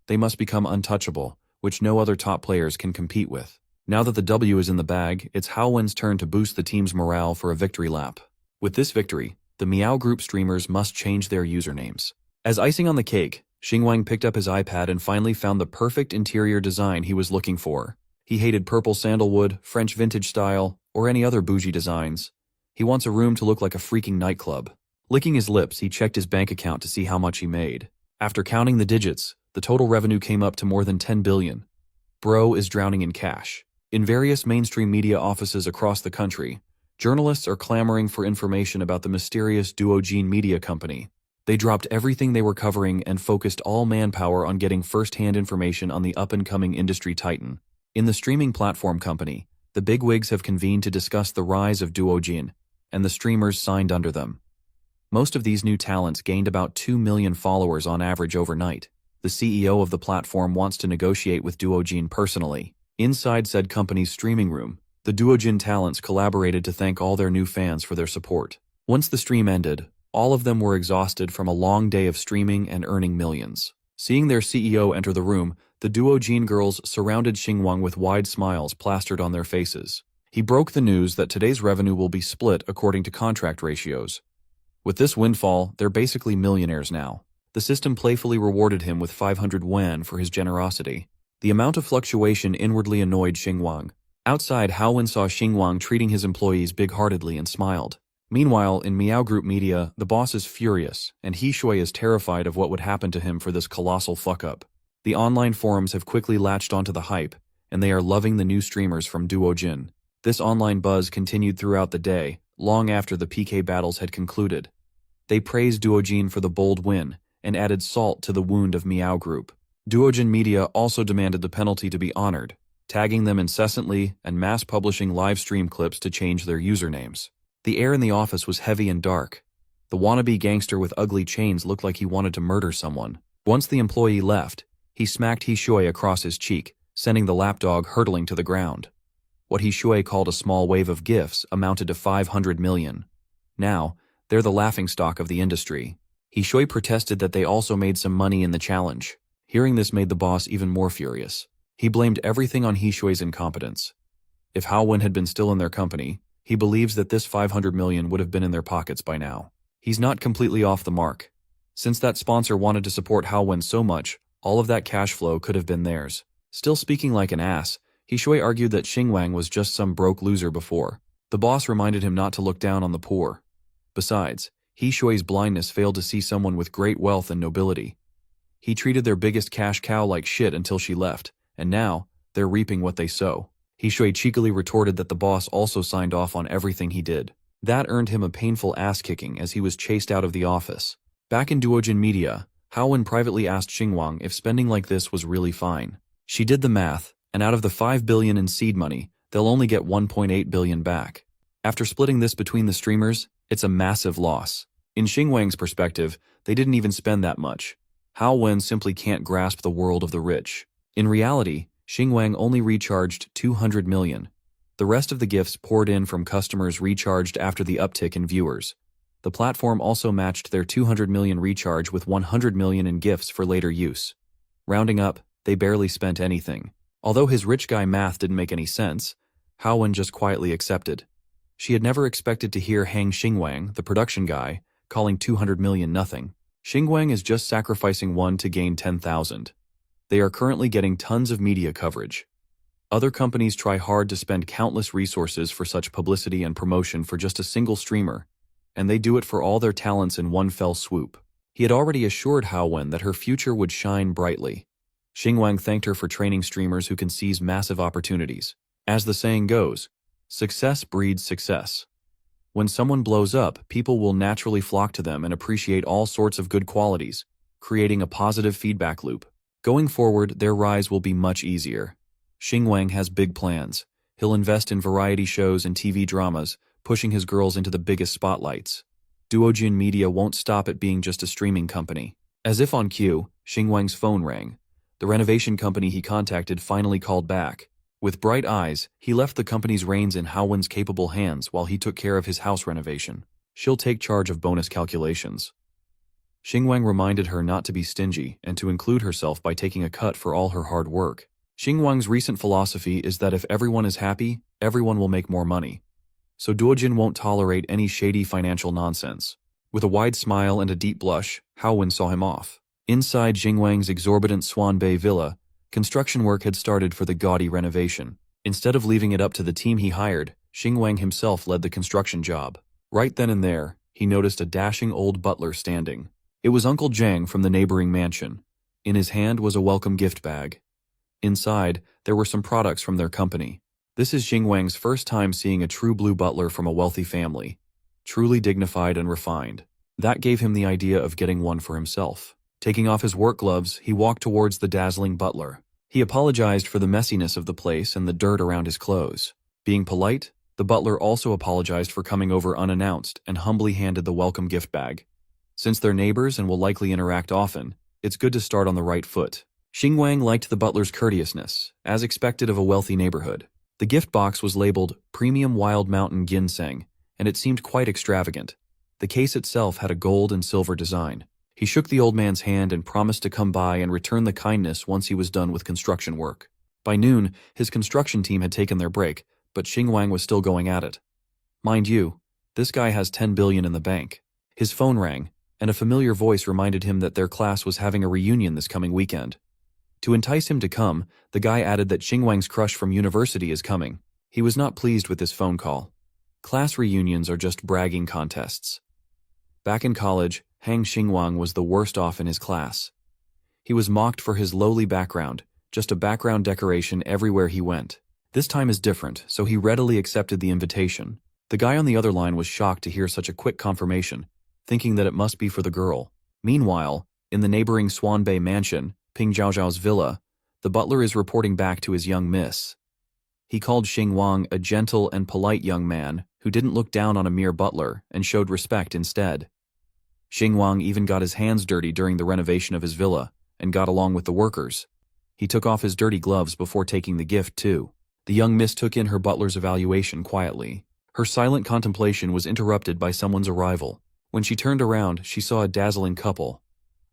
They must become untouchable, which no other top players can compete with. Now that the W is in the bag, it's Hao Wen's turn to boost the team's morale for a victory lap. With this victory, the Miao Group streamers must change their usernames. As icing on the cake, Xingwang picked up his iPad and finally found the perfect interior design he was looking for. He hated purple sandalwood, French vintage style, or any other bougie designs. He wants a room to look like a freaking nightclub. Licking his lips, he checked his bank account to see how much he made. After counting the digits, the total revenue came up to more than 10 billion. Bro is drowning in cash. In various mainstream media offices across the country, journalists are clamoring for information about the mysterious Duojin media company. They dropped everything they were covering and focused all manpower on getting first-hand information on the up-and-coming industry titan. In the streaming platform company, the bigwigs have convened to discuss the rise of Duojin, and the streamers signed under them. Most of these new talents gained about 2 million followers on average overnight. The CEO of the platform wants to negotiate with Duojin personally. Inside said company's streaming room, the Duojin talents collaborated to thank all their new fans for their support. Once the stream ended, all of them were exhausted from a long day of streaming and earning millions. Seeing their CEO enter the room, the Duojin girls surrounded Xingwang with wide smiles plastered on their faces. He broke the news that today's revenue will be split according to contract ratios. With this windfall, they're basically millionaires now. The system playfully rewarded him with 500 yuan for his generosity. The amount of fluctuation inwardly annoyed Xingwang. Outside, Hao Wen saw Xingwang treating his employees big-heartedly and smiled. Meanwhile, in Miao Group media, the boss is furious, and He Shui is terrified of what would happen to him for this colossal fuck-up. The online forums have quickly latched onto the hype, and they are loving the new streamers from Duojin. This online buzz continued throughout the day, long after the PK battles had concluded. They praised Duojin for the bold win, and added salt to the wound of Miao Group. Duojin media also demanded the penalty to be honored, tagging them incessantly and mass-publishing live stream clips to change their usernames. The air in the office was heavy and dark. The wannabe gangster with ugly chains looked like he wanted to murder someone. Once the employee left, he smacked He Shui across his cheek, sending the lapdog hurtling to the ground. What He Shui called a small wave of gifts amounted to 500 million. Now, they're the laughingstock of the industry. He Shui protested that they also made some money in the challenge. Hearing this made the boss even more furious. He blamed everything on He Shui's incompetence. If Hao Wen had been still in their company, he believes that this 500 million would have been in their pockets by now. He's not completely off the mark. Since that sponsor wanted to support Hao Wen so much, all of that cash flow could have been theirs. Still speaking like an ass, He Shui argued that Xingwang was just some broke loser before. The boss reminded him not to look down on the poor. Besides, He Shui's blindness failed to see someone with great wealth and nobility. He treated their biggest cash cow like shit until she left, and now, they're reaping what they sow. He Shui cheekily retorted that the boss also signed off on everything he did. That earned him a painful ass-kicking as he was chased out of the office. Back in Duojin Media, Haowen privately asked Xingwang if spending like this was really fine. She did the math, and out of the 5 billion in seed money, they'll only get 1.8 billion back. After splitting this between the streamers, it's a massive loss. In Xingwang's perspective, they didn't even spend that much. Haowen simply can't grasp the world of the rich. In reality, Xingwang only recharged 200 million. The rest of the gifts poured in from customers recharged after the uptick in viewers. The platform also matched their 200 million recharge with 100 million in gifts for later use. Rounding up, they barely spent anything. Although his rich guy math didn't make any sense, Haowen just quietly accepted. She had never expected to hear Hang Xingwang, the production guy, calling 200 million nothing. Xingwang is just sacrificing 1 to gain 10,000. They are currently getting tons of media coverage. Other companies try hard to spend countless resources for such publicity and promotion for just a single streamer, and they do it for all their talents in one fell swoop. He had already assured Haowen that her future would shine brightly. Xingwang thanked her for training streamers who can seize massive opportunities. As the saying goes, success breeds success. When someone blows up, people will naturally flock to them and appreciate all sorts of good qualities, creating a positive feedback loop. Going forward, their rise will be much easier. Xingwang has big plans. He'll invest in variety shows and TV dramas, pushing his girls into the biggest spotlights. Duojin Media won't stop at being just a streaming company. As if on cue, Xingwang's phone rang. The renovation company he contacted finally called back. With bright eyes, he left the company's reins in Haowen's capable hands while he took care of his house renovation. She'll take charge of bonus calculations. Xingwang reminded her not to be stingy and to include herself by taking a cut for all her hard work. Xingwang's recent philosophy is that if everyone is happy, everyone will make more money. So Duojin won't tolerate any shady financial nonsense. With a wide smile and a deep blush, Haowen saw him off. Inside Xingwang's exorbitant Swan Bay villa, construction work had started for the gaudy renovation. Instead of leaving it up to the team he hired, Xingwang himself led the construction job. Right then and there, he noticed a dashing old butler standing. It was Uncle Zhang from the neighboring mansion. In his hand was a welcome gift bag. Inside, there were some products from their company. This is Xingwang's first time seeing a true blue butler from a wealthy family. Truly dignified and refined. That gave him the idea of getting one for himself. Taking off his work gloves, he walked towards the dazzling butler. He apologized for the messiness of the place and the dirt around his clothes. Being polite, the butler also apologized for coming over unannounced and humbly handed the welcome gift bag. Since they're neighbors and will likely interact often, it's good to start on the right foot. Xingwang liked the butler's courteousness, as expected of a wealthy neighborhood. The gift box was labeled Premium Wild Mountain Ginseng, and it seemed quite extravagant. The case itself had a gold and silver design. He shook the old man's hand and promised to come by and return the kindness once he was done with construction work. By noon, his construction team had taken their break, but Xingwang was still going at it. Mind you, this guy has 10 billion in the bank. His phone rang, and a familiar voice reminded him that their class was having a reunion this coming weekend. To entice him to come, the guy added that Xingwang's crush from university is coming. He was not pleased with this phone call. Class reunions are just bragging contests. Back in college, Hang Xingwang was the worst off in his class. He was mocked for his lowly background, just a background decoration everywhere he went. This time is different, so he readily accepted the invitation. The guy on the other line was shocked to hear such a quick confirmation, thinking that it must be for the girl. Meanwhile, in the neighboring Swan Bay mansion, Ping Zhaozhao's villa, the butler is reporting back to his young miss. He called Xingwang a gentle and polite young man who didn't look down on a mere butler and showed respect instead. Xingwang even got his hands dirty during the renovation of his villa and got along with the workers. He took off his dirty gloves before taking the gift too. The young miss took in her butler's evaluation quietly. Her silent contemplation was interrupted by someone's arrival. When she turned around, she saw a dazzling couple.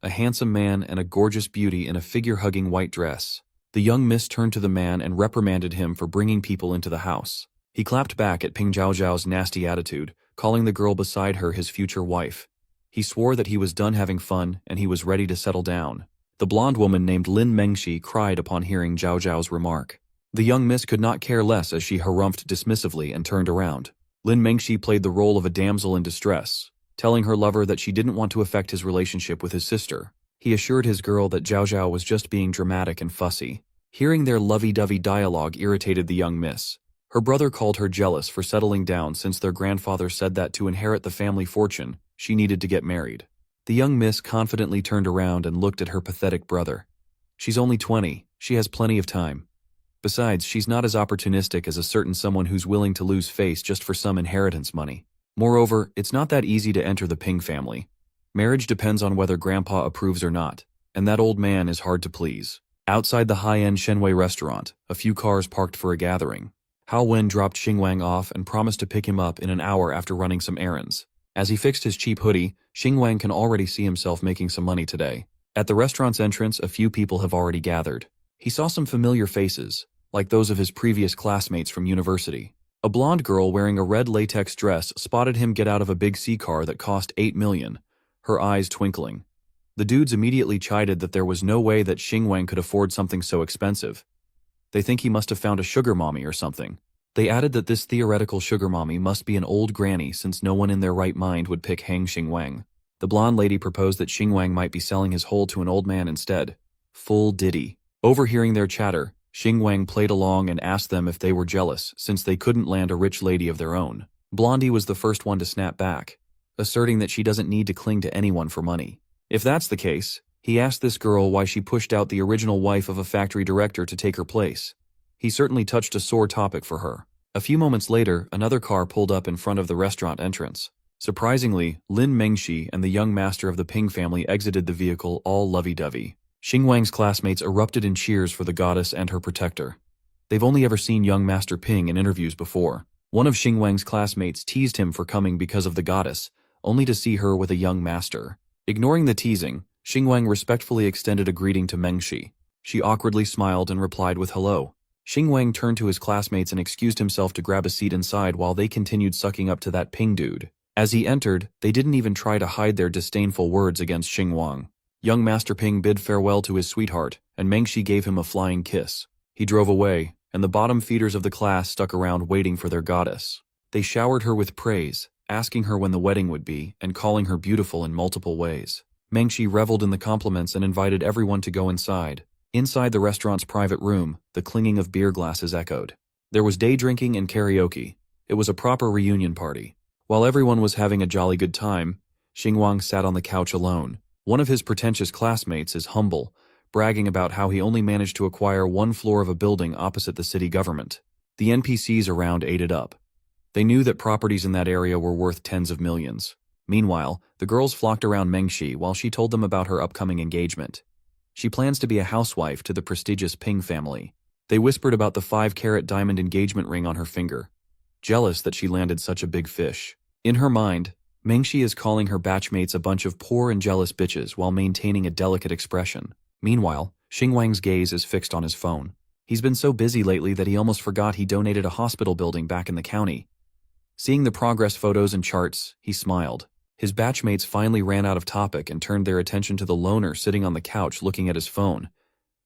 A handsome man and a gorgeous beauty in a figure-hugging white dress. The young miss turned to the man and reprimanded him for bringing people into the house. He clapped back at Ping Zhaozhao's nasty attitude, calling the girl beside her his future wife. He swore that he was done having fun and he was ready to settle down. The blonde woman named Lin Mengshi cried upon hearing Zhao Zhao's remark. The young miss could not care less as she harumphed dismissively and turned around. Lin Mengshi played the role of a damsel in distress, telling her lover that she didn't want to affect his relationship with his sister. He assured his girl that Zhao Zhao was just being dramatic and fussy. Hearing their lovey-dovey dialogue irritated the young miss. Her brother called her jealous for settling down since their grandfather said that to inherit the family fortune, she needed to get married. The young miss confidently turned around and looked at her pathetic brother. She's only 20, she has plenty of time. Besides, she's not as opportunistic as a certain someone who's willing to lose face just for some inheritance money. Moreover, it's not that easy to enter the Ping family. Marriage depends on whether grandpa approves or not, and that old man is hard to please. Outside the high-end Shenwei restaurant, a few cars parked for a gathering. Hao Wen dropped Xingwang off and promised to pick him up in an hour after running some errands. As he fixed his cheap hoodie, Xingwang can already see himself making some money today. At the restaurant's entrance, a few people have already gathered. He saw some familiar faces, like those of his previous classmates from university. A blonde girl wearing a red latex dress spotted him get out of a big C-car that cost 8 million, her eyes twinkling. The dudes immediately chided that there was no way that Xingwang could afford something so expensive. They think he must have found a sugar mommy or something. They added that this theoretical sugar mommy must be an old granny since no one in their right mind would pick Hang Xingwang. The blonde lady proposed that Xingwang might be selling his hole to an old man instead. Full ditty. Overhearing their chatter, Xingwang played along and asked them if they were jealous since they couldn't land a rich lady of their own. Blondie was the first one to snap back, asserting that she doesn't need to cling to anyone for money. If that's the case, he asked this girl why she pushed out the original wife of a factory director to take her place. He certainly touched a sore topic for her. A few moments later, another car pulled up in front of the restaurant entrance. Surprisingly, Lin Mengshi and the young master of the Ping family exited the vehicle all lovey-dovey. Xingwang's classmates erupted in cheers for the goddess and her protector. They've only ever seen young Master Ping in interviews before. One of Xingwang's classmates teased him for coming because of the goddess, only to see her with a young master. Ignoring the teasing, Xingwang respectfully extended a greeting to Mengshi. She awkwardly smiled and replied with hello. Xingwang turned to his classmates and excused himself to grab a seat inside while they continued sucking up to that Ping dude. As he entered, they didn't even try to hide their disdainful words against Xingwang. Young Master Ping bid farewell to his sweetheart, and Mengshi gave him a flying kiss. He drove away, and the bottom feeders of the class stuck around waiting for their goddess. They showered her with praise, asking her when the wedding would be, and calling her beautiful in multiple ways. Mengshi reveled in the compliments and invited everyone to go inside. Inside the restaurant's private room, the clinging of beer glasses echoed. There was day drinking and karaoke. It was a proper reunion party. While everyone was having a jolly good time, Xingwang sat on the couch alone. One of his pretentious classmates is humble, bragging about how he only managed to acquire one floor of a building opposite the city government. The NPCs around ate it up. They knew that properties in that area were worth tens of millions. Meanwhile, the girls flocked around Mengshi while she told them about her upcoming engagement. She plans to be a housewife to the prestigious Ping family. They whispered about the 5-carat diamond engagement ring on her finger, jealous that she landed such a big fish. In her mind, Mengshi is calling her batchmates a bunch of poor and jealous bitches while maintaining a delicate expression. Meanwhile, Xingwang's gaze is fixed on his phone. He's been so busy lately that he almost forgot he donated a hospital building back in the county. Seeing the progress photos and charts, he smiled. His batchmates finally ran out of topic and turned their attention to the loner sitting on the couch looking at his phone.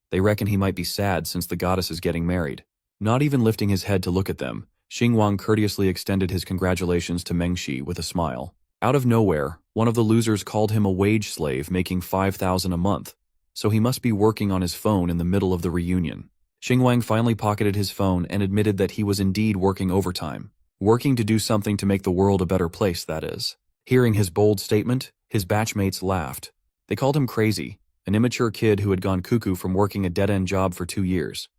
They reckon he might be sad since the goddess is getting married. Not even lifting his head to look at them, Xingwang courteously extended his congratulations to Mengshi with a smile. Out of nowhere, one of the losers called him a wage slave making 5,000 a month, so he must be working on his phone in the middle of the reunion. Xingwang finally pocketed his phone and admitted that he was indeed working overtime. Working to do something to make the world a better place, that is. Hearing his bold statement, his batchmates laughed. They called him crazy, an immature kid who had gone cuckoo from working a dead-end job for 2 years.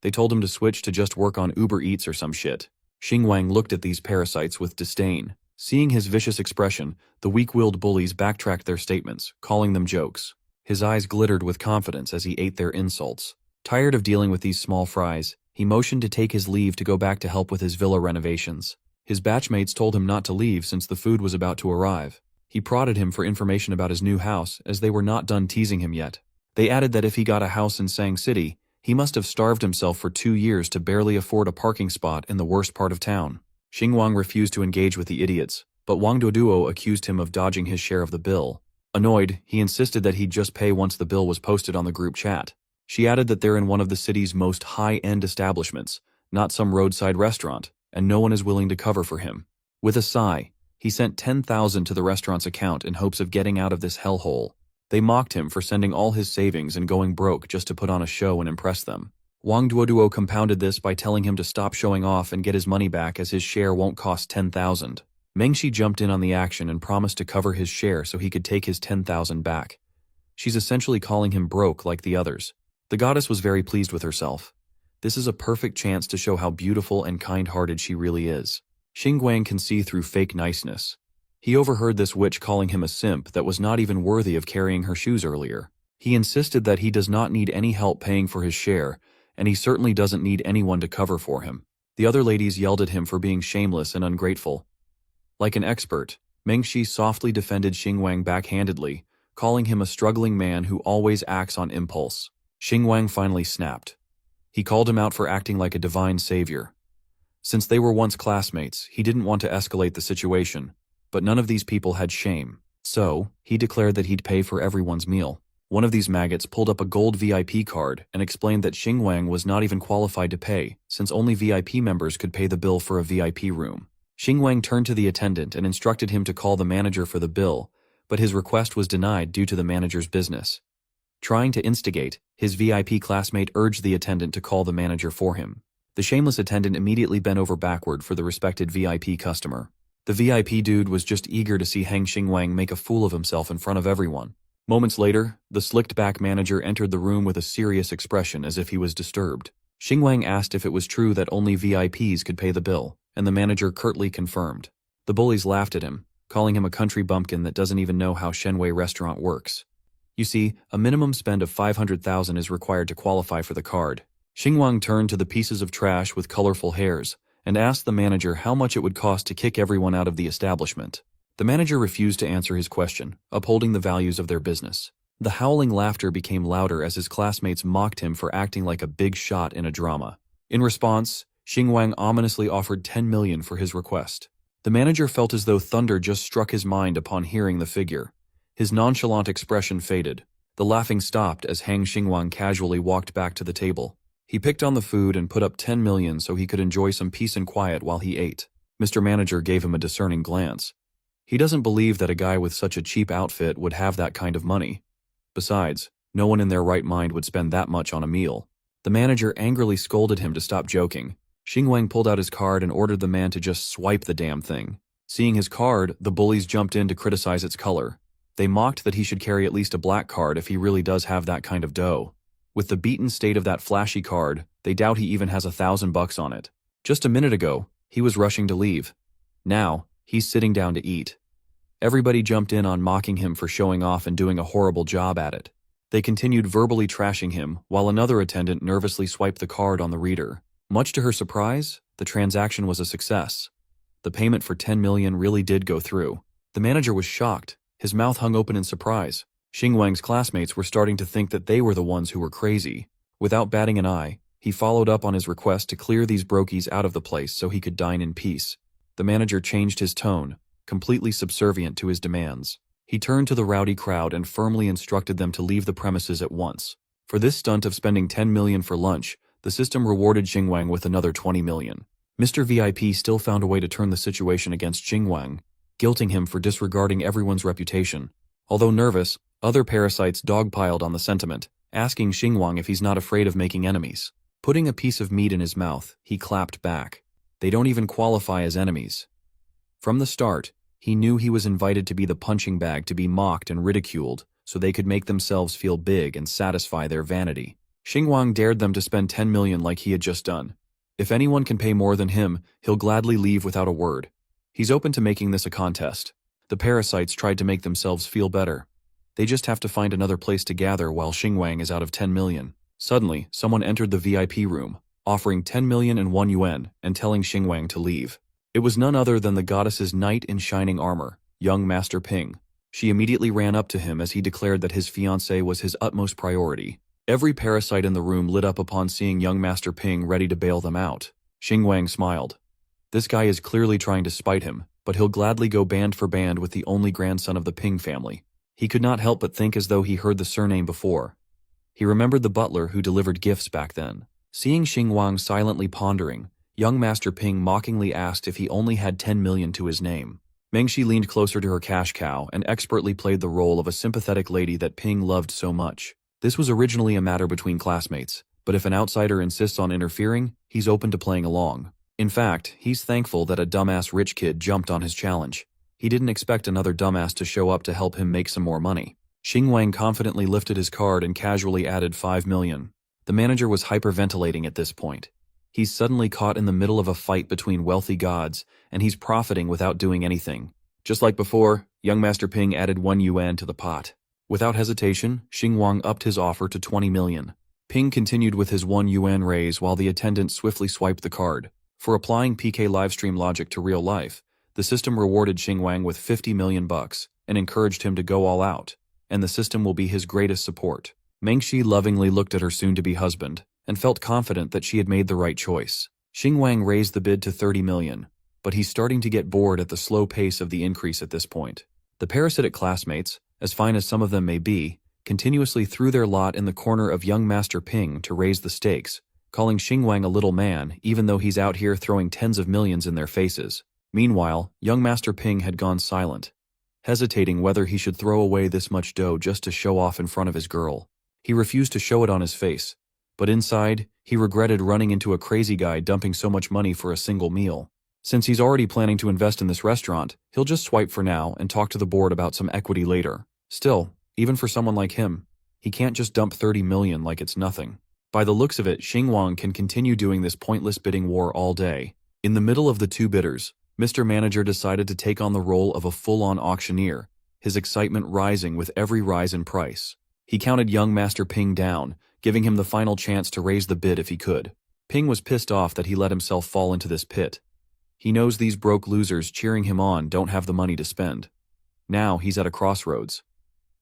They told him to switch to just work on Uber Eats or some shit. Xingwang looked at these parasites with disdain. Seeing his vicious expression, the weak-willed bullies backtracked their statements, calling them jokes. His eyes glittered with confidence as he ate their insults. Tired of dealing with these small fries, he motioned to take his leave to go back to help with his villa renovations. His batchmates told him not to leave since the food was about to arrive. He prodded him for information about his new house, as they were not done teasing him yet. They added that if he got a house in Sang City, he must have starved himself for 2 years to barely afford a parking spot in the worst part of town. Xingwang refused to engage with the idiots, but Wang Duoduo accused him of dodging his share of the bill. Annoyed, he insisted that he'd just pay once the bill was posted on the group chat. She added that they're in one of the city's most high-end establishments, not some roadside restaurant, and no one is willing to cover for him. With a sigh, he sent 10,000 to the restaurant's account in hopes of getting out of this hellhole. They mocked him for sending all his savings and going broke just to put on a show and impress them. Wang Duoduo compounded this by telling him to stop showing off and get his money back as his share won't cost 10,000. Mengxi jumped in on the action and promised to cover his share so he could take his 10,000 back. She's essentially calling him broke like the others. The goddess was very pleased with herself. This is a perfect chance to show how beautiful and kind-hearted she really is. Xingguang can see through fake niceness. He overheard this witch calling him a simp that was not even worthy of carrying her shoes earlier. He insisted that he does not need any help paying for his share, and he certainly doesn't need anyone to cover for him. The other ladies yelled at him for being shameless and ungrateful. Like an expert, Mengxi softly defended Xingguang backhandedly, calling him a struggling man who always acts on impulse. Xingguang finally snapped. He called him out for acting like a divine savior. Since they were once classmates, he didn't want to escalate the situation, but none of these people had shame. So, he declared that he'd pay for everyone's meal. One of these maggots pulled up a gold VIP card and explained that Xingguang was not even qualified to pay, since only VIP members could pay the bill for a VIP room. Xingguang turned to the attendant and instructed him to call the manager for the bill, but his request was denied due to the manager's business. Trying to instigate, his VIP classmate urged the attendant to call the manager for him. The shameless attendant immediately bent over backward for the respected VIP customer. The VIP dude was just eager to see Hang Xingguang make a fool of himself in front of everyone. Moments later, the slicked-back manager entered the room with a serious expression as if he was disturbed. Xingguang asked if it was true that only VIPs could pay the bill, and the manager curtly confirmed. The bullies laughed at him, calling him a country bumpkin that doesn't even know how Shenwei restaurant works. You see, a minimum spend of 500,000 is required to qualify for the card. Xingguang turned to the pieces of trash with colorful hairs and asked the manager how much it would cost to kick everyone out of the establishment. The manager refused to answer his question, upholding the values of their business. The howling laughter became louder as his classmates mocked him for acting like a big shot in a drama. In response, Xingguang ominously offered 10 million for his request. The manager felt as though thunder just struck his mind upon hearing the figure. His nonchalant expression faded. The laughing stopped as Hang Xingguang casually walked back to the table. He picked on the food and put up 10 million so he could enjoy some peace and quiet while he ate. Mr. Manager gave him a discerning glance. He doesn't believe that a guy with such a cheap outfit would have that kind of money. Besides, no one in their right mind would spend that much on a meal. The manager angrily scolded him to stop joking. Xingguang pulled out his card and ordered the man to just swipe the damn thing. Seeing his card, the bullies jumped in to criticize its color. They mocked that he should carry at least a black card if he really does have that kind of dough. With the beaten state of that flashy card, they doubt he even has $1,000 on it. Just a minute ago, he was rushing to leave. Now, he's sitting down to eat. Everybody jumped in on mocking him for showing off and doing a horrible job at it. They continued verbally trashing him, while another attendant nervously swiped the card on the reader. Much to her surprise, the transaction was a success. The payment for 10 million really did go through. The manager was shocked. His mouth hung open in surprise. Xingguang's classmates were starting to think that they were the ones who were crazy. Without batting an eye, he followed up on his request to clear these brokies out of the place so he could dine in peace. The manager changed his tone, completely subservient to his demands. He turned to the rowdy crowd and firmly instructed them to leave the premises at once. For this stunt of spending 10 million for lunch, the system rewarded Xingguang with another 20 million. Mr. VIP still found a way to turn the situation against Xingguang, guilting him for disregarding everyone's reputation. Although nervous, other parasites dogpiled on the sentiment, asking Xingguang if he's not afraid of making enemies. Putting a piece of meat in his mouth, he clapped back. They don't even qualify as enemies. From the start, he knew he was invited to be the punching bag to be mocked and ridiculed, so they could make themselves feel big and satisfy their vanity. Xingguang dared them to spend 10 million like he had just done. If anyone can pay more than him, he'll gladly leave without a word. He's open to making this a contest. The parasites tried to make themselves feel better. They just have to find another place to gather while Xingguang is out of 10 million. Suddenly, someone entered the VIP room, offering 10 million and 1 yuan and telling Xingguang to leave. It was none other than the goddess's knight in shining armor, young Master Ping. She immediately ran up to him as he declared that his fiancée was his utmost priority. Every parasite in the room lit up upon seeing young Master Ping ready to bail them out. Xingguang smiled. This guy is clearly trying to spite him, but he'll gladly go band for band with the only grandson of the Ping family. He could not help but think as though he heard the surname before. He remembered the butler who delivered gifts back then. Seeing Xing Wang silently pondering, young Master Ping mockingly asked if he only had 10 million to his name. Mengshi leaned closer to her cash cow and expertly played the role of a sympathetic lady that Ping loved so much. This was originally a matter between classmates, but if an outsider insists on interfering, he's open to playing along. In fact, he's thankful that a dumbass rich kid jumped on his challenge. He didn't expect another dumbass to show up to help him make some more money. Xing Wang confidently lifted his card and casually added 5 million. The manager was hyperventilating at this point. He's suddenly caught in the middle of a fight between wealthy gods, and he's profiting without doing anything. Just like before, young Master Ping added 1 yuan to the pot. Without hesitation, Xing Wang upped his offer to 20 million. Ping continued with his 1 yuan raise while the attendant swiftly swiped the card. For applying PK livestream logic to real life, the system rewarded Xing Wang with 50 million bucks and encouraged him to go all out, and the system will be his greatest support. Mengshi lovingly looked at her soon-to-be husband and felt confident that she had made the right choice. Xing Wang raised the bid to 30 million, but he's starting to get bored at the slow pace of the increase at this point. The parasitic classmates, as fine as some of them may be, continuously threw their lot in the corner of young Master Ping to raise the stakes, calling Xing Wang a little man even though he's out here throwing tens of millions in their faces. Meanwhile, young Master Ping had gone silent, hesitating whether he should throw away this much dough just to show off in front of his girl. He refused to show it on his face, but inside, he regretted running into a crazy guy dumping so much money for a single meal. Since he's already planning to invest in this restaurant, he'll just swipe for now and talk to the board about some equity later. Still, even for someone like him, he can't just dump 30 million like it's nothing. By the looks of it, Xing Wang can continue doing this pointless bidding war all day. In the middle of the two bidders, Mr. Manager decided to take on the role of a full-on auctioneer, his excitement rising with every rise in price. He counted young Master Ping down, giving him the final chance to raise the bid if he could. Ping was pissed off that he let himself fall into this pit. He knows these broke losers cheering him on don't have the money to spend. Now he's at a crossroads.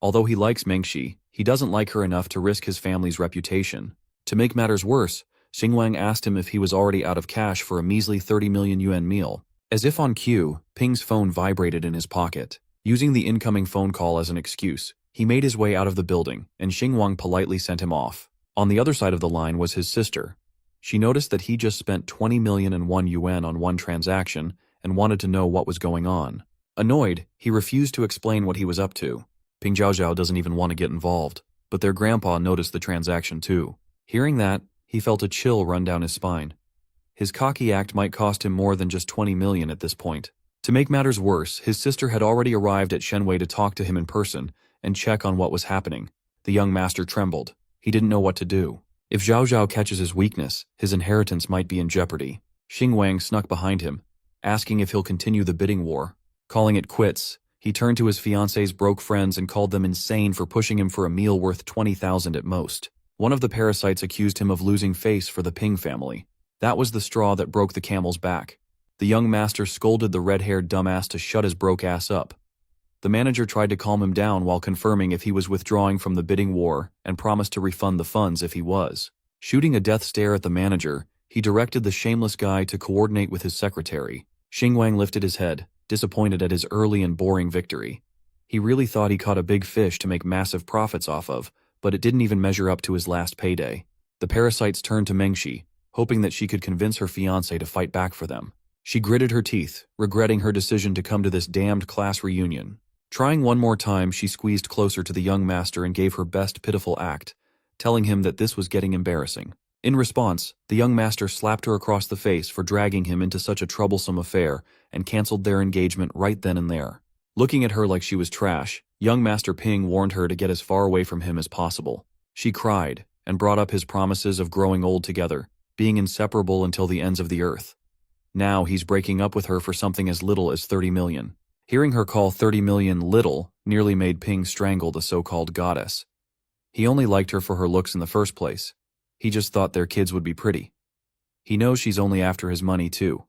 Although he likes Mengshi, he doesn't like her enough to risk his family's reputation. To make matters worse, Xing Wang asked him if he was already out of cash for a measly 30 million yuan meal. As if on cue, Ping's phone vibrated in his pocket. Using the incoming phone call as an excuse, he made his way out of the building, and Xing Wang politely sent him off. On the other side of the line was his sister. She noticed that he just spent 20 million and 1 yuan on one transaction and wanted to know what was going on. Annoyed, he refused to explain what he was up to. Ping Zhaozhao doesn't even want to get involved, but their grandpa noticed the transaction too. Hearing that, he felt a chill run down his spine. His cocky act might cost him more than just 20 million at this point. To make matters worse, his sister had already arrived at Shenwei to talk to him in person and check on what was happening. The young master trembled. He didn't know what to do. If Zhao Zhao catches his weakness, his inheritance might be in jeopardy. Xing Wang snuck behind him, asking if he'll continue the bidding war. Calling it quits, he turned to his fiancé's broke friends and called them insane for pushing him for a meal worth 20,000 at most. One of the parasites accused him of losing face for the Ping family. That was the straw that broke the camel's back. The young master scolded the red-haired dumbass to shut his broke ass up. The manager tried to calm him down while confirming if he was withdrawing from the bidding war and promised to refund the funds if he was. Shooting a death stare at the manager, he directed the shameless guy to coordinate with his secretary. Xing Wang lifted his head, disappointed at his early and boring victory. He really thought he caught a big fish to make massive profits off of, but it didn't even measure up to his last payday. The parasites turned to Mengshi, hoping that she could convince her fiancé to fight back for them. She gritted her teeth, regretting her decision to come to this damned class reunion. Trying one more time, she squeezed closer to the young master and gave her best pitiful act, telling him that this was getting embarrassing. In response, the young master slapped her across the face for dragging him into such a troublesome affair and canceled their engagement right then and there. Looking at her like she was trash, young Master Ping warned her to get as far away from him as possible. She cried and brought up his promises of growing old together, being inseparable until the ends of the earth. Now he's breaking up with her for something as little as 30 million. Hearing her call 30 million little nearly made Ping strangle the so-called goddess. He only liked her for her looks in the first place. He just thought their kids would be pretty. He knows she's only after his money too.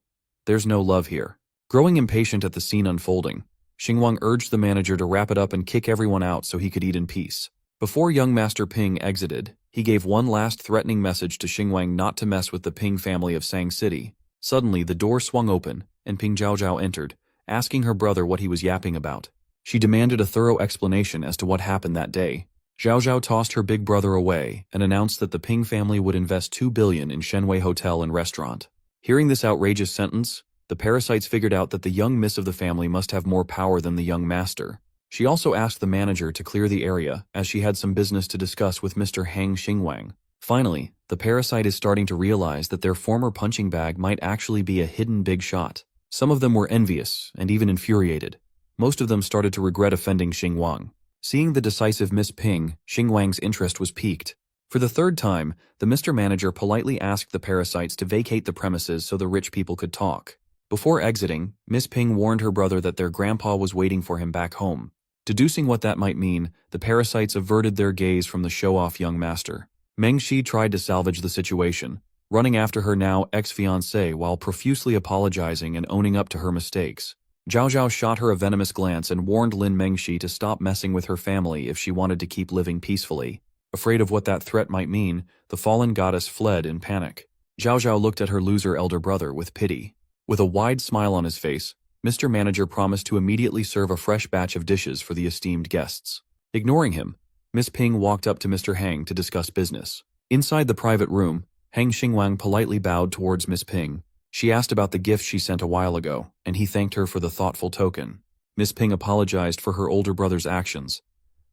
There's no love here. Growing impatient at the scene unfolding, Xing Wang urged the manager to wrap it up and kick everyone out so he could eat in peace. Before young Master Ping exited, he gave one last threatening message to Xing Wang not to mess with the Ping family of Sang City. Suddenly, the door swung open, and Ping Zhaozhao entered, asking her brother what he was yapping about. She demanded a thorough explanation as to what happened that day. Zhao Zhao tossed her big brother away and announced that the Ping family would invest 2 billion in Shenwei Hotel and Restaurant. Hearing this outrageous sentence, the parasites figured out that the young miss of the family must have more power than the young master. She also asked the manager to clear the area, as she had some business to discuss with Mr. Hang Xingwang. Finally, the parasite is starting to realize that their former punching bag might actually be a hidden big shot. Some of them were envious and even infuriated. Most of them started to regret offending Xingwang. Seeing the decisive Miss Ping, Xingwang's interest was piqued. For the third time, the Mr. Manager politely asked the parasites to vacate the premises so the rich people could talk. Before exiting, Miss Ping warned her brother that their grandpa was waiting for him back home. Deducing what that might mean, the parasites averted their gaze from the show-off young master. Meng Shi tried to salvage the situation, running after her now ex-fiancé while profusely apologizing and owning up to her mistakes. Zhao Zhao shot her a venomous glance and warned Lin Mengxi to stop messing with her family if she wanted to keep living peacefully. Afraid of what that threat might mean, the fallen goddess fled in panic. Zhao Zhao looked at her loser elder brother with pity. With a wide smile on his face, Mr. Manager promised to immediately serve a fresh batch of dishes for the esteemed guests. Ignoring him, Miss Ping walked up to Mr. Hang to discuss business. Inside the private room, Hang Xingwang politely bowed towards Miss Ping. She asked about the gift she sent a while ago, and he thanked her for the thoughtful token. Miss Ping apologized for her older brother's actions.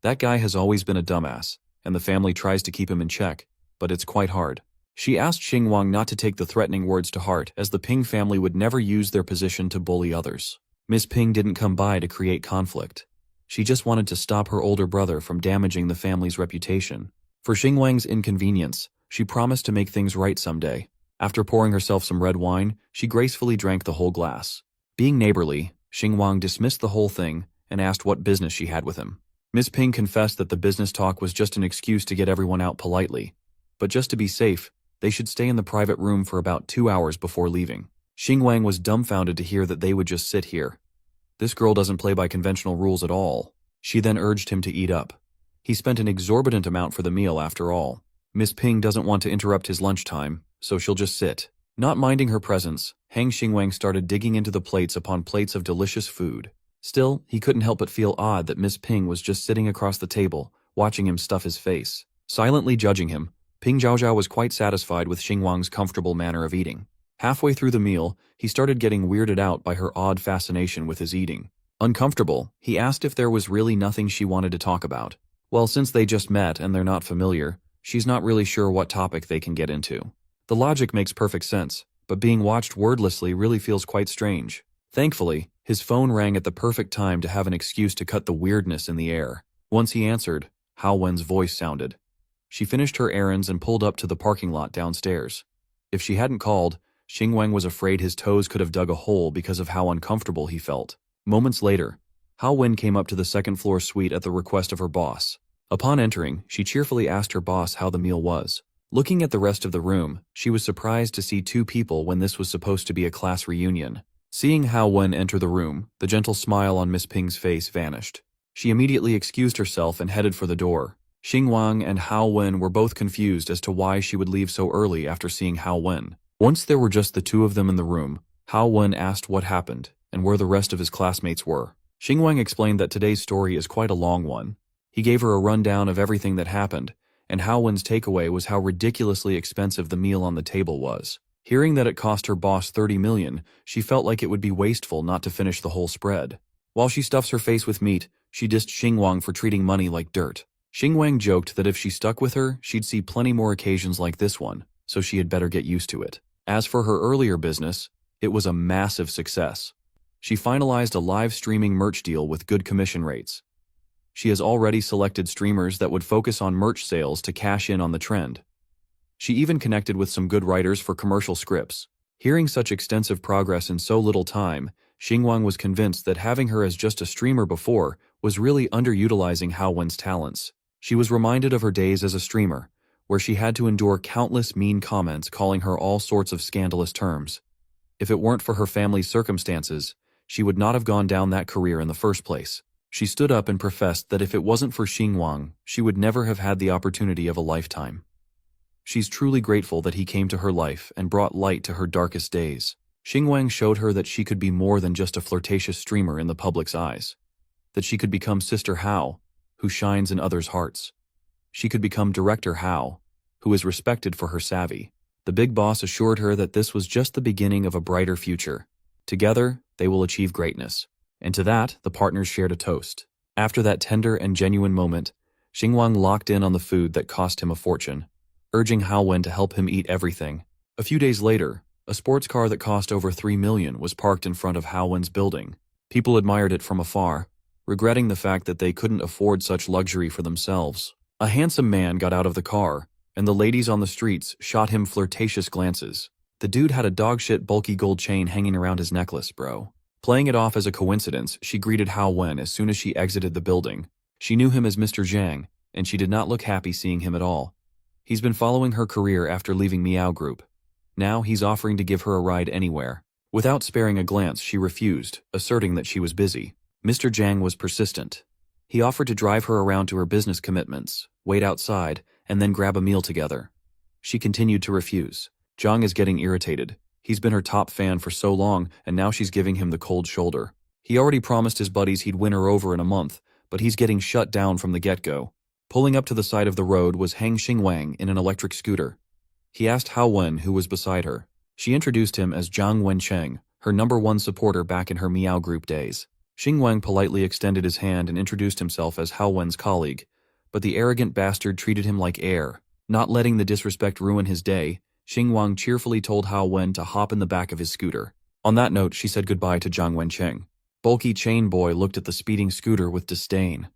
That guy has always been a dumbass, and the family tries to keep him in check, but it's quite hard. She asked Xingwang not to take the threatening words to heart, as the Ping family would never use their position to bully others. Miss Ping didn't come by to create conflict. She just wanted to stop her older brother from damaging the family's reputation. For Xingwang's inconvenience, she promised to make things right someday. After pouring herself some red wine, she gracefully drank the whole glass. Being neighborly, Xingwang dismissed the whole thing and asked what business she had with him. Miss Ping confessed that the business talk was just an excuse to get everyone out politely. But just to be safe, they should stay in the private room for about 2 hours before leaving. Xingwang was dumbfounded to hear that they would just sit here. This girl doesn't play by conventional rules at all. She then urged him to eat up. He spent an exorbitant amount for the meal after all. Miss Ping doesn't want to interrupt his lunchtime, so she'll just sit. Not minding her presence, Hang Xingwang started digging into the plates upon plates of delicious food. Still, he couldn't help but feel odd that Miss Ping was just sitting across the table, watching him stuff his face. Silently judging him, Ping Zhaozhao was quite satisfied with Xingwang's comfortable manner of eating. Halfway through the meal, he started getting weirded out by her odd fascination with his eating. Uncomfortable, he asked if there was really nothing she wanted to talk about. Well, since they just met and they're not familiar, she's not really sure what topic they can get into. The logic makes perfect sense, but being watched wordlessly really feels quite strange. Thankfully, his phone rang at the perfect time to have an excuse to cut the weirdness in the air. Once he answered, Hao Wen's voice sounded. She finished her errands and pulled up to the parking lot downstairs. If she hadn't called, Xingwang was afraid his toes could have dug a hole because of how uncomfortable he felt. Moments later, Hao Wen came up to the second-floor suite at the request of her boss. Upon entering, she cheerfully asked her boss how the meal was. Looking at the rest of the room, she was surprised to see 2 people when this was supposed to be a class reunion. Seeing Hao Wen enter the room, the gentle smile on Miss Ping's face vanished. She immediately excused herself and headed for the door. Xingwang and Hao Wen were both confused as to why she would leave so early after seeing Hao Wen. Once there were just the 2 of them in the room, Hao Wen asked what happened and where the rest of his classmates were. Xingwang explained that today's story is quite a long one. He gave her a rundown of everything that happened, and Hao Wen's takeaway was how ridiculously expensive the meal on the table was. Hearing that it cost her boss 30 million, she felt like it would be wasteful not to finish the whole spread. While she stuffs her face with meat, she dissed Xingwang for treating money like dirt. Xingwang joked that if she stuck with her, she'd see plenty more occasions like this one, so she had better get used to it. As for her earlier business, it was a massive success. She finalized a live streaming merch deal with good commission rates. She has already selected streamers that would focus on merch sales to cash in on the trend. She even connected with some good writers for commercial scripts. Hearing such extensive progress in so little time, Xingwang was convinced that having her as just a streamer before was really underutilizing Hao Wen's talents. She was reminded of her days as a streamer, where she had to endure countless mean comments calling her all sorts of scandalous terms. If it weren't for her family's circumstances, she would not have gone down that career in the first place. She stood up and professed that if it wasn't for Xingwang, she would never have had the opportunity of a lifetime. She's truly grateful that he came to her life and brought light to her darkest days. Xingwang showed her that she could be more than just a flirtatious streamer in the public's eyes. that she could become Sister Hao, who shines in others' hearts. She could become Director Hao, who is respected for her savvy. The big boss assured her that this was just the beginning of a brighter future. Together, they will achieve greatness. And to that, the partners shared a toast. After that tender and genuine moment, Xingwang locked in on the food that cost him a fortune, urging Hao Wen to help him eat everything. A few days later, a sports car that cost over 3 million was parked in front of Hao Wen's building. People admired it from afar, regretting the fact that they couldn't afford such luxury for themselves. A handsome man got out of the car, and the ladies on the streets shot him flirtatious glances. The dude had a dogshit bulky gold chain hanging around his necklace, bro. Playing it off as a coincidence, she greeted Hao Wen as soon as she exited the building. She knew him as Mr. Zhang, and she did not look happy seeing him at all. He's been following her career after leaving Miao Group. Now he's offering to give her a ride anywhere. Without sparing a glance, she refused, asserting that she was busy. Mr. Zhang was persistent. He offered to drive her around to her business commitments, wait outside, and then grab a meal together. She continued to refuse. Zhang is getting irritated. He's been her top fan for so long, and now she's giving him the cold shoulder. He already promised his buddies he'd win her over in a month, but he's getting shut down from the get-go. Pulling up to the side of the road was Hang Xingwang in an electric scooter. He asked Hao Wen who was beside her. She introduced him as Zhang Wencheng, her #1 supporter back in her Miao Group days. Xingwang politely extended his hand and introduced himself as Hao Wen's colleague, but the arrogant bastard treated him like air. Not letting the disrespect ruin his day, Xingwang cheerfully told Hao Wen to hop in the back of his scooter. On that note, she said goodbye to Zhang Wencheng. Bulky chain boy looked at the speeding scooter with disdain.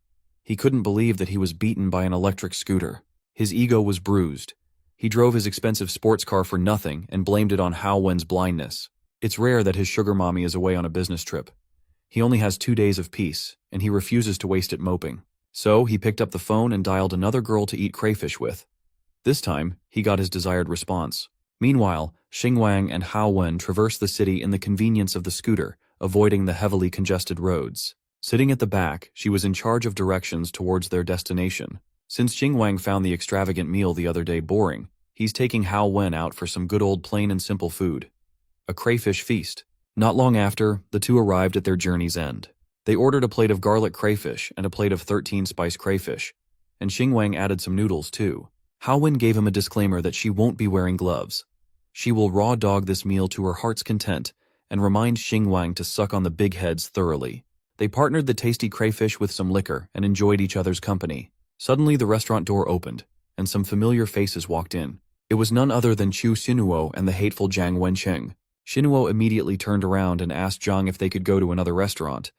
He couldn't believe that he was beaten by an electric scooter. His ego was bruised. He drove his expensive sports car for nothing and blamed it on Hao Wen's blindness. It's rare that his sugar mommy is away on a business trip. He only has 2 days of peace, and he refuses to waste it moping. So he picked up the phone and dialed another girl to eat crayfish with. This time, he got his desired response. Meanwhile, Xingwang and Hao Wen traversed the city in the convenience of the scooter, avoiding the heavily congested roads. Sitting at the back, she was in charge of directions towards their destination. Since Xingwang found the extravagant meal the other day boring, he's taking Hao Wen out for some good old plain and simple food. A crayfish feast. Not long after, the two arrived at their journey's end. They ordered a plate of garlic crayfish and a plate of 13-spice crayfish, and Xingwang added some noodles too. Hao Wen gave him a disclaimer that she won't be wearing gloves. She will raw dog this meal to her heart's content and remind Xingwang to suck on the big heads thoroughly. They partnered the tasty crayfish with some liquor and enjoyed each other's company. Suddenly the restaurant door opened, and some familiar faces walked in. It was none other than Chu Xinuo and the hateful Zhang Wencheng. Xinuo immediately turned around and asked Zhang if they could go to another restaurant,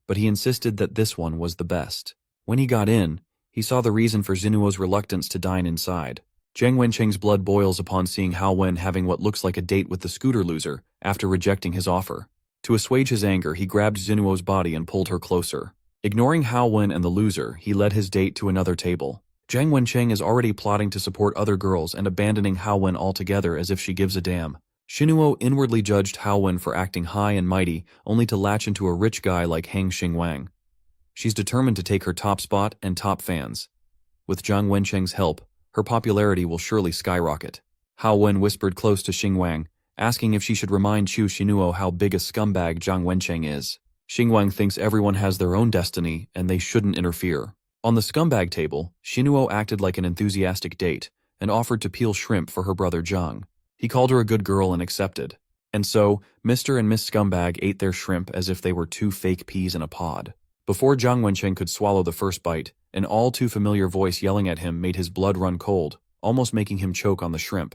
but he insisted that this one was the best. When he got in, he saw the reason for Xinuo's reluctance to dine inside. Zhang Wencheng's blood boils upon seeing Hao Wen having what looks like a date with the scooter loser after rejecting his offer. To assuage his anger, he grabbed Xinuo's body and pulled her closer. Ignoring Hao Wen and the loser, he led his date to another table. Zhang Wencheng is already plotting to support other girls and abandoning Hao Wen altogether as if she gives a damn. Xinuo inwardly judged Hao Wen for acting high and mighty, only to latch into a rich guy like Hang Xingwang. She's determined to take her top spot and top fans. With Zhang Wencheng's help, her popularity will surely skyrocket. Hao Wen whispered close to Xingwang, asking if she should remind Chu Xinuo how big a scumbag Zhang Wencheng is. Xingwang thinks everyone has their own destiny and they shouldn't interfere. On the scumbag table, Xinuo acted like an enthusiastic date and offered to peel shrimp for her brother Zhang. He called her a good girl and accepted. And so, Mr. and Miss Scumbag ate their shrimp as if they were 2 fake peas in a pod. Before Zhang Wencheng could swallow the first bite, an all too familiar voice yelling at him made his blood run cold, almost making him choke on the shrimp.